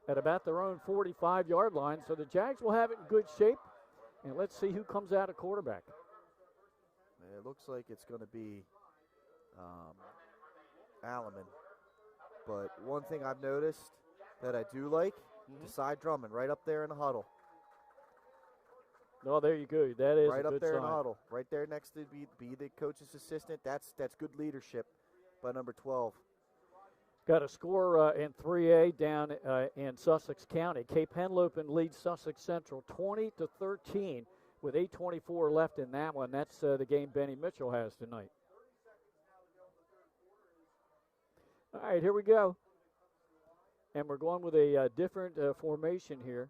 at about their own 45-yard line. So the Jags will have it in good shape. And let's see who comes out at quarterback. It looks like it's going to be Alleman. But one thing I've noticed that I do like, Desai Drummond right up there in the huddle. No, there you go. That is right a up good there sign. in the huddle, right there next to be the coach's assistant. That's good leadership by number 12. Got a score in 3A down in Sussex County. Cape Henlopen leads Sussex Central 20-13 with 8:24 left in that one. That's the game Benny Mitchell has tonight. All right, here we go. And we're going with a different formation here.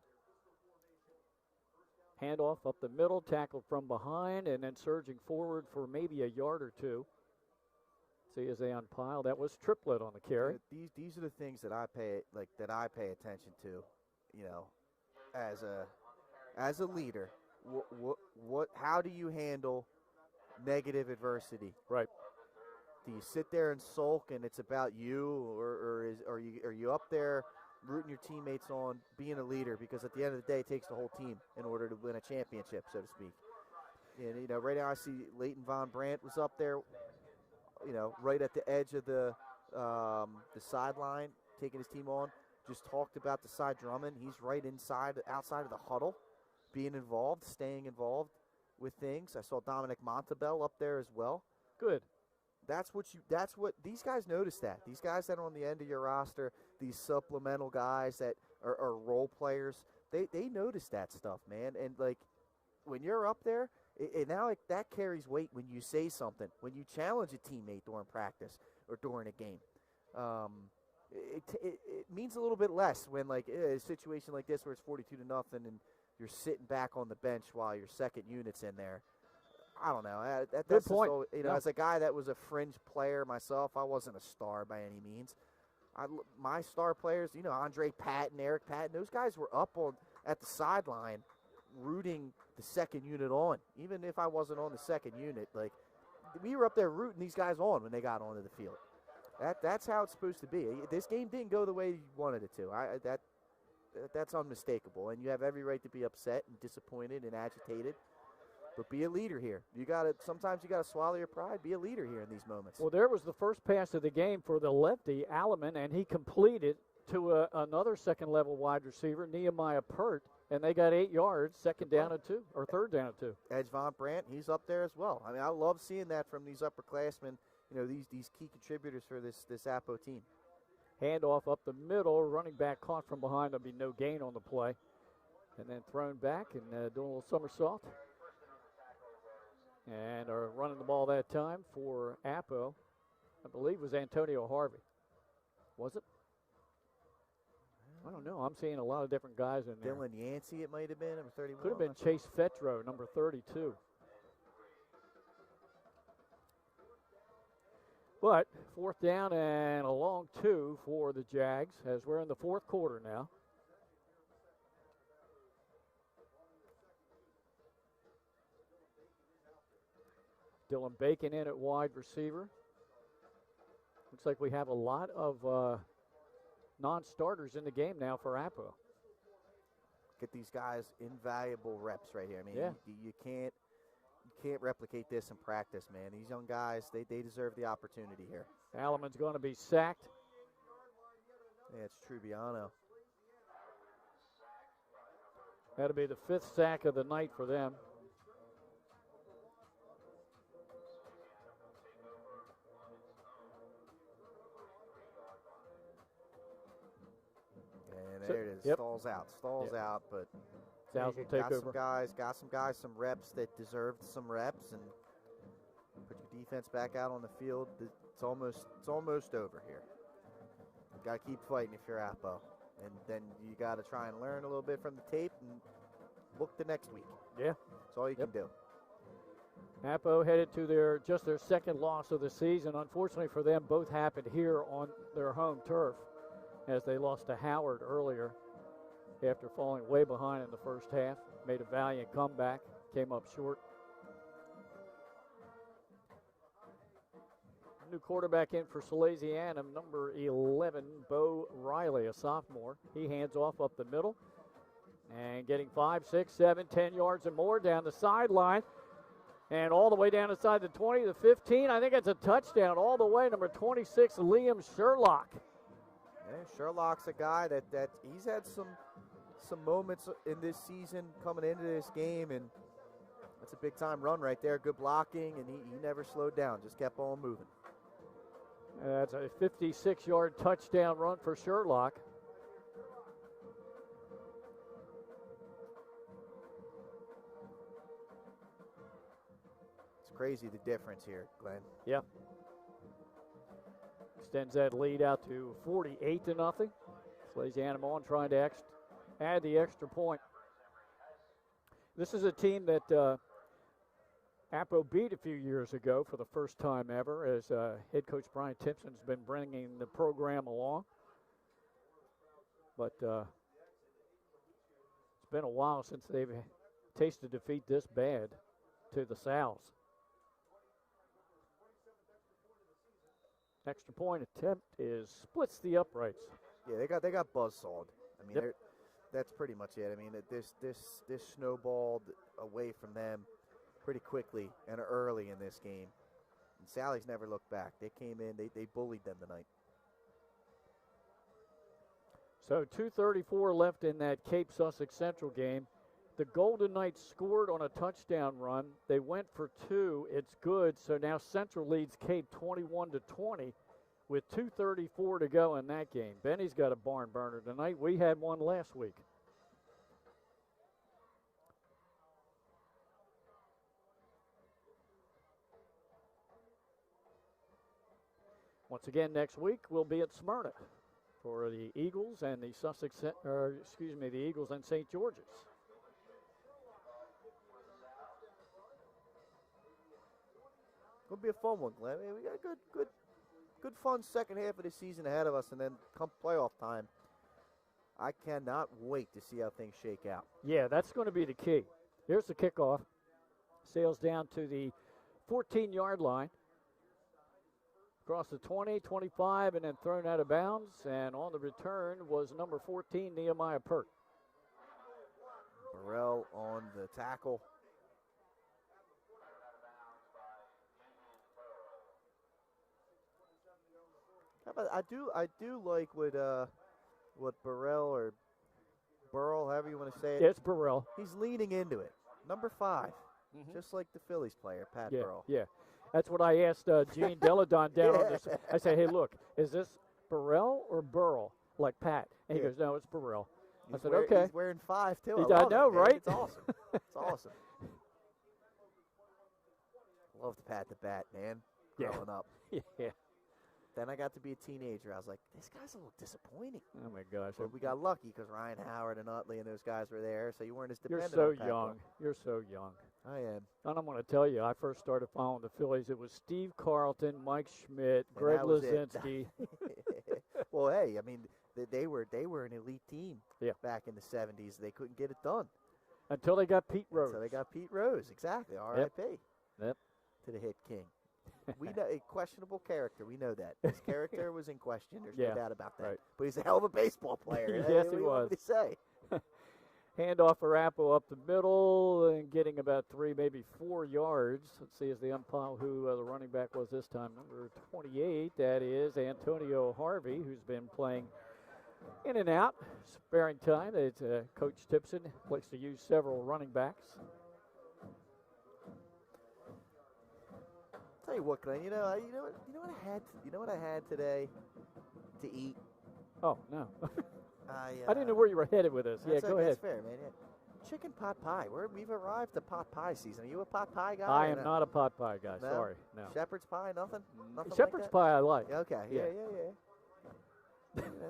Handoff up the middle, tackled from behind, and then surging forward for maybe a yard or two. See as they unpile. That was triplet on the carry. These are the things that I pay attention to, you know, as a leader. How do you handle negative adversity? Right. Do you sit there and sulk and it's about you, or are you up there rooting your teammates on, being a leader? Because at the end of the day, it takes the whole team in order to win a championship, so to speak. And, you know, right now I see Leighton Von Brandt was up there, you know, right at the edge of the sideline, taking his team on. Just talked about Desai Drummond. He's right outside of the huddle, being involved, staying involved with things. I saw Dominic Montabell up there as well. Good. That's what these guys notice that. These guys that are on the end of your roster, these supplemental guys that are role players, they notice that stuff, man. And, like, when you're up there, that carries weight when you say something, when you challenge a teammate during practice or during a game. It means a little bit less when, like, a situation like this where it's 42-0 and you're sitting back on the bench while your second unit's in there. I don't know. That's good point. So, you know, as a guy that was a fringe player myself, I wasn't a star by any means. My star players, you know, Andre Patton, Eric Patton, those guys were up at the sideline rooting the second unit on. Even if I wasn't on the second unit, like, we were up there rooting these guys on when they got onto the field. That's how it's supposed to be. This game didn't go the way you wanted it to. That's unmistakable, and you have every right to be upset and disappointed and agitated. But be a leader here. Sometimes you gotta swallow your pride. Be a leader here in these moments. Well, there was the first pass of the game for the lefty, Alleman, and he completed to another second-level wide receiver, Nehemiah Pert, and they got 8 yards, third down and 2. Edge Von Brandt, he's up there as well. I mean, I love seeing that from these upperclassmen. You know, these key contributors for this Appo team. Handoff up the middle, running back caught from behind. There'll be no gain on the play, and then thrown back and doing a little somersault. And are running the ball that time for Appo, I believe it was Antonio Harvey. Was it? I don't know. I'm seeing a lot of different guys in there. Dylan Yancey, it might have been, number 31. Could have been Chase Fetro, number 32. But 4th down and a long 2 for the Jags as we're in the fourth quarter now. Dylan Bacon in at wide receiver. Looks like we have a lot of non-starters in the game now for Appo. Get these guys invaluable reps right here. I mean, yeah. you can't replicate this in practice, man. These young guys, they deserve the opportunity here. Alleman's going to be sacked. Yeah, it's Trubiano. That'll be the 5th sack of the night for them. And there it is. Stalls out, but Sal's will take over. Got some guys, some reps that deserved some reps, and put your defense back out on the field. It's almost over here. You got to keep fighting if you're Appo, and then you got to try and learn a little bit from the tape and look the next week. Yeah, that's all you can do. Appo headed to their 2nd loss of the season. Unfortunately for them, both happened here on their home turf, as they lost to Howard earlier after falling way behind in the first half. Made a valiant comeback, came up short. New quarterback in for Salesianum, number 11, Bo Riley, a sophomore. He hands off up the middle and getting 5, 6, 7, 10 yards and more down the sideline. And all the way down inside the 20, the 15. I think it's a touchdown all the way. Number 26, Liam Sherlock. Yeah, Sherlock's a guy that he's had some moments in this season coming into this game, and that's a big-time run right there. Good blocking, and he never slowed down, just kept on moving. That's a 56-yard touchdown run for Sherlock. It's crazy the difference here, Glenn. Yeah. Extends that lead out to 48-0. Salesianum on trying to add the extra point. This is a team that Appo beat a few years ago for the first time ever, as head coach Brian Timpson's been bringing the program along. But it's been a while since they've tasted defeat this bad to the Sals. Extra point attempt splits the uprights. Yeah, they got buzzsawed. I mean, that's pretty much it. I mean, this snowballed away from them pretty quickly and early in this game. And Sally's never looked back. They came in, they bullied them tonight. So 2:34 left in that Cape Sussex Central game. The Golden Knights scored on a touchdown run. They went for 2. It's good. So now Central leads Cape 21-20 with 2:34 to go in that game. Benny's got a barn burner tonight. We had one last week. Once again, next week we'll be at Smyrna for the Eagles and the the Eagles and St. George's. It'll be a fun one, Glenn. I mean, we got a good fun second half of the season ahead of us, and then come playoff time, I cannot wait to see how things shake out. Yeah, that's going to be the key. Here's the kickoff. Sails down to the 14-yard line. Across the 20, 25, and then thrown out of bounds. And on the return was number 14, Nehemiah Pert. Burrell on the tackle. I do like what Burrell or Burrell, however you want to say it. Yeah, it's Burrell. He's leaning into it. Number 5, just like the Phillies player, Pat Burrell. Yeah. That's what I asked Gene Deladon down on this. I said, hey, look, is this Burrell or Burrell, like Pat? And he goes, no, it's Burrell. I said, okay. He's wearing 5, too. I know, right? It's awesome. It's awesome. Loved Pat the Bat, man, growing up. Yeah. Then I got to be a teenager. I was like, this guy's a little disappointing. Oh, my gosh. But we got lucky because Ryan Howard and Utley and those guys were there, so you weren't as dependent You're on Pat young. Burrell. You're so young. I am. And I'm going to tell you, I first started following the Phillies. It was Steve Carlton, Mike Schmidt, And Greg that was Lazinski. Well, hey, I mean, they were an elite team back in the 70s. They couldn't get it done. Until they got Pete Rose. Until they got Pete Rose, exactly. R.I.P. Yep. To the hit king. We know a questionable character. We know that. His character was in question. There's no doubt about that. Right. But he's a hell of a baseball player. Yes, he what was. do you want me to say? Handoff for Appo up the middle and getting about 3, maybe 4 yards. Let's see, as the umpire who the running back was this time, number 28. That is Antonio Harvey, who's been playing In and out, sparing time. It's Coach Tipson likes to use several running backs. Tell you what, Glenn. You know what I had today to eat. Oh no, I didn't know where you were headed with this. Yeah, go ahead. That's fair, man. Yeah. Chicken pot pie. We've arrived to pot pie season. Are you a pot pie guy? I am not a pot pie guy. No? Sorry, no. Shepherd's pie, nothing. Nothing Shepherd's like pie, I like. Okay. Yeah.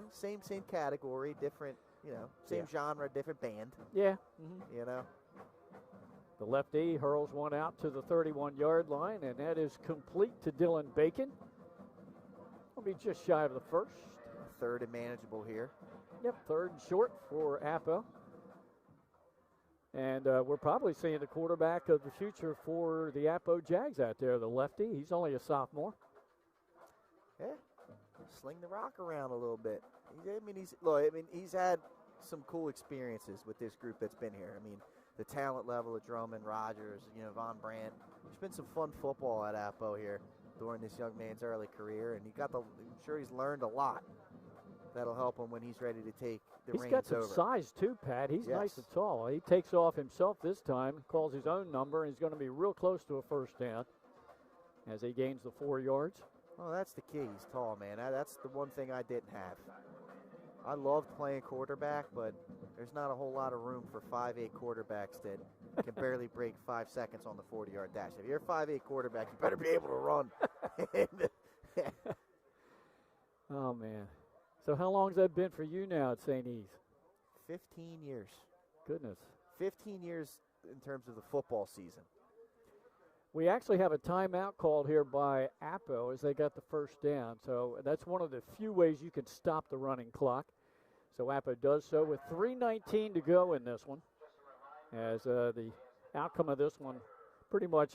Same category, different. Same genre, different band. Yeah. Mm-hmm. The lefty hurls one out to the 31-yard line, and that is complete to Dylan Bacon. Will be just shy of the first. Third and manageable here. Yep, third and short for Appo. And we're probably seeing the quarterback of the future for the Appo Jags out there, the lefty. He's only a sophomore. Yeah, sling the rock around a little bit. He's had some cool experiences with this group that's been here. I mean, the talent level of Drummond, Rogers, Von Brandt. There's been some fun football at Appo here during this young man's early career, and I'm sure he's learned a lot. That'll help him when he's ready to take the reins over. He's got some size too, Pat. He's nice and tall. He takes off himself this time, calls his own number, and he's going to be real close to a first down as he gains the 4 yards. Oh, that's the key. He's tall, man. That's the one thing I didn't have. I loved playing quarterback, but there's not a whole lot of room for 5'8" quarterbacks that can barely break 5 seconds on the 40-yard dash. If you're a 5'8" quarterback, you better be able to run. Oh, man. So how long has that been for you now at St. E's? 15 years. Goodness. 15 years in terms of the football season. We actually have a timeout called here by Appo as they got the first down. So that's one of the few ways you can stop the running clock. So Appo does so with 3:19 to go in this one, as the outcome of this one pretty much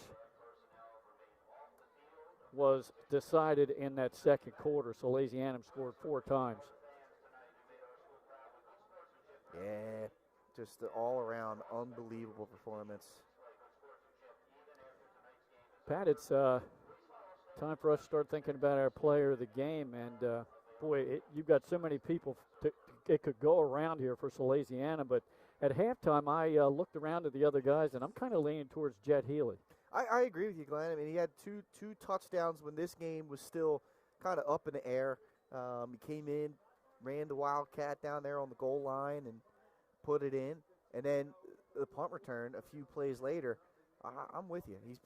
was decided in that second quarter. Salesianum scored 4 times. Yeah, just an all-around unbelievable performance. Pat, it's time for us to start thinking about our player of the game. And, you've got so many people it could go around here for Salesianum. But at halftime, I looked around at the other guys, and I'm kind of leaning towards Jet Healy. I agree with you, Glenn. I mean, he had two touchdowns when this game was still kind of up in the air. He came in, ran the Wildcat down there on the goal line and put it in. And then the punt return a few plays later, I'm with you. He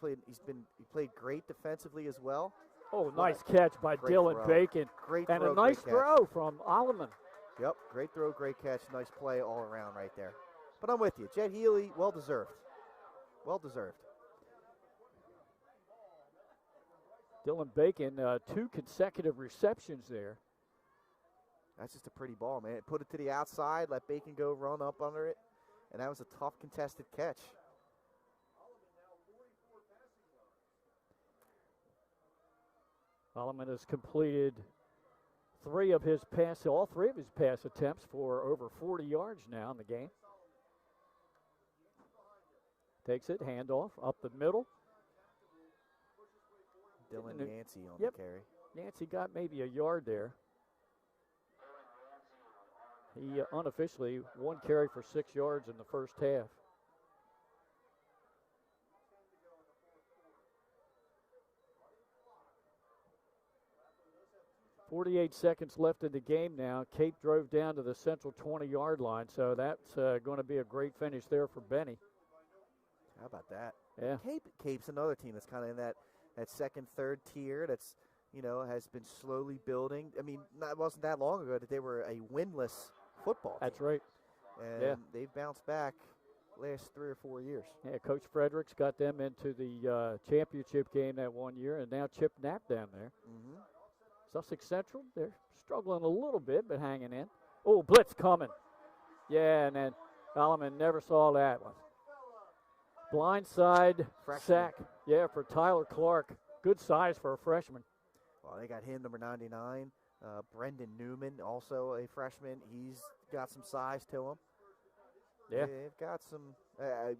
played great defensively as well. Oh, nice catch by Dylan Bacon. Great and throw, a nice throw from Alleman. Yep, great throw, great catch, nice play all around right there. But I'm with you. Jet Healy, well deserved. Well deserved. Dylan Bacon, 2 consecutive receptions there. That's just a pretty ball, man. Put it to the outside, let Bacon go run up under it, and that was a tough contested catch. Alleman has completed all 3 of his pass attempts for over 40 yards now in the game. Takes it, handoff, up the middle. Dylan Yancey on the carry. Yancey got maybe a yard there. He unofficially 1 carry for 6 yards in the first half. .48 seconds left in the game now. Cape drove down to the central 20-yard line, so that's going to be a great finish there for Benny. How about that? Yeah. Cape's another team that's kind of in that second, third tier that's, has been slowly building. I mean, it wasn't that long ago that they were a winless football team. That's right. And they've bounced back last 3 or 4 years. Yeah, Coach Fredericks got them into the championship game that one year, and now Chip Knapp down there. Mm-hmm. Sussex Central, they're struggling a little bit, but hanging in. Oh, blitz coming. Yeah, and then Alleman never saw that one. Blindside sack, for Tyler Clark. Good size for a freshman. Well, they got him, number 99. Brendan Newman, also a freshman. He's got some size to him. Yeah. They've got some,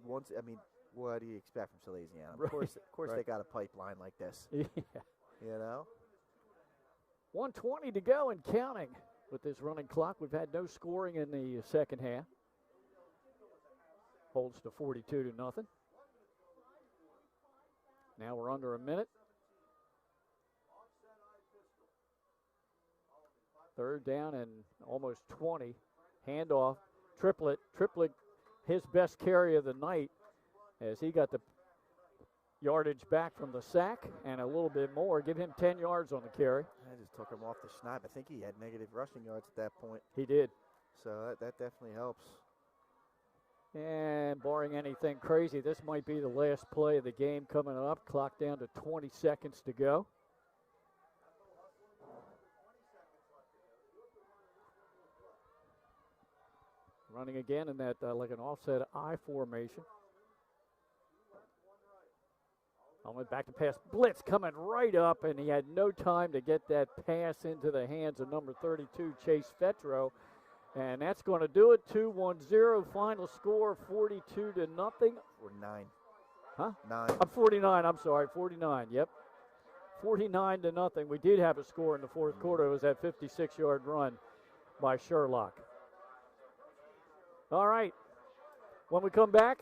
what do you expect from Salesianum? Right. Of course they got a pipeline like this. Yeah. 1:20 to go and counting. with this running clock. We've had no scoring in the second half. Holds to 42-0. Now we're under a minute. Third down and almost 20. Handoff. Triplet, his best carry of the night, as he got the yardage back from the sack and a little bit more. Give him 10 yards on the carry. I just took him off the schneid. I think he had negative rushing yards at that point. He did. So that definitely helps. And barring anything crazy, this might be the last play of the game coming up. Clock down to 20 seconds to go. Running again in that like an offset I formation. I went back to pass. Blitz coming right up, and he had no time to get that pass into the hands of number 32, Chase Fetro. And that's going to do it. 2-1-0. Final score 42-0. Or 9. Huh? 9. 49. I'm sorry. 49. Yep. 49-0. We did have a score in the fourth quarter. It was that 56-yard run by Sherlock. All right. When we come back,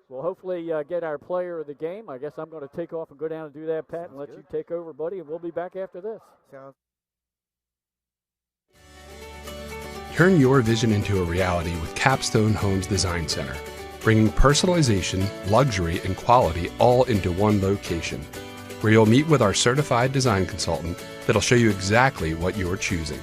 we'll hopefully get our player of the game. I guess I'm going to take off and go down and do that, Pat, and let you take over, buddy, and we'll be back after this. Turn your vision into a reality with Capstone Homes Design Center, bringing personalization, luxury, and quality all into one location, where you'll meet with our certified design consultant that'll show you exactly what you're choosing,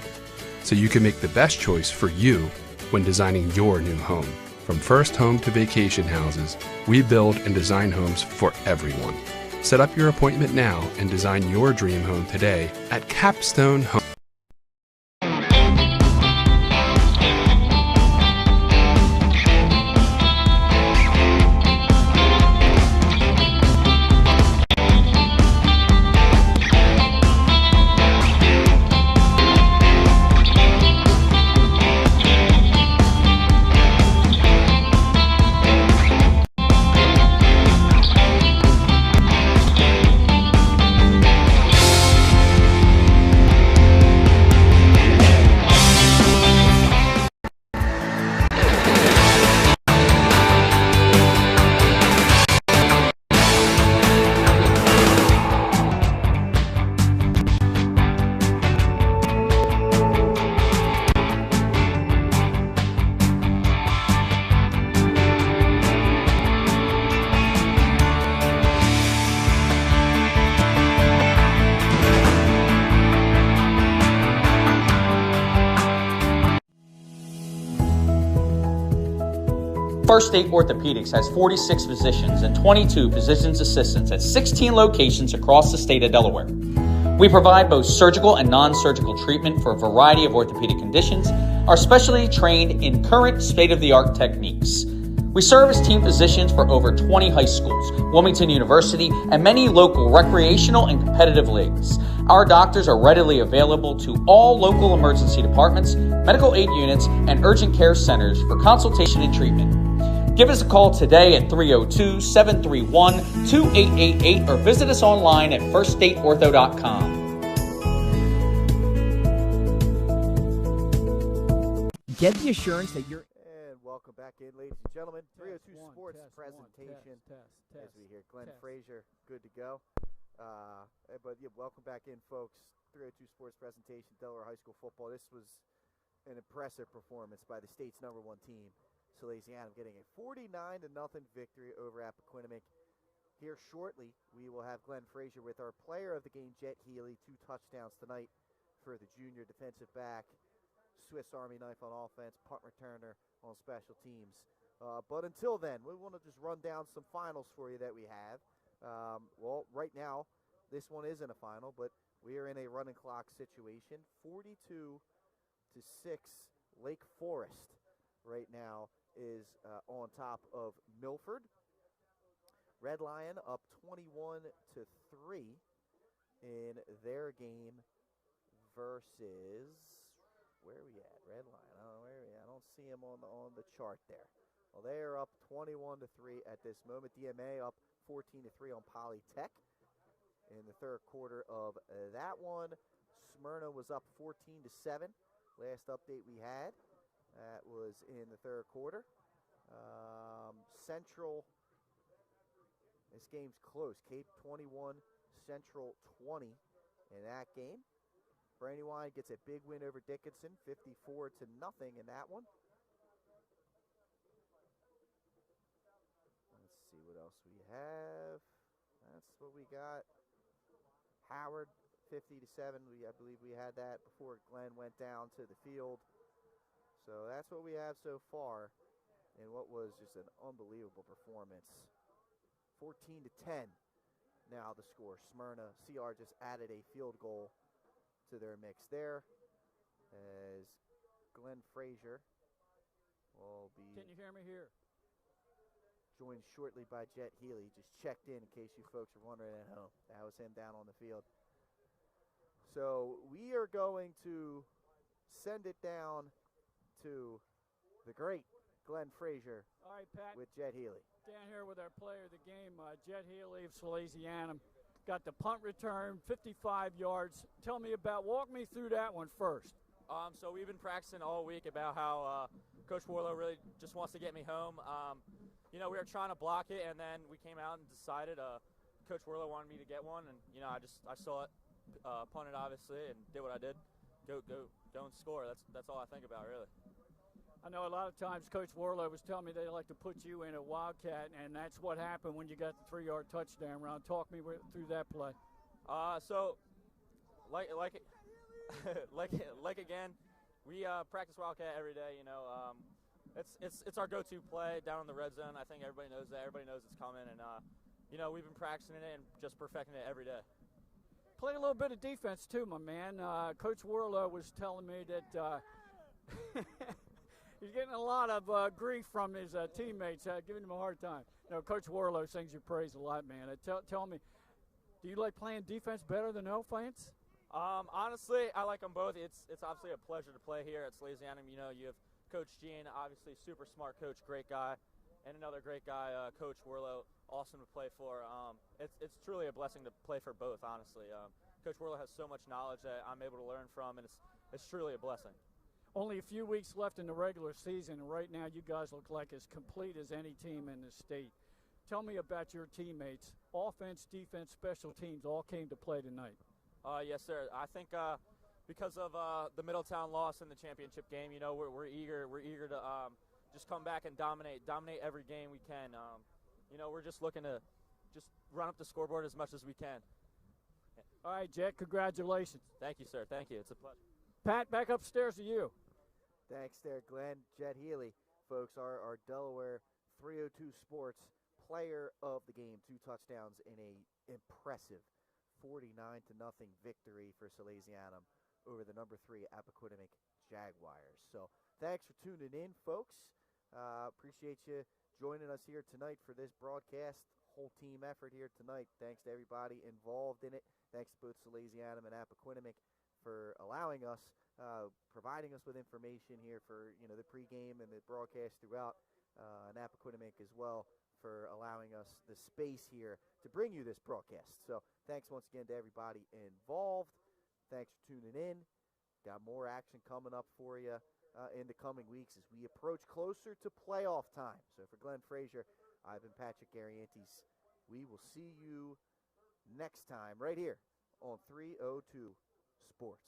so you can make the best choice for you when designing your new home. From first home to vacation houses, we build and design homes for everyone. Set up your appointment now and design your dream home today at Capstone Home. First State Orthopedics has 46 physicians and 22 physician's assistants at 16 locations across the state of Delaware. We provide both surgical and non-surgical treatment for a variety of orthopedic conditions, are specially trained in current state-of-the-art techniques. We serve as team physicians for over 20 high schools, Wilmington University, and many local recreational and competitive leagues. Our doctors are readily available to all local emergency departments, medical aid units, and urgent care centers for consultation and treatment. Give us a call today at 302-731-2888 or visit us online at firststateortho.com. Get the assurance that you're... And welcome back in, ladies and gentlemen. 302 Sports presentation. As we hear Glenn Frazier, good to go. But yeah, welcome back in, folks. 302 Sports presentation, Delaware High School football. This was an impressive performance by the state's #1 team, Salesianum, getting a 49-0 victory over Appoquinimink. Here shortly, we will have Glenn Frazier with our player of the game, Jet Healy, 2 touchdowns tonight for the junior defensive back. Swiss Army knife on offense, punt returner on special teams. But until then, we want to just run down some finals for you that we have. Well, right now, this one isn't a final, but we are in a running clock situation. 42-6, Lake Forest right now is on top of Milford. Red Lion up 21-3 in their game versus, where are we at? Red Lion. I don't see him on the chart there. Well, they are up 21-3 at this moment. DMA up 14-3 on Polytech in the third quarter of that one. Smyrna was up 14-7 last update we had. That was in the third quarter. Central, this game's close. Cape 21, Central 20 in that game. Brandywine gets a big win over Dickinson, 54-0 in that one. Let's see what else we have. That's what we got. Howard, 50-7. I believe we had that before Glenn went down to the field. So that's what we have so far in what was just an unbelievable performance. 14-10 now the score. Smyrna CR just added a field goal to their mix there as Glenn Frazier will be... Can you hear me here? Joined shortly by Jet Healy. Just checked in case you folks are wondering at home. That was him down on the field. So we are going to send it down to the great Glenn Frazier. All right, Pat. With Jet Healy. Down here with our player of the game, Jet Healy of Salesianum. Got the punt return, 55 yards. Tell me walk me through that one first. So we've been practicing all week about how Coach Warlow really just wants to get me home. We were trying to block it, and then we came out and decided Coach Warlow wanted me to get one, and I saw it, punted obviously, and did what I did. Go and score. That's all I think about really. I know a lot of times Coach Warlow was telling me they like to put you in a Wildcat, and that's what happened when you got the 3-yard touchdown run. Talk me through that play. So, like again, we practice Wildcat every day. It's our go-to play down in the red zone. I think everybody knows that. Everybody knows it's coming, and we've been practicing it and just perfecting it every day. Play a little bit of defense too, my man. Coach Warlow was telling me that he's getting a lot of grief from his teammates, giving him a hard time. Coach Warlow sings your praise a lot, man. Tell me, do you like playing defense better than offense? Honestly, I like them both. It's obviously a pleasure to play here at Salesianum. You have Coach Gene, obviously super smart coach, great guy, and another great guy, Coach Warlow, awesome to play for. It's truly a blessing to play for both, honestly. Coach Warlow has so much knowledge that I'm able to learn from, and it's truly a blessing. Only a few weeks left in the regular season, and right now you guys look like as complete as any team in the state. Tell me about your teammates. Offense, defense, special teams all came to play tonight. Yes, sir. I think because of the Middletown loss in the championship game, we're eager to just come back and dominate every game we can. We're just looking to just run up the scoreboard as much as we can. All right, Jet, congratulations. Thank you, sir. Thank you. It's a pleasure. Pat, back upstairs to you. Thanks there, Glenn. Jet Healy, folks, our Delaware 302 Sports player of the game. 2 touchdowns in a impressive 49-0 victory for Salesianum over the number 3 Appoquinimink Jaguars. So thanks for tuning in, folks. Appreciate you joining us here tonight for this broadcast. Whole team effort here tonight. Thanks to everybody involved in it. Thanks to both Salesianum and Appoquinimink for allowing us, providing us with information here for the pregame and the broadcast throughout, and Appoquinimink as well for allowing us the space here to bring you this broadcast. So thanks once again to everybody involved. Thanks for tuning in. Got more action coming up for you in the coming weeks as we approach closer to playoff time. So for Glenn Frazier, I've been Patrick Ariantes. We will see you next time right here on 302 Sports.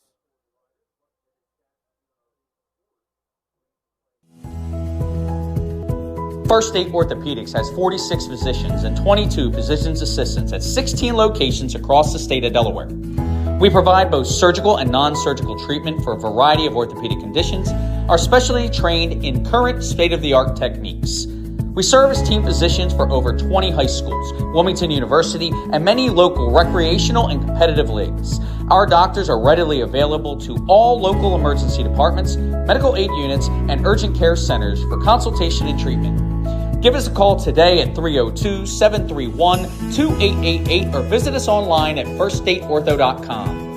First State Orthopedics has 46 physicians and 22 physician's assistants at 16 locations across the state of Delaware. We provide both surgical and non-surgical treatment for a variety of orthopedic conditions, are specially trained in current state-of-the-art techniques. We serve as team physicians for over 20 high schools, Wilmington University, and many local recreational and competitive leagues. Our doctors are readily available to all local emergency departments, medical aid units, and urgent care centers for consultation and treatment. Give us a call today at 302-731-2888 or visit us online at firststateortho.com.